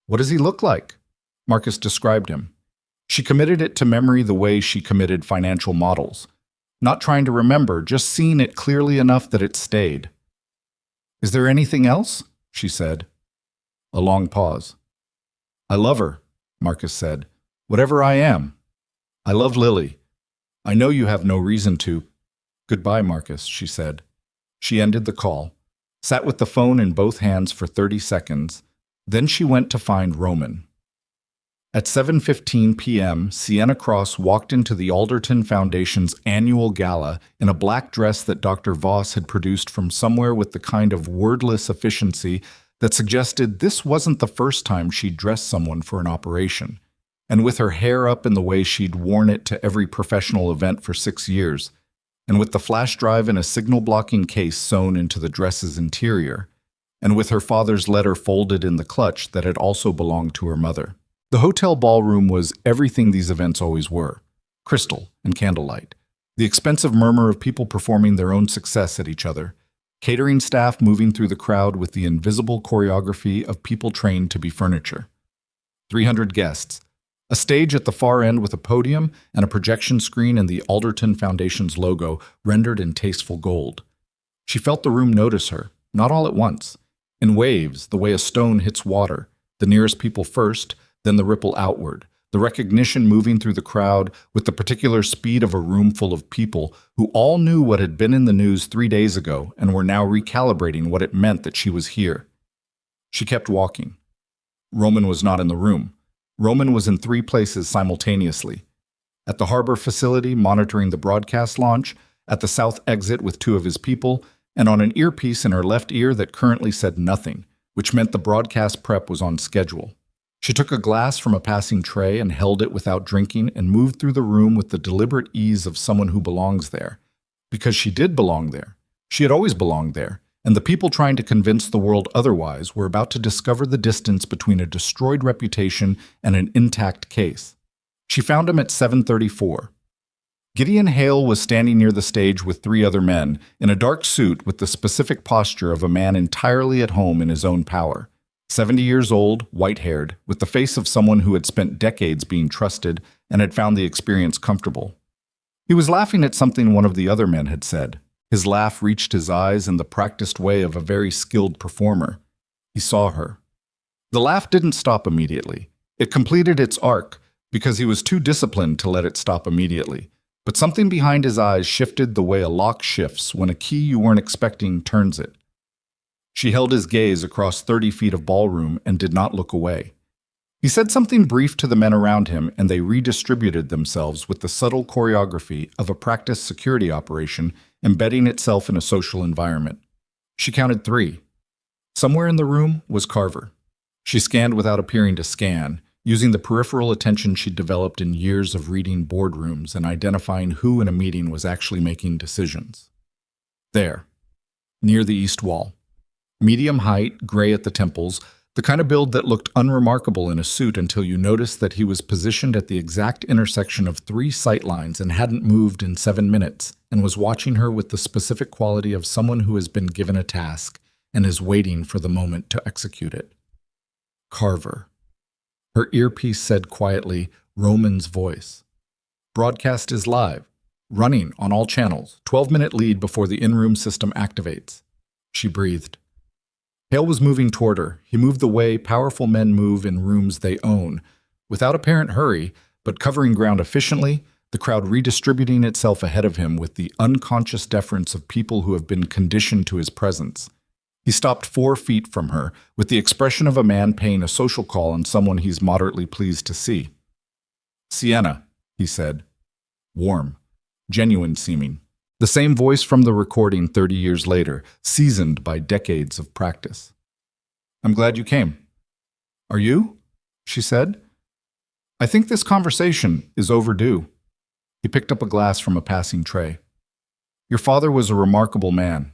"What does he look like?" Marcus described him. She committed it to memory the way she committed financial models. Not trying to remember, just seeing it clearly enough that it stayed. "Is there anything else?" she said. A long pause. "I love her," Marcus said. "Whatever I am. I love Lily. I know you have no reason to." "Goodbye, Marcus," she said. She ended the call, sat with the phone in both hands for 30 seconds, then she went to find Roman. At 7:15 p.m., Sienna Cross walked into the Alderton Foundation's annual gala in a black dress that Dr. Voss had produced from somewhere with the kind of wordless efficiency that suggested this wasn't the first time she'd dressed someone for an operation. And with her hair up in the way she'd worn it to every professional event for 6 years, and with the flash drive in a signal-blocking case sewn into the dress's interior, and with her father's letter folded in the clutch that had also belonged to her mother. The hotel ballroom was everything these events always were: crystal and candlelight, the expensive murmur of people performing their own success at each other, catering staff moving through the crowd with the invisible choreography of people trained to be furniture. 300 guests, a stage at the far end with a podium and a projection screen and the Alderton Foundation's logo rendered in tasteful gold. She felt the room notice her, not all at once, in waves, the way a stone hits water, the nearest people first, then the ripple outward, the recognition moving through the crowd with the particular speed of a room full of people who all knew what had been in the news 3 days ago and were now recalibrating what it meant that she was here. She kept walking. Roman was not in the room. Roman was in 3 places simultaneously: at the harbor facility monitoring the broadcast launch, at the south exit with 2 of his people, and on an earpiece in her left ear that currently said nothing, which meant the broadcast prep was on schedule. She took a glass from a passing tray and held it without drinking and moved through the room with the deliberate ease of someone who belongs there. Because she did belong there. She had always belonged there, and the people trying to convince the world otherwise were about to discover the distance between a destroyed reputation and an intact case. She found him at 7:34. Gideon Hale was standing near the stage with 3 other men, in a dark suit with the specific posture of a man entirely at home in his own power. 70 years old, white-haired, with the face of someone who had spent decades being trusted and had found the experience comfortable. He was laughing at something one of the other men had said. His laugh reached his eyes in the practiced way of a very skilled performer. He saw her. The laugh didn't stop immediately. It completed its arc because he was too disciplined to let it stop immediately. But something behind his eyes shifted the way a lock shifts when a key you weren't expecting turns it. She held his gaze across 30 feet of ballroom and did not look away. He said something brief to the men around him, and they redistributed themselves with the subtle choreography of a practiced security operation embedding itself in a social environment. She counted 3. Somewhere in the room was Carver. She scanned without appearing to scan, using the peripheral attention she'd developed in years of reading boardrooms and identifying who in a meeting was actually making decisions. There, near the east wall. Medium height, gray at the temples, the kind of build that looked unremarkable in a suit until you noticed that he was positioned at the exact intersection of 3 sight lines and hadn't moved in 7 minutes, and was watching her with the specific quality of someone who has been given a task and is waiting for the moment to execute it. Carver. Her earpiece said quietly, Roman's voice. Broadcast is live, running on all channels, 12-minute lead before the in-room system activates. She breathed. Hale was moving toward her. He moved the way powerful men move in rooms they own, without apparent hurry, but covering ground efficiently, the crowd redistributing itself ahead of him with the unconscious deference of people who have been conditioned to his presence. He stopped 4 feet from her, with the expression of a man paying a social call on someone he's moderately pleased to see. Sienna, he said. Warm, genuine seeming. The same voice from the recording 30 years later, seasoned by decades of practice. I'm glad you came. Are you? She said. I think this conversation is overdue. He picked up a glass from a passing tray. Your father was a remarkable man.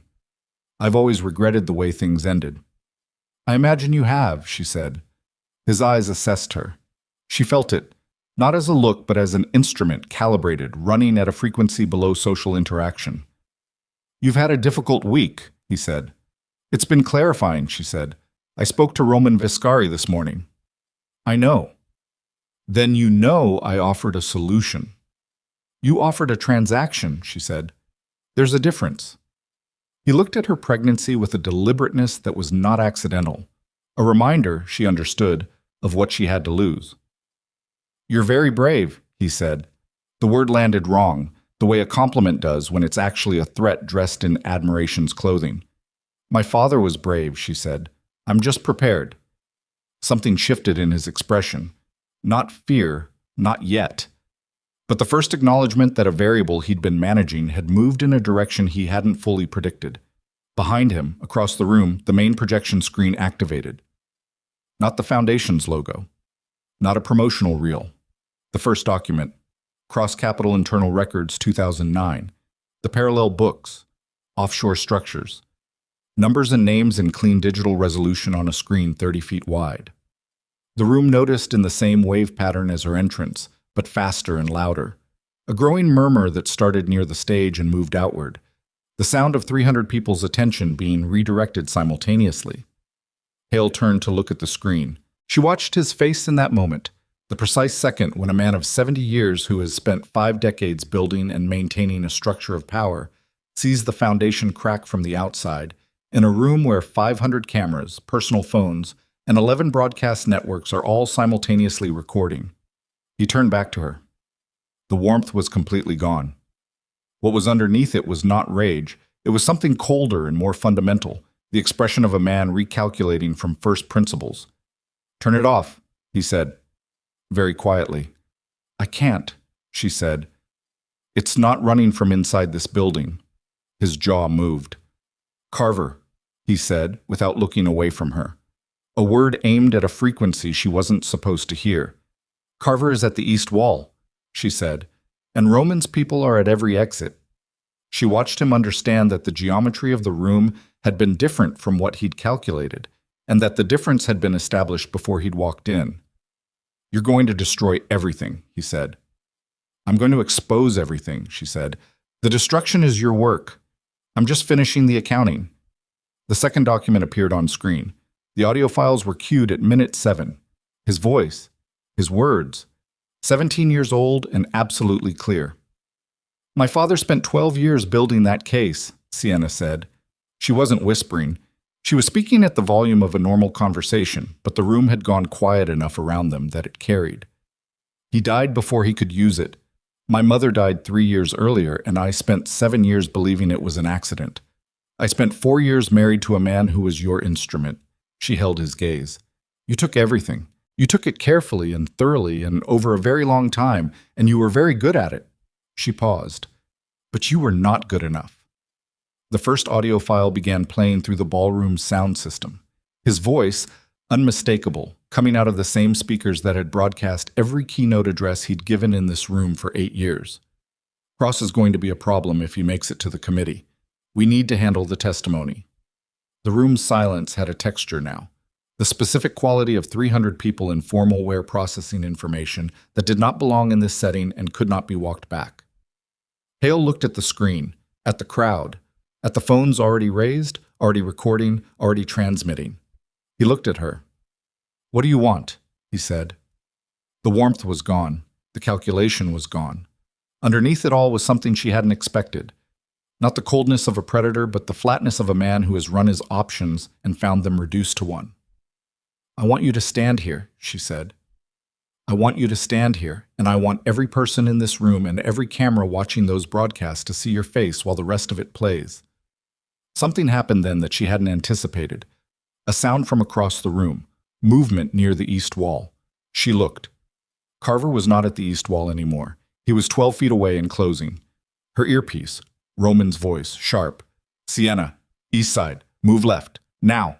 I've always regretted the way things ended. I imagine you have, she said. His eyes assessed her. She felt it. Not as a look, but as an instrument calibrated, running at a frequency below social interaction. You've had a difficult week, he said. It's been clarifying, she said. I spoke to Roman Viscari this morning. I know. Then you know I offered a solution. You offered a transaction, she said. There's a difference. He looked at her pregnancy with a deliberateness that was not accidental, a reminder, she understood, of what she had to lose. You're very brave, he said. The word landed wrong, the way a compliment does when it's actually a threat dressed in admiration's clothing. My father was brave, she said. I'm just prepared. Something shifted in his expression. Not fear, not yet. But the first acknowledgement that a variable he'd been managing had moved in a direction he hadn't fully predicted. Behind him, across the room, the main projection screen activated. Not the Foundation's logo. Not a promotional reel. The first document. Cross-Capital Internal Records 2009. The parallel books. Offshore structures. Numbers and names in clean digital resolution on a screen 30 feet wide. The room noticed in the same wave pattern as her entrance, but faster and louder. A growing murmur that started near the stage and moved outward. The sound of 300 people's attention being redirected simultaneously. Hale turned to look at the screen. She watched his face in that moment, the precise second when a man of 70 years who has spent 5 decades building and maintaining a structure of power sees the foundation crack from the outside in a room where 500 cameras, personal phones, and 11 broadcast networks are all simultaneously recording. He turned back to her. The warmth was completely gone. What was underneath it was not rage. It was something colder and more fundamental, the expression of a man recalculating from first principles. "Turn it off," he said, very quietly. "I can't," she said. "It's not running from inside this building." His jaw moved. "Carver," he said, without looking away from her. A word aimed at a frequency she wasn't supposed to hear. "Carver is at the east wall," she said, "and Roman's people are at every exit." She watched him understand that the geometry of the room had been different from what he'd calculated, and that the difference had been established before he'd walked in. "You're going to destroy everything," he said. "I'm going to expose everything," she said. "The destruction is your work. I'm just finishing the accounting." The second document appeared on screen. The audio files were cued at minute 7. His voice, his words, 17 years old and absolutely clear. "My father spent 12 years building that case," Sienna said. She wasn't whispering. She was speaking at the volume of a normal conversation, but the room had gone quiet enough around them that it carried. "He died before he could use it. My mother died 3 years earlier, and I spent 7 years believing it was an accident. I spent 4 years married to a man who was your instrument." She held his gaze. "You took everything. You took it carefully and thoroughly and over a very long time, and you were very good at it." She paused. "But you were not good enough." The first audio file began playing through the ballroom's sound system. His voice, unmistakable, coming out of the same speakers that had broadcast every keynote address he'd given in this room for 8 years. "Cross is going to be a problem if he makes it to the committee. We need to handle the testimony." The room's silence had a texture now. The specific quality of 300 people in formal wear processing information that did not belong in this setting and could not be walked back. Hale looked at the screen, at the crowd, at the phones already raised, already recording, already transmitting. He looked at her. "What do you want?" he said. The warmth was gone. The calculation was gone. Underneath it all was something she hadn't expected. Not the coldness of a predator, but the flatness of a man who has run his options and found them reduced to one. "I want you to stand here," she said. "I want you to stand here, and I want every person in this room and every camera watching those broadcasts to see your face while the rest of it plays." Something happened then that she hadn't anticipated. A sound from across the room, movement near the east wall. She looked. Carver was not at the east wall anymore. He was 12 feet away and closing. Her earpiece, Roman's voice, sharp. "Sienna, east side, move left, now."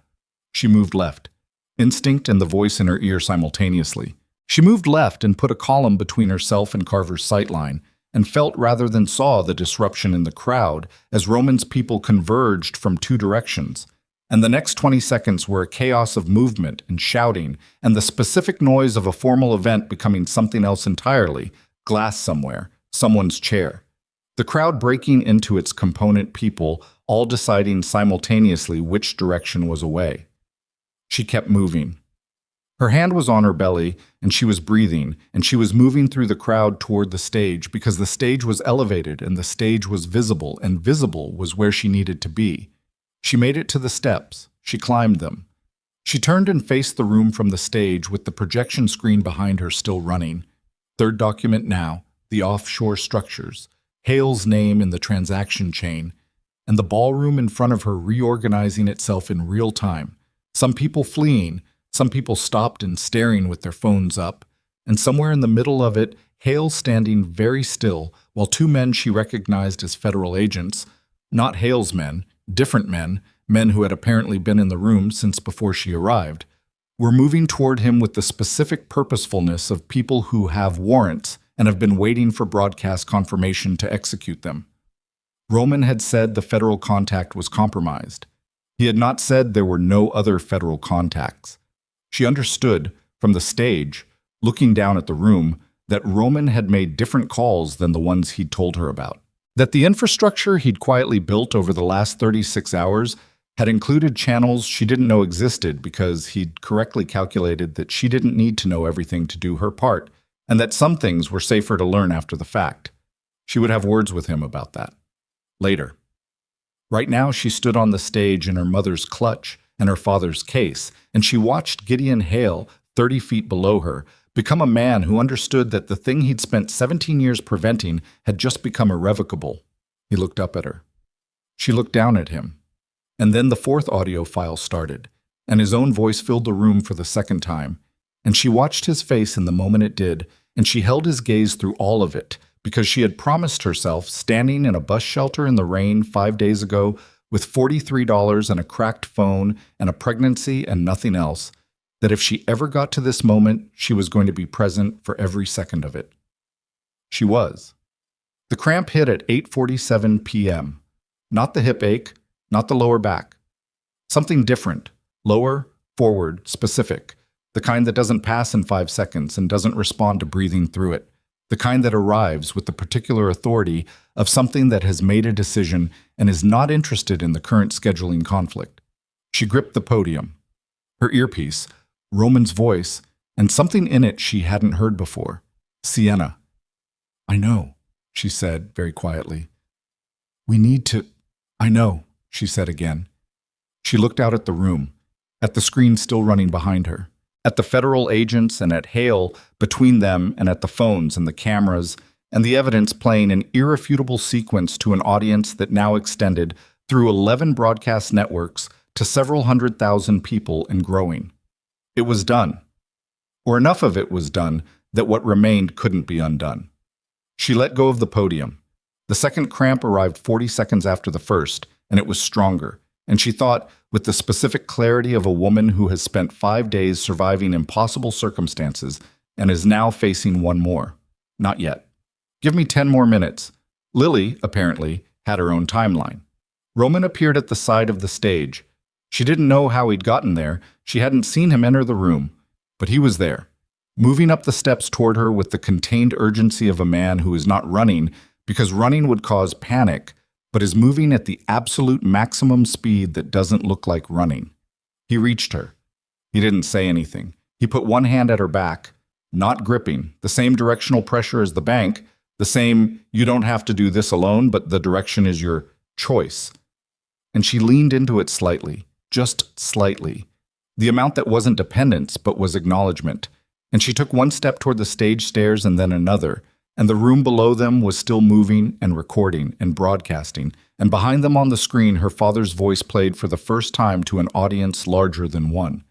She moved left. Instinct and the voice in her ear simultaneously. She moved left and put a column between herself and Carver's sightline, and felt rather than saw the disruption in the crowd as Roman's people converged from 2 directions. And the next 20 seconds were a chaos of movement and shouting, and the specific noise of a formal event becoming something else entirely, glass somewhere, someone's chair. The crowd breaking into its component people, all deciding simultaneously which direction was away. She kept moving. Her hand was on her belly, and she was breathing, and she was moving through the crowd toward the stage because the stage was elevated and the stage was visible, and visible was where she needed to be. She made it to the steps. She climbed them. She turned and faced the room from the stage with the projection screen behind her still running. Third document now, the offshore structures, Hale's name in the transaction chain, and the ballroom in front of her reorganizing itself in real time. Some people fleeing, some people stopped and staring with their phones up, and somewhere in the middle of it, Hale standing very still, while 2 men she recognized as federal agents, not Hale's men, Different men, men who had apparently been in the room since before she arrived, were moving toward him with the specific purposefulness of people who have warrants and have been waiting for broadcast confirmation to execute them. Roman had said the federal contact was compromised. He had not said there were no other federal contacts. She understood, from the stage, looking down at the room, that Roman had made different calls than the ones he'd told her about. That the infrastructure he'd quietly built over the last 36 hours had included channels she didn't know existed because he'd correctly calculated that she didn't need to know everything to do her part, and that some things were safer to learn after the fact. She would have words with him about that. Later. Right now she stood on the stage in her mother's clutch and her father's case, and she watched Gideon Hale, 30 feet below her, become a man who understood that the thing he'd spent 17 years preventing had just become irrevocable. He looked up at her. She looked down at him. And then the fourth audio file started, and his own voice filled the room for the second time, and she watched his face in the moment it did, and she held his gaze through all of it, because she had promised herself, standing in a bus shelter in the rain 5 days ago, with $43 and a cracked phone and a pregnancy and nothing else, that if she ever got to this moment, she was going to be present for every second of it. She was. The cramp hit at 8:47 p.m. Not the hip ache, not the lower back. Something different, lower, forward, specific, the kind that doesn't pass in 5 seconds and doesn't respond to breathing through it, the kind that arrives with the particular authority of something that has made a decision and is not interested in the current scheduling conflict. She gripped the podium. Her earpiece, Roman's voice, and something in it she hadn't heard before. Sienna. "I know," she said very quietly. "We need to—" "I know," she said again. She looked out at the room, at the screen still running behind her, at the federal agents and at Hale between them and at the phones and the cameras and the evidence playing an irrefutable sequence to an audience that now extended through 11 broadcast networks to several 100,000 people and growing. It was done. Or enough of it was done that what remained couldn't be undone. She let go of the podium. The second cramp arrived 40 seconds after the first, and it was stronger, and she thought, with the specific clarity of a woman who has spent 5 days surviving impossible circumstances and is now facing one more. Not yet. Give me 10 more minutes. Lily, apparently, had her own timeline. Roman appeared at the side of the stage. She didn't know how he'd gotten there. She hadn't seen him enter the room. But he was there, moving up the steps toward her with the contained urgency of a man who is not running, because running would cause panic, but is moving at the absolute maximum speed that doesn't look like running. He reached her. He didn't say anything. He put one hand at her back, not gripping, the same directional pressure as the bank, the same, you don't have to do this alone, but the direction is your choice. And she leaned into it slightly, just slightly. The amount that wasn't dependence, but was acknowledgement. And she took one step toward the stage stairs and then another, and the room below them was still moving and recording and broadcasting, and behind them on the screen her father's voice played for the first time to an audience larger than one.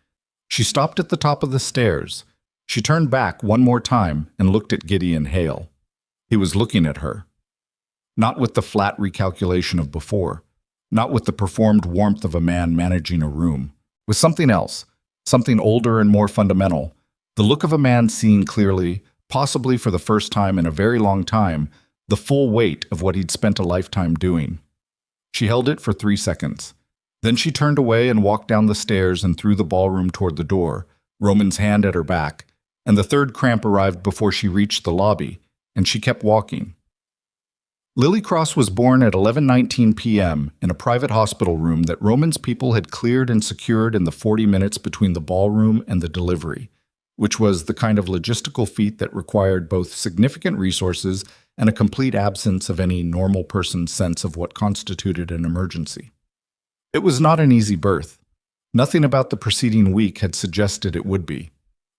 She stopped at the top of the stairs. She turned back one more time and looked at Gideon Hale. He was looking at her. Not with the flat recalculation of before, not with the performed warmth of a man managing a room, with something else, something older and more fundamental, the look of a man seeing clearly, possibly for the first time in a very long time, the full weight of what he'd spent a lifetime doing. She held it for 3 seconds. Then she turned away and walked down the stairs and through the ballroom toward the door, Roman's hand at her back, and the third cramp arrived before she reached the lobby, and she kept walking. Lily Cross was born at 11:19 p.m. in a private hospital room that Roman's people had cleared and secured in the 40 minutes between the ballroom and the delivery, which was the kind of logistical feat that required both significant resources and a complete absence of any normal person's sense of what constituted an emergency. It was not an easy birth. Nothing about the preceding week had suggested it would be.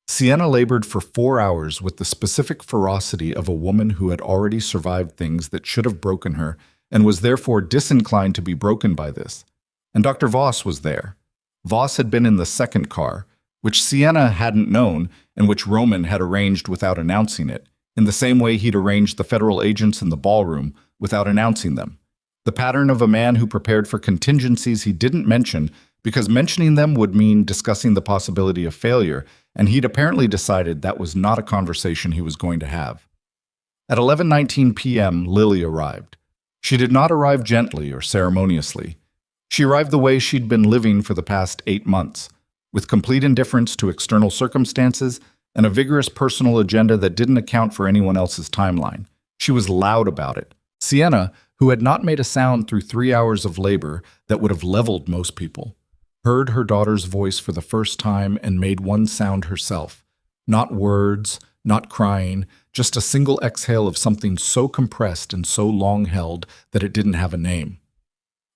Sienna labored for 4 hours with the specific ferocity of a woman who had already survived things that should have broken her and was therefore disinclined to be broken by this. And Dr. Voss was there. Voss had been in the second car, which Sienna hadn't known and which Roman had arranged without announcing it, in the same way he'd arranged the federal agents in the ballroom without announcing them. The pattern of a man who prepared for contingencies he didn't mention because mentioning them would mean discussing the possibility of failure, and he'd apparently decided that was not a conversation he was going to have. At 11:19 p.m., Lily arrived. She did not arrive gently or ceremoniously. She arrived the way she'd been living for the past 8 months, with complete indifference to external circumstances and a vigorous personal agenda that didn't account for anyone else's timeline. She was loud about it. Sienna, who had not made a sound through 3 hours of labor that would have leveled most people, heard her daughter's voice for the first time and made one sound herself. Not words, not crying, just a single exhale of something so compressed and so long held that it didn't have a name.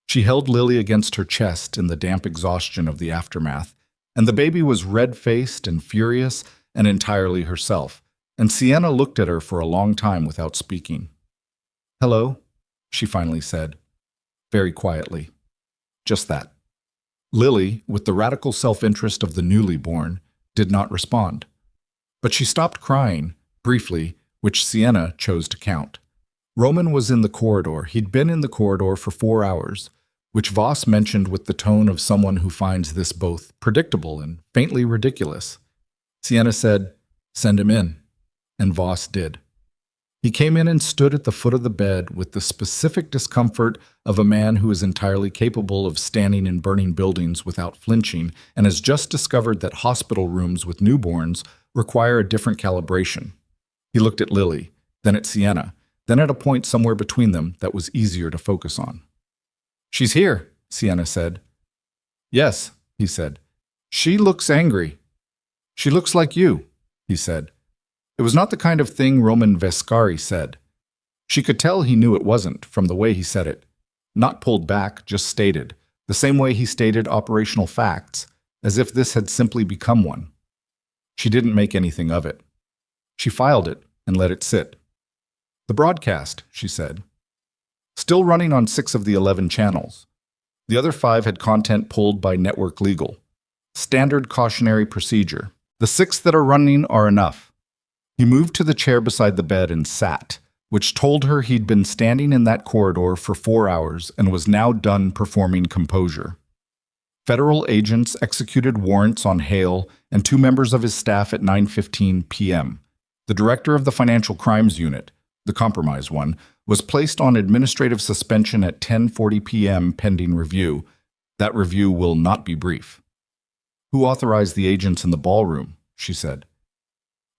She held Lily against her chest in the damp exhaustion of the aftermath, and the baby was red-faced and furious and entirely herself, and Sienna looked at her for a long time without speaking. "Hello," she finally said, very quietly. Just that. Lily, with the radical self-interest of the newly born, did not respond. But she stopped crying, briefly, which Sienna chose to count. Roman was in the corridor. He'd been in the corridor for 4 hours, which Voss mentioned with the tone of someone who finds this both predictable and faintly ridiculous. Sienna said, "Send him in," and Voss did. He came in and stood at the foot of the bed with the specific discomfort of a man who is entirely capable of standing in burning buildings without flinching and has just discovered that hospital rooms with newborns require a different calibration. He looked at Lily, then at Sienna, then at a point somewhere between them that was easier to focus on. "She's here," Sienna said. "Yes," he said. "She looks angry." "She looks like you," he said. It was not the kind of thing Roman Vescari said. She could tell he knew it wasn't from the way he said it. Not pulled back, just stated, the same way he stated operational facts, as if this had simply become one. She didn't make anything of it. She filed it and let it sit. "The broadcast," she said. "Still running on 6 of the 11 channels. The other 5 had content pulled by network legal. Standard cautionary procedure. The 6 that are running are enough." He moved to the chair beside the bed and sat, which told her he'd been standing in that corridor for 4 hours and was now done performing composure. Federal agents executed warrants on Hale and 2 members of his staff at 9:15 p.m. The director of the Financial Crimes Unit, the compromised one, was placed on administrative suspension at 10:40 p.m. pending review. That review will not be brief. "Who authorized the agents in the ballroom?" she said.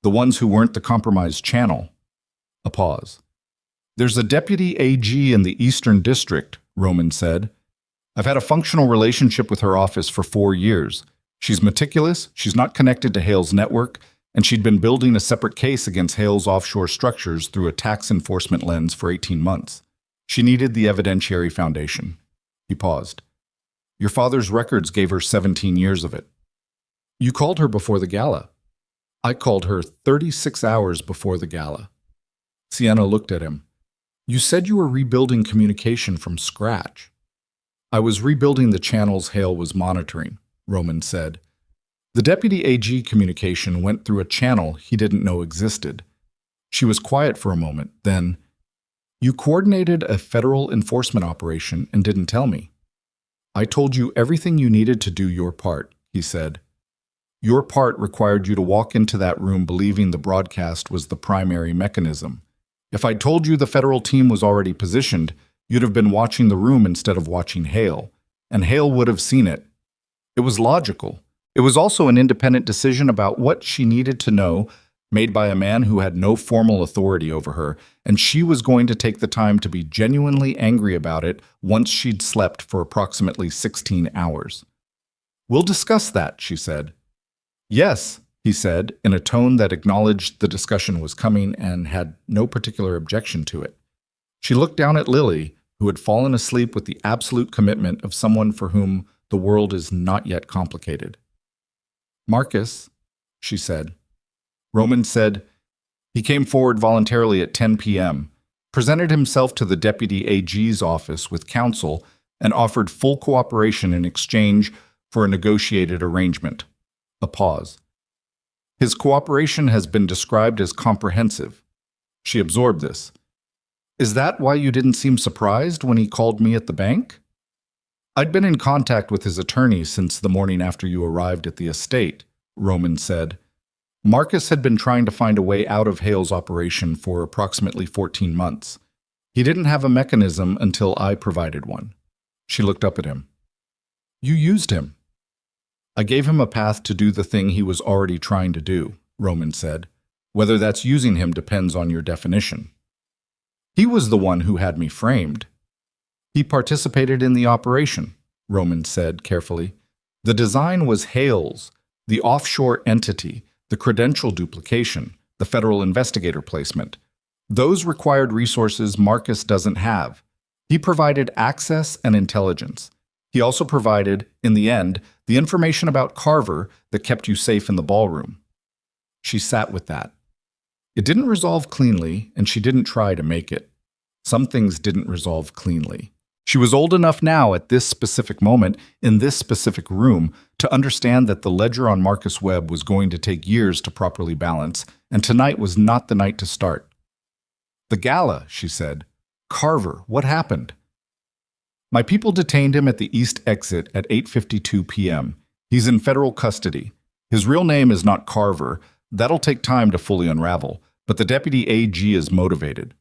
"The ones who weren't the compromised channel." A pause. "There's a deputy AG in the Eastern District," Roman said. "I've had a functional relationship with her office for 4 years. She's meticulous, she's not connected to Hale's network, and she'd been building a separate case against Hale's offshore structures through a tax enforcement lens for 18 months. She needed the evidentiary foundation." He paused. "Your father's records gave her 17 years of it." "You called her before the gala." "I called her 36 hours before the gala." Sienna looked at him. "You said you were rebuilding communication from scratch." "I was rebuilding the channels Hale was monitoring," Roman said. "The deputy AG communication went through a channel he didn't know existed." She was quiet for a moment, then, "You coordinated a federal enforcement operation and didn't tell me." "I told you everything you needed to do your part," he said. "Your part required you to walk into that room believing the broadcast was the primary mechanism. If I'd told you the federal team was already positioned, you'd have been watching the room instead of watching Hale, and Hale would have seen it. It was logical. It was also an independent decision about what she needed to know, made by a man who had no formal authority over her, and she was going to take the time to be genuinely angry about it once she'd slept for approximately 16 hours. "We'll discuss that," she said. "Yes," he said, in a tone that acknowledged the discussion was coming and had no particular objection to it. She looked down at Lily, who had fallen asleep with the absolute commitment of someone for whom the world is not yet complicated. "Marcus," she said. Roman said. He came forward voluntarily at 10 p.m., presented himself to the deputy AG's office with counsel, and offered full cooperation in exchange for a negotiated arrangement. A pause. "His cooperation has been described as comprehensive." She absorbed this. Is that why you didn't seem surprised when he called me at the bank? I'd been in contact with his attorney since the morning after you arrived at the estate, Roman said. Marcus had been trying to find a way out of Hale's operation for approximately 14 months. He didn't have a mechanism until I provided one. She looked up at him. You used him. I gave him a path to do the thing he was already trying to do, Roman said. Whether that's using him depends on your definition. He was the one who had me framed. He participated in the operation, Roman said carefully. The design was Hale's, the offshore entity, the credential duplication, the federal investigator placement. Those required resources Marcus doesn't have. He provided access and intelligence. He also provided, in the end, the information about Carver that kept you safe in the ballroom. She sat with that. It didn't resolve cleanly, and she didn't try to make it. Some things didn't resolve cleanly. She was old enough now at this specific moment, in this specific room, to understand that the ledger on Marcus Webb was going to take years to properly balance, and tonight was not the night to start. The gala, she said. Carver, what happened? My people detained him at the east exit at 8:52 p.m. He's in federal custody. His real name is not Carver. That'll take time to fully unravel, but the deputy AG is motivated.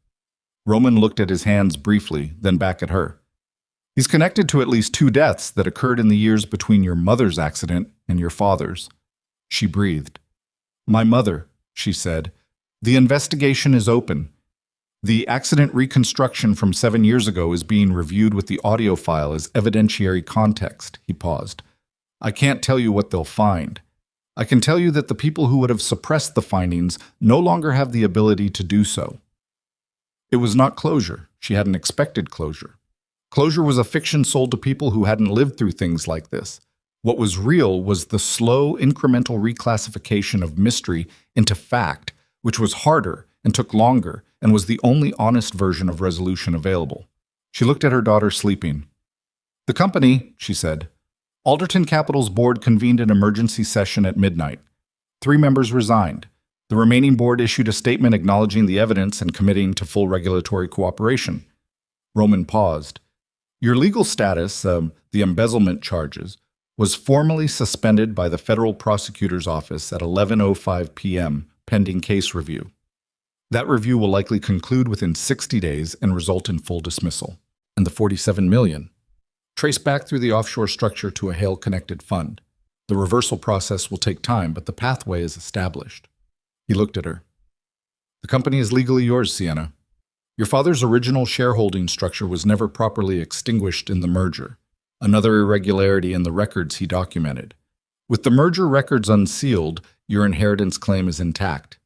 Roman looked at his hands briefly, then back at her. He's connected to at least 2 deaths that occurred in the years between your mother's accident and your father's. She breathed. My mother, she said. The investigation is open. The accident reconstruction from 7 years ago is being reviewed with the audio file as evidentiary context, he paused. I can't tell you what they'll find. I can tell you that the people who would have suppressed the findings no longer have the ability to do so. It was not closure. She hadn't expected closure. Closure was a fiction sold to people who hadn't lived through things like this. What was real was the slow, incremental reclassification of mystery into fact, which was harder and took longer and was the only honest version of resolution available. She looked at her daughter sleeping. The company, she said. Alderton Capital's board convened an emergency session at midnight. 3 members resigned. The remaining board issued a statement acknowledging the evidence and committing to full regulatory cooperation. Roman paused. Your legal status, the embezzlement charges, was formally suspended by the federal prosecutor's office at 11:05 p.m., pending case review. That review will likely conclude within 60 days and result in full dismissal. And the $47 million. Trace back through the offshore structure to a Hale-connected fund. The reversal process will take time, but the pathway is established. He looked at her. The company is legally yours, Sienna. Your father's original shareholding structure was never properly extinguished in the merger, another irregularity in the records he documented. With the merger records unsealed, your inheritance claim is intact.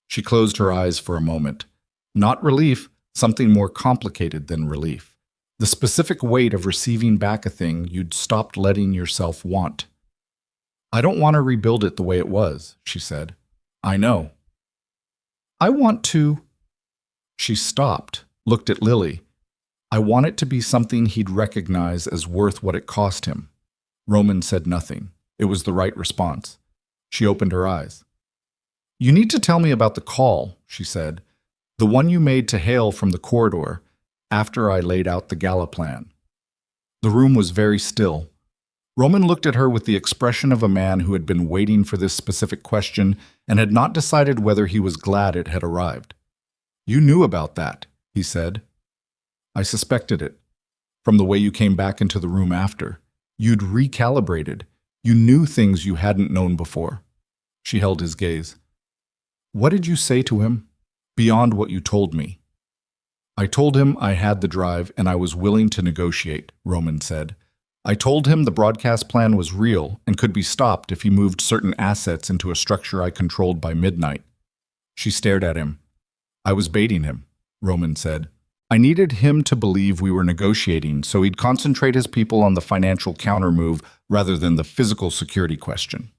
She closed her eyes for a moment. Not relief, something more complicated than relief. The specific weight of receiving back a thing you'd stopped letting yourself want. I don't want to rebuild it the way it was, she said. I know. I want to... She stopped, looked at Lily. I want it to be something he'd recognize as worth what it cost him. Roman said nothing. It was the right response. She opened her eyes. You need to tell me about the call, she said. The one you made to Hale from the corridor, after I laid out the gala plan. The room was very still. Roman looked at her with the expression of a man who had been waiting for this specific question and had not decided whether he was glad it had arrived. You knew about that, he said. I suspected it. From the way you came back into the room after. You'd recalibrated. You knew things you hadn't known before. She held his gaze. What did you say to him? Beyond what you told me. I told him I had the drive and I was willing to negotiate, Roman said. I told him the broadcast plan was real and could be stopped if he moved certain assets into a structure I controlled by midnight. She stared at him. I was baiting him, Roman said. I needed him to believe we were negotiating so he'd concentrate his people on the financial countermove rather than the physical security question.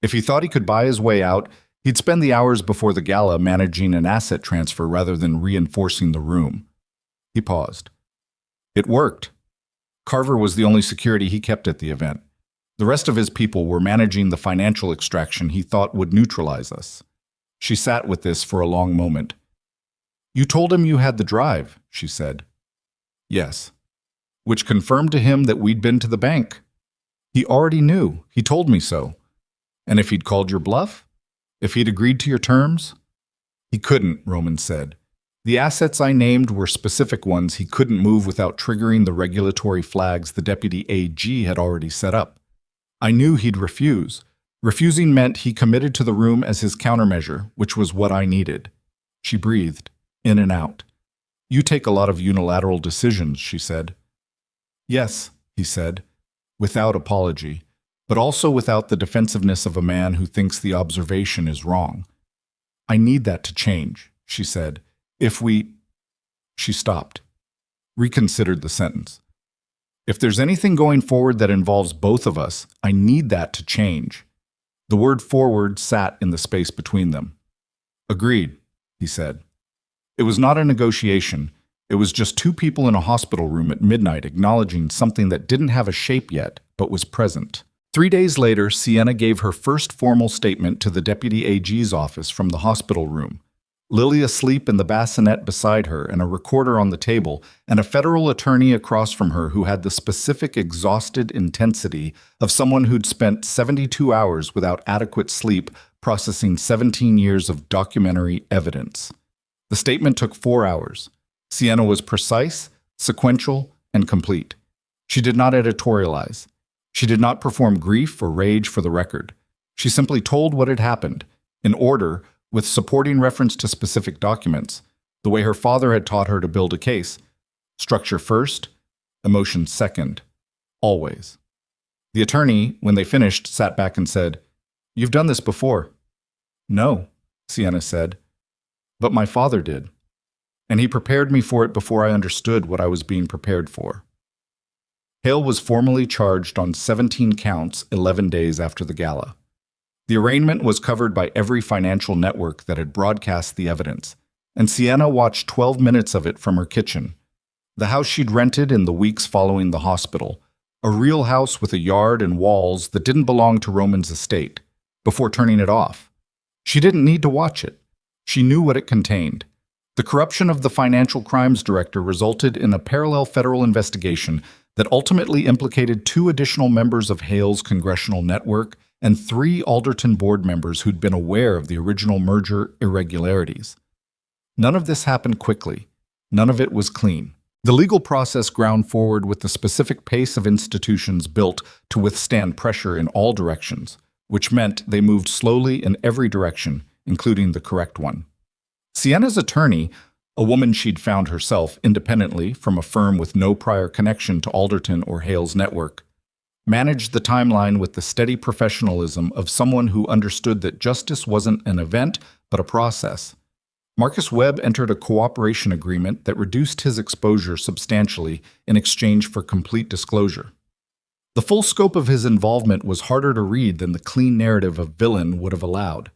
If he thought he could buy his way out, he'd spend the hours before the gala managing an asset transfer rather than reinforcing the room. He paused. It worked. Carver was the only security he kept at the event. The rest of his people were managing the financial extraction he thought would neutralize us. She sat with this for a long moment. You told him you had the drive, she said. Yes. Which confirmed to him that we'd been to the bank. He already knew. He told me so. And if he'd called your bluff? If he'd agreed to your terms? He couldn't, Roman said. The assets I named were specific ones he couldn't move without triggering the regulatory flags the deputy AG had already set up. I knew he'd refuse. Refusing meant he committed to the room as his countermeasure, which was what I needed. She breathed, in and out. You take a lot of unilateral decisions, she said. Yes, he said, without apology, but also without the defensiveness of a man who thinks the observation is wrong. I need that to change, she said. If we... She stopped, reconsidered the sentence. If there's anything going forward that involves both of us, I need that to change. The word forward sat in the space between them. Agreed, he said. It was not a negotiation. It was just two people in a hospital room at midnight acknowledging something that didn't have a shape yet, but was present. 3 days later, Sienna gave her first formal statement to the deputy AG's office from the hospital room. Lily asleep in the bassinet beside her and a recorder on the table, and a federal attorney across from her who had the specific exhausted intensity of someone who'd spent 72 hours without adequate sleep processing 17 years of documentary evidence. The statement took 4 hours. Sienna was precise, sequential, and complete. She did not editorialize. She did not perform grief or rage for the record. She simply told what had happened, in order, with supporting reference to specific documents, the way her father had taught her to build a case. Structure first, emotion second, always. The attorney, when they finished, sat back and said, "You've done this before." "No," Sienna said, "but my father did. And he prepared me for it before I understood what I was being prepared for." Hale was formally charged on 17 counts 11 days after the gala. The arraignment was covered by every financial network that had broadcast the evidence, and Sienna watched 12 minutes of it from her kitchen. The house she'd rented in the weeks following the hospital, a real house with a yard and walls that didn't belong to Roman's estate, before turning it off. She didn't need to watch it. She knew what it contained. The corruption of the financial crimes director resulted in a parallel federal investigation that ultimately implicated 2 additional members of Hale's congressional network and 3 Alderton board members who'd been aware of the original merger irregularities. None of this happened quickly. None of it was clean. The legal process ground forward with the specific pace of institutions built to withstand pressure in all directions, which meant they moved slowly in every direction, including the correct one. Sienna's attorney, a woman she'd found herself independently from a firm with no prior connection to Alderton or Hale's network, managed the timeline with the steady professionalism of someone who understood that justice wasn't an event, but a process. Marcus Webb entered a cooperation agreement that reduced his exposure substantially in exchange for complete disclosure. The full scope of his involvement was harder to read than the clean narrative a villain would have allowed.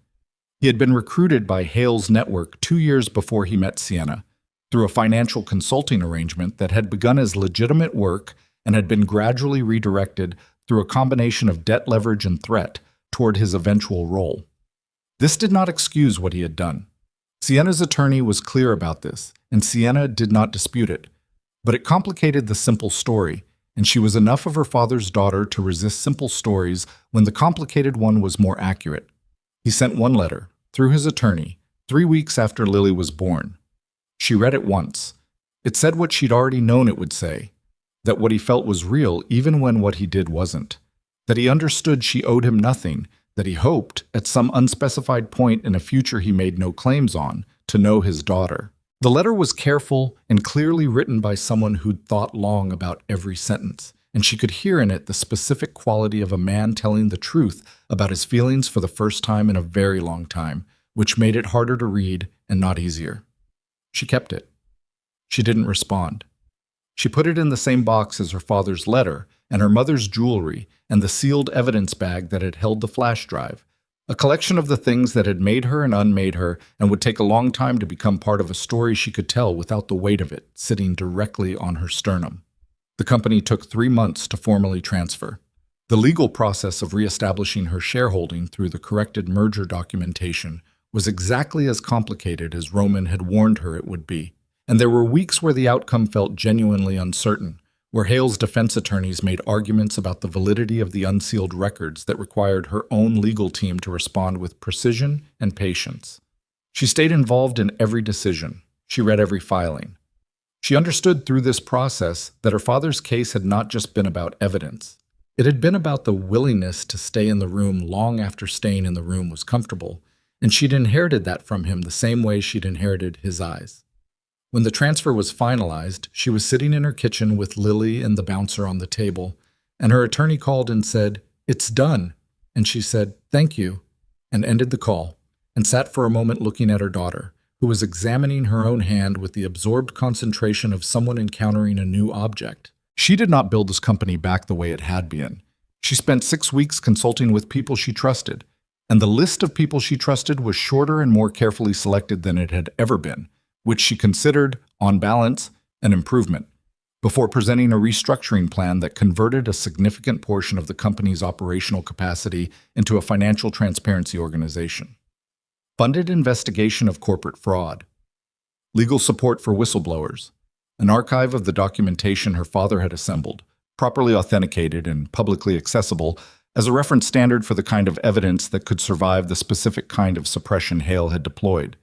He had been recruited by Hale's network 2 years before he met Sienna, through a financial consulting arrangement that had begun as legitimate work and had been gradually redirected through a combination of debt leverage and threat toward his eventual role. This did not excuse what he had done. Sienna's attorney was clear about this, and Sienna did not dispute it. But it complicated the simple story, and she was enough of her father's daughter to resist simple stories when the complicated one was more accurate. He sent one letter, through his attorney, 3 weeks after Lily was born. She read it once. It said what she'd already known it would say, that what he felt was real even when what he did wasn't, that he understood she owed him nothing, that he hoped, at some unspecified point in a future he made no claims on, to know his daughter. The letter was careful and clearly written by someone who'd thought long about every sentence, and she could hear in it the specific quality of a man telling the truth about his feelings for the first time in a very long time, which made it harder to read and not easier. She kept it. She didn't respond. She put it in the same box as her father's letter and her mother's jewelry and the sealed evidence bag that had held the flash drive, a collection of the things that had made her and unmade her and would take a long time to become part of a story she could tell without the weight of it sitting directly on her sternum. The company took 3 months to formally transfer. The legal process of reestablishing her shareholding through the corrected merger documentation was exactly as complicated as Roman had warned her it would be, and there were weeks where the outcome felt genuinely uncertain, where Hale's defense attorneys made arguments about the validity of the unsealed records that required her own legal team to respond with precision and patience. She stayed involved in every decision. She read every filing. She understood through this process that her father's case had not just been about evidence. It had been about the willingness to stay in the room long after staying in the room was comfortable, and she'd inherited that from him the same way she'd inherited his eyes. When the transfer was finalized, she was sitting in her kitchen with Lily and the bouncer on the table, and her attorney called and said, "It's done." And she said, "Thank you," and ended the call, and sat for a moment looking at her daughter, who was examining her own hand with the absorbed concentration of someone encountering a new object. She did not build this company back the way it had been. She spent 6 weeks consulting with people she trusted, and the list of people she trusted was shorter and more carefully selected than it had ever been, which she considered, on balance, an improvement, before presenting a restructuring plan that converted a significant portion of the company's operational capacity into a financial transparency organization. Funded investigation of corporate fraud, legal support for whistleblowers, an archive of the documentation her father had assembled, properly authenticated and publicly accessible, as a reference standard for the kind of evidence that could survive the specific kind of suppression Hale had deployed.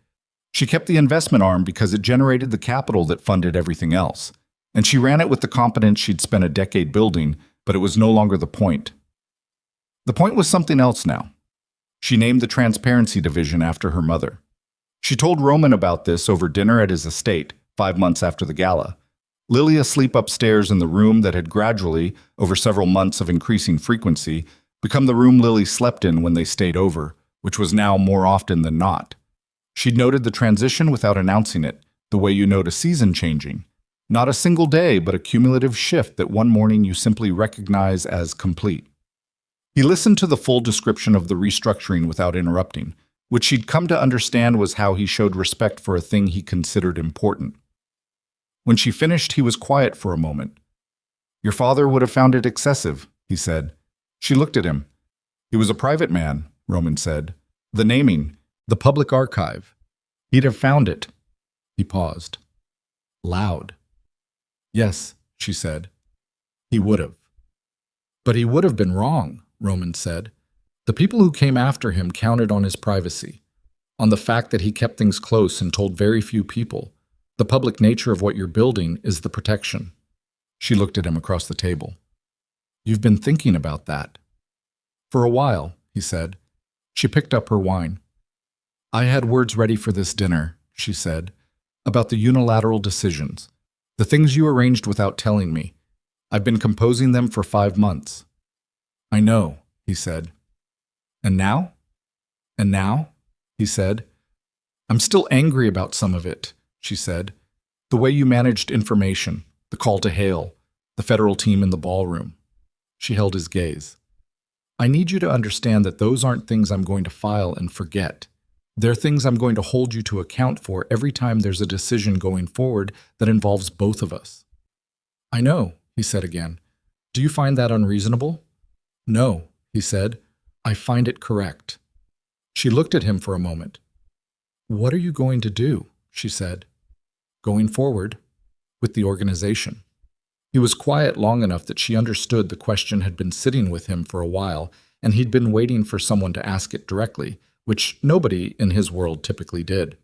She kept the investment arm because it generated the capital that funded everything else, and she ran it with the competence she'd spent a decade building, but it was no longer the point. The point was something else now. She named the transparency division after her mother. She told Roman about this over dinner at his estate, 5 months after the gala. Lily asleep upstairs in the room that had gradually, over several months of increasing frequency, become the room Lily slept in when they stayed over, which was now more often than not. She'd noted the transition without announcing it, the way you note a season changing. Not a single day, but a cumulative shift that one morning you simply recognize as complete. He listened to the full description of the restructuring without interrupting, which she'd come to understand was how he showed respect for a thing he considered important. When she finished, he was quiet for a moment. "Your father would have found it excessive," he said. She looked at him. "He was a private man," Roman said. "The naming, the public archive. He'd have found it." He paused. Loud. "Yes," she said. "He would have." "But he would have been wrong," Roman said. "The people who came after him counted on his privacy, on the fact that he kept things close and told very few people. The public nature of what you're building is the protection." She looked at him across the table. "You've been thinking about that." "For a while," he said. She picked up her wine. "I had words ready for this dinner," she said, "about the unilateral decisions, the things you arranged without telling me. I've been composing them for 5 months." "I know," he said. "And now?" "And now?" he said. "I'm still angry about some of it," she said. "The way you managed information, the call to Hale, the federal team in the ballroom." She held his gaze. "I need you to understand that those aren't things I'm going to file and forget. They're things I'm going to hold you to account for every time there's a decision going forward that involves both of us." "I know," he said again. "Do you find that unreasonable?" "No," he said. "I find it correct." She looked at him for a moment. "What are you going to do?" she said. "Going forward, with the organization." He was quiet long enough that she understood the question had been sitting with him for a while, and he'd been waiting for someone to ask it directly, which nobody in his world typically did.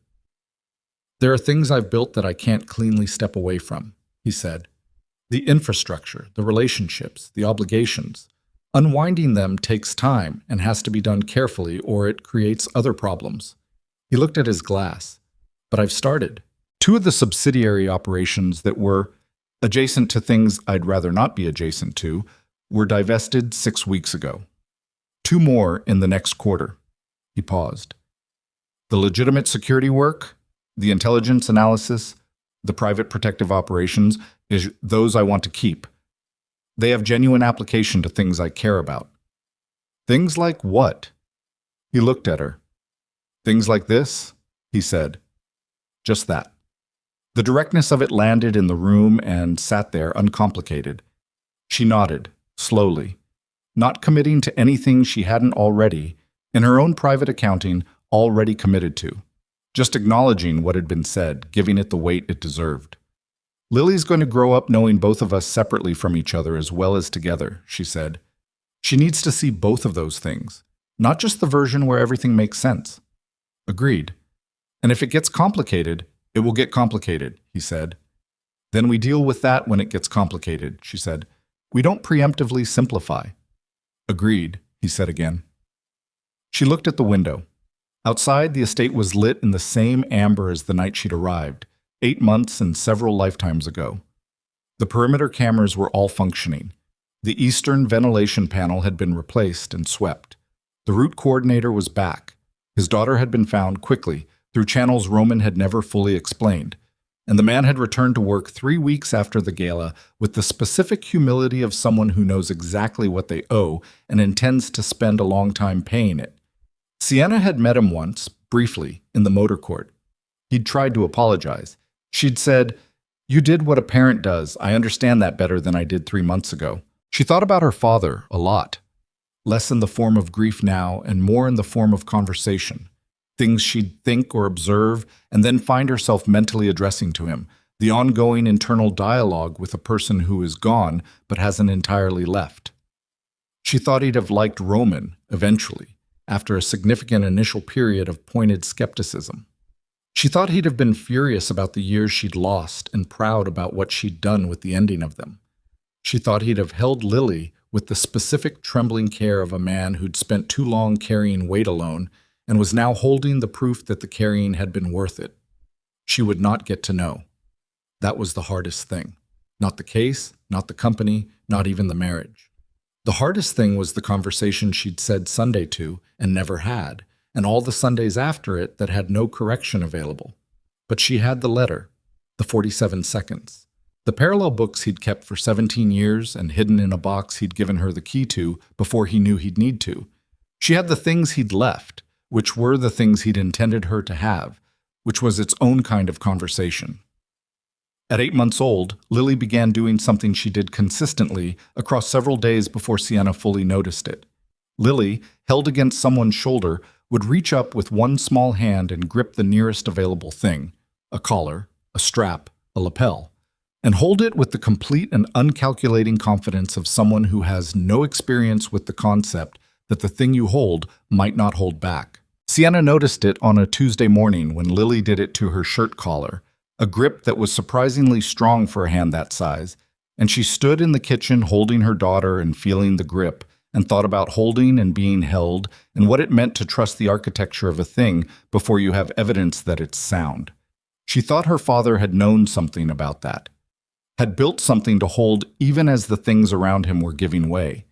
"There are things I've built that I can't cleanly step away from," he said. "The infrastructure, the relationships, the obligations. Unwinding them takes time and has to be done carefully, or it creates other problems." He looked at his glass. "But I've started. 2 of the subsidiary operations that were adjacent to things I'd rather not be adjacent to were divested 6 weeks ago. 2 more in the next quarter." He paused. "The legitimate security work, the intelligence analysis, the private protective operations, is those I want to keep. They have genuine application to things I care about." "Things like what?" He looked at her. "Things like this," he said. Just that. The directness of it landed in the room and sat there uncomplicated. She nodded, slowly, not committing to anything she hadn't already, in her own private accounting, already committed to. Just acknowledging what had been said, giving it the weight it deserved. Lily's going to grow up knowing both of us separately from each other as well as together, she said. She needs to see both of those things, not just the version where everything makes sense. Agreed. And if it gets complicated, it will get complicated, he said. Then we deal with that when it gets complicated, she said. We don't preemptively simplify. Agreed, he said again. She looked at the window. Outside, the estate was lit in the same amber as the night she'd arrived, 8 months and several lifetimes ago. The perimeter cameras were all functioning. The eastern ventilation panel had been replaced and swept. The route coordinator was back. His daughter had been found quickly, through channels Roman had never fully explained, and the man had returned to work 3 weeks after the gala with the specific humility of someone who knows exactly what they owe and intends to spend a long time paying it. Sienna had met him once, briefly, in the motor court. He'd tried to apologize. She'd said, "You did what a parent does. I understand that better than I did 3 months ago." She thought about her father a lot. Less in the form of grief now and more in the form of conversation. Things she'd think or observe and then find herself mentally addressing to him. The ongoing internal dialogue with a person who is gone but hasn't entirely left. She thought he'd have liked Roman, eventually, after a significant initial period of pointed skepticism. She thought he'd have been furious about the years she'd lost and proud about what she'd done with the ending of them. She thought he'd have held Lily with the specific trembling care of a man who'd spent too long carrying weight alone and was now holding the proof that the carrying had been worth it. She would not get to know. That was the hardest thing. Not the case, not the company, not even the marriage. The hardest thing was the conversation she'd said Sunday to and never had, and all the Sundays after it that had no correction available. But she had the letter, the 47 seconds. The parallel books he'd kept for 17 years and hidden in a box he'd given her the key to before he knew he'd need to. She had the things he'd left, which were the things he'd intended her to have, which was its own kind of conversation. At 8 months old, Lily began doing something she did consistently across several days before Sienna fully noticed it. Lily, held against someone's shoulder, would reach up with one small hand and grip the nearest available thing, a collar, a strap, a lapel, and hold it with the complete and uncalculating confidence of someone who has no experience with the concept that the thing you hold might not hold back. Sienna noticed it on a Tuesday morning when Lily did it to her shirt collar, a grip that was surprisingly strong for a hand that size, and she stood in the kitchen holding her daughter and feeling the grip, and thought about holding and being held and what it meant to trust the architecture of a thing before you have evidence that it's sound. She thought her father had known something about that, had built something to hold even as the things around him were giving way,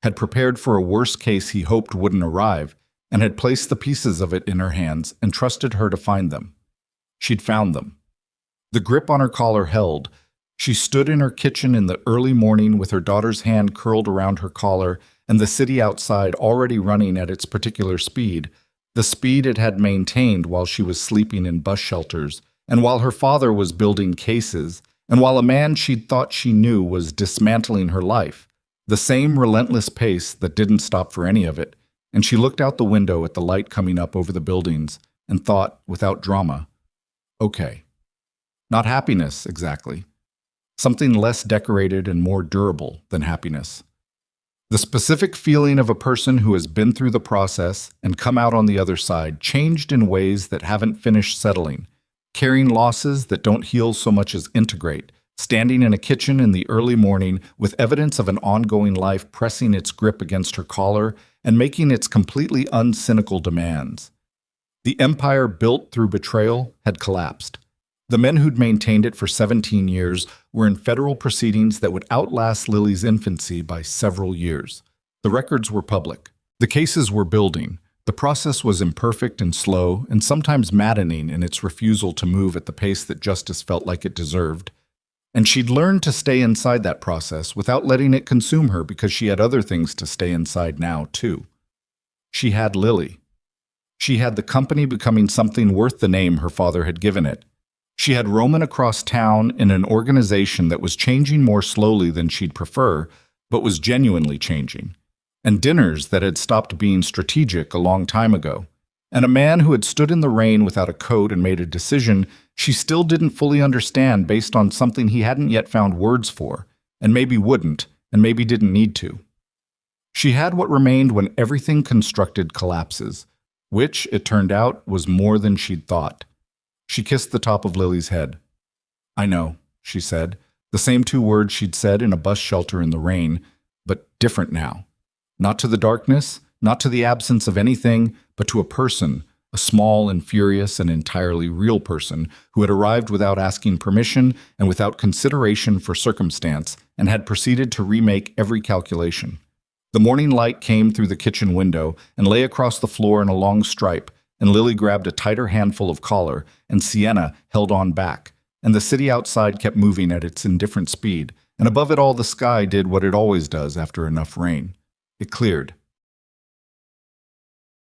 had prepared for a worse case he hoped wouldn't arrive, and had placed the pieces of it in her hands and trusted her to find them. She'd found them. The grip on her collar held. She stood in her kitchen in the early morning with her daughter's hand curled around her collar and the city outside already running at its particular speed, the speed it had maintained while she was sleeping in bus shelters, and while her father was building cases, and while a man she'd thought she knew was dismantling her life, the same relentless pace that didn't stop for any of it, and she looked out the window at the light coming up over the buildings and thought, without drama, okay. Not happiness, exactly. Something less decorated and more durable than happiness. The specific feeling of a person who has been through the process and come out on the other side, changed in ways that haven't finished settling, carrying losses that don't heal so much as integrate, standing in a kitchen in the early morning with evidence of an ongoing life pressing its grip against her collar and making its completely uncynical demands. The empire built through betrayal had collapsed. The men who'd maintained it for 17 years were in federal proceedings that would outlast Lily's infancy by several years. The records were public. The cases were building. The process was imperfect and slow, and sometimes maddening in its refusal to move at the pace that justice felt like it deserved. And she'd learned to stay inside that process without letting it consume her because she had other things to stay inside now, too. She had Lily. She had the company becoming something worth the name her father had given it. She had Roman across town in an organization that was changing more slowly than she'd prefer, but was genuinely changing. And dinners that had stopped being strategic a long time ago. And a man who had stood in the rain without a coat and made a decision she still didn't fully understand based on something he hadn't yet found words for, and maybe wouldn't, and maybe didn't need to. She had what remained when everything constructed collapses, which, it turned out, was more than she'd thought. She kissed the top of Lily's head. "I know," she said, the same two words she'd said in a bus shelter in the rain, but different now. Not to the darkness, not to the absence of anything, but to a person, a small and furious and entirely real person who had arrived without asking permission and without consideration for circumstance and had proceeded to remake every calculation. The morning light came through the kitchen window and lay across the floor in a long stripe, and Lily grabbed a tighter handful of collar, and Sienna held on back, and the city outside kept moving at its indifferent speed, and above it all the sky did what it always does after enough rain. It cleared.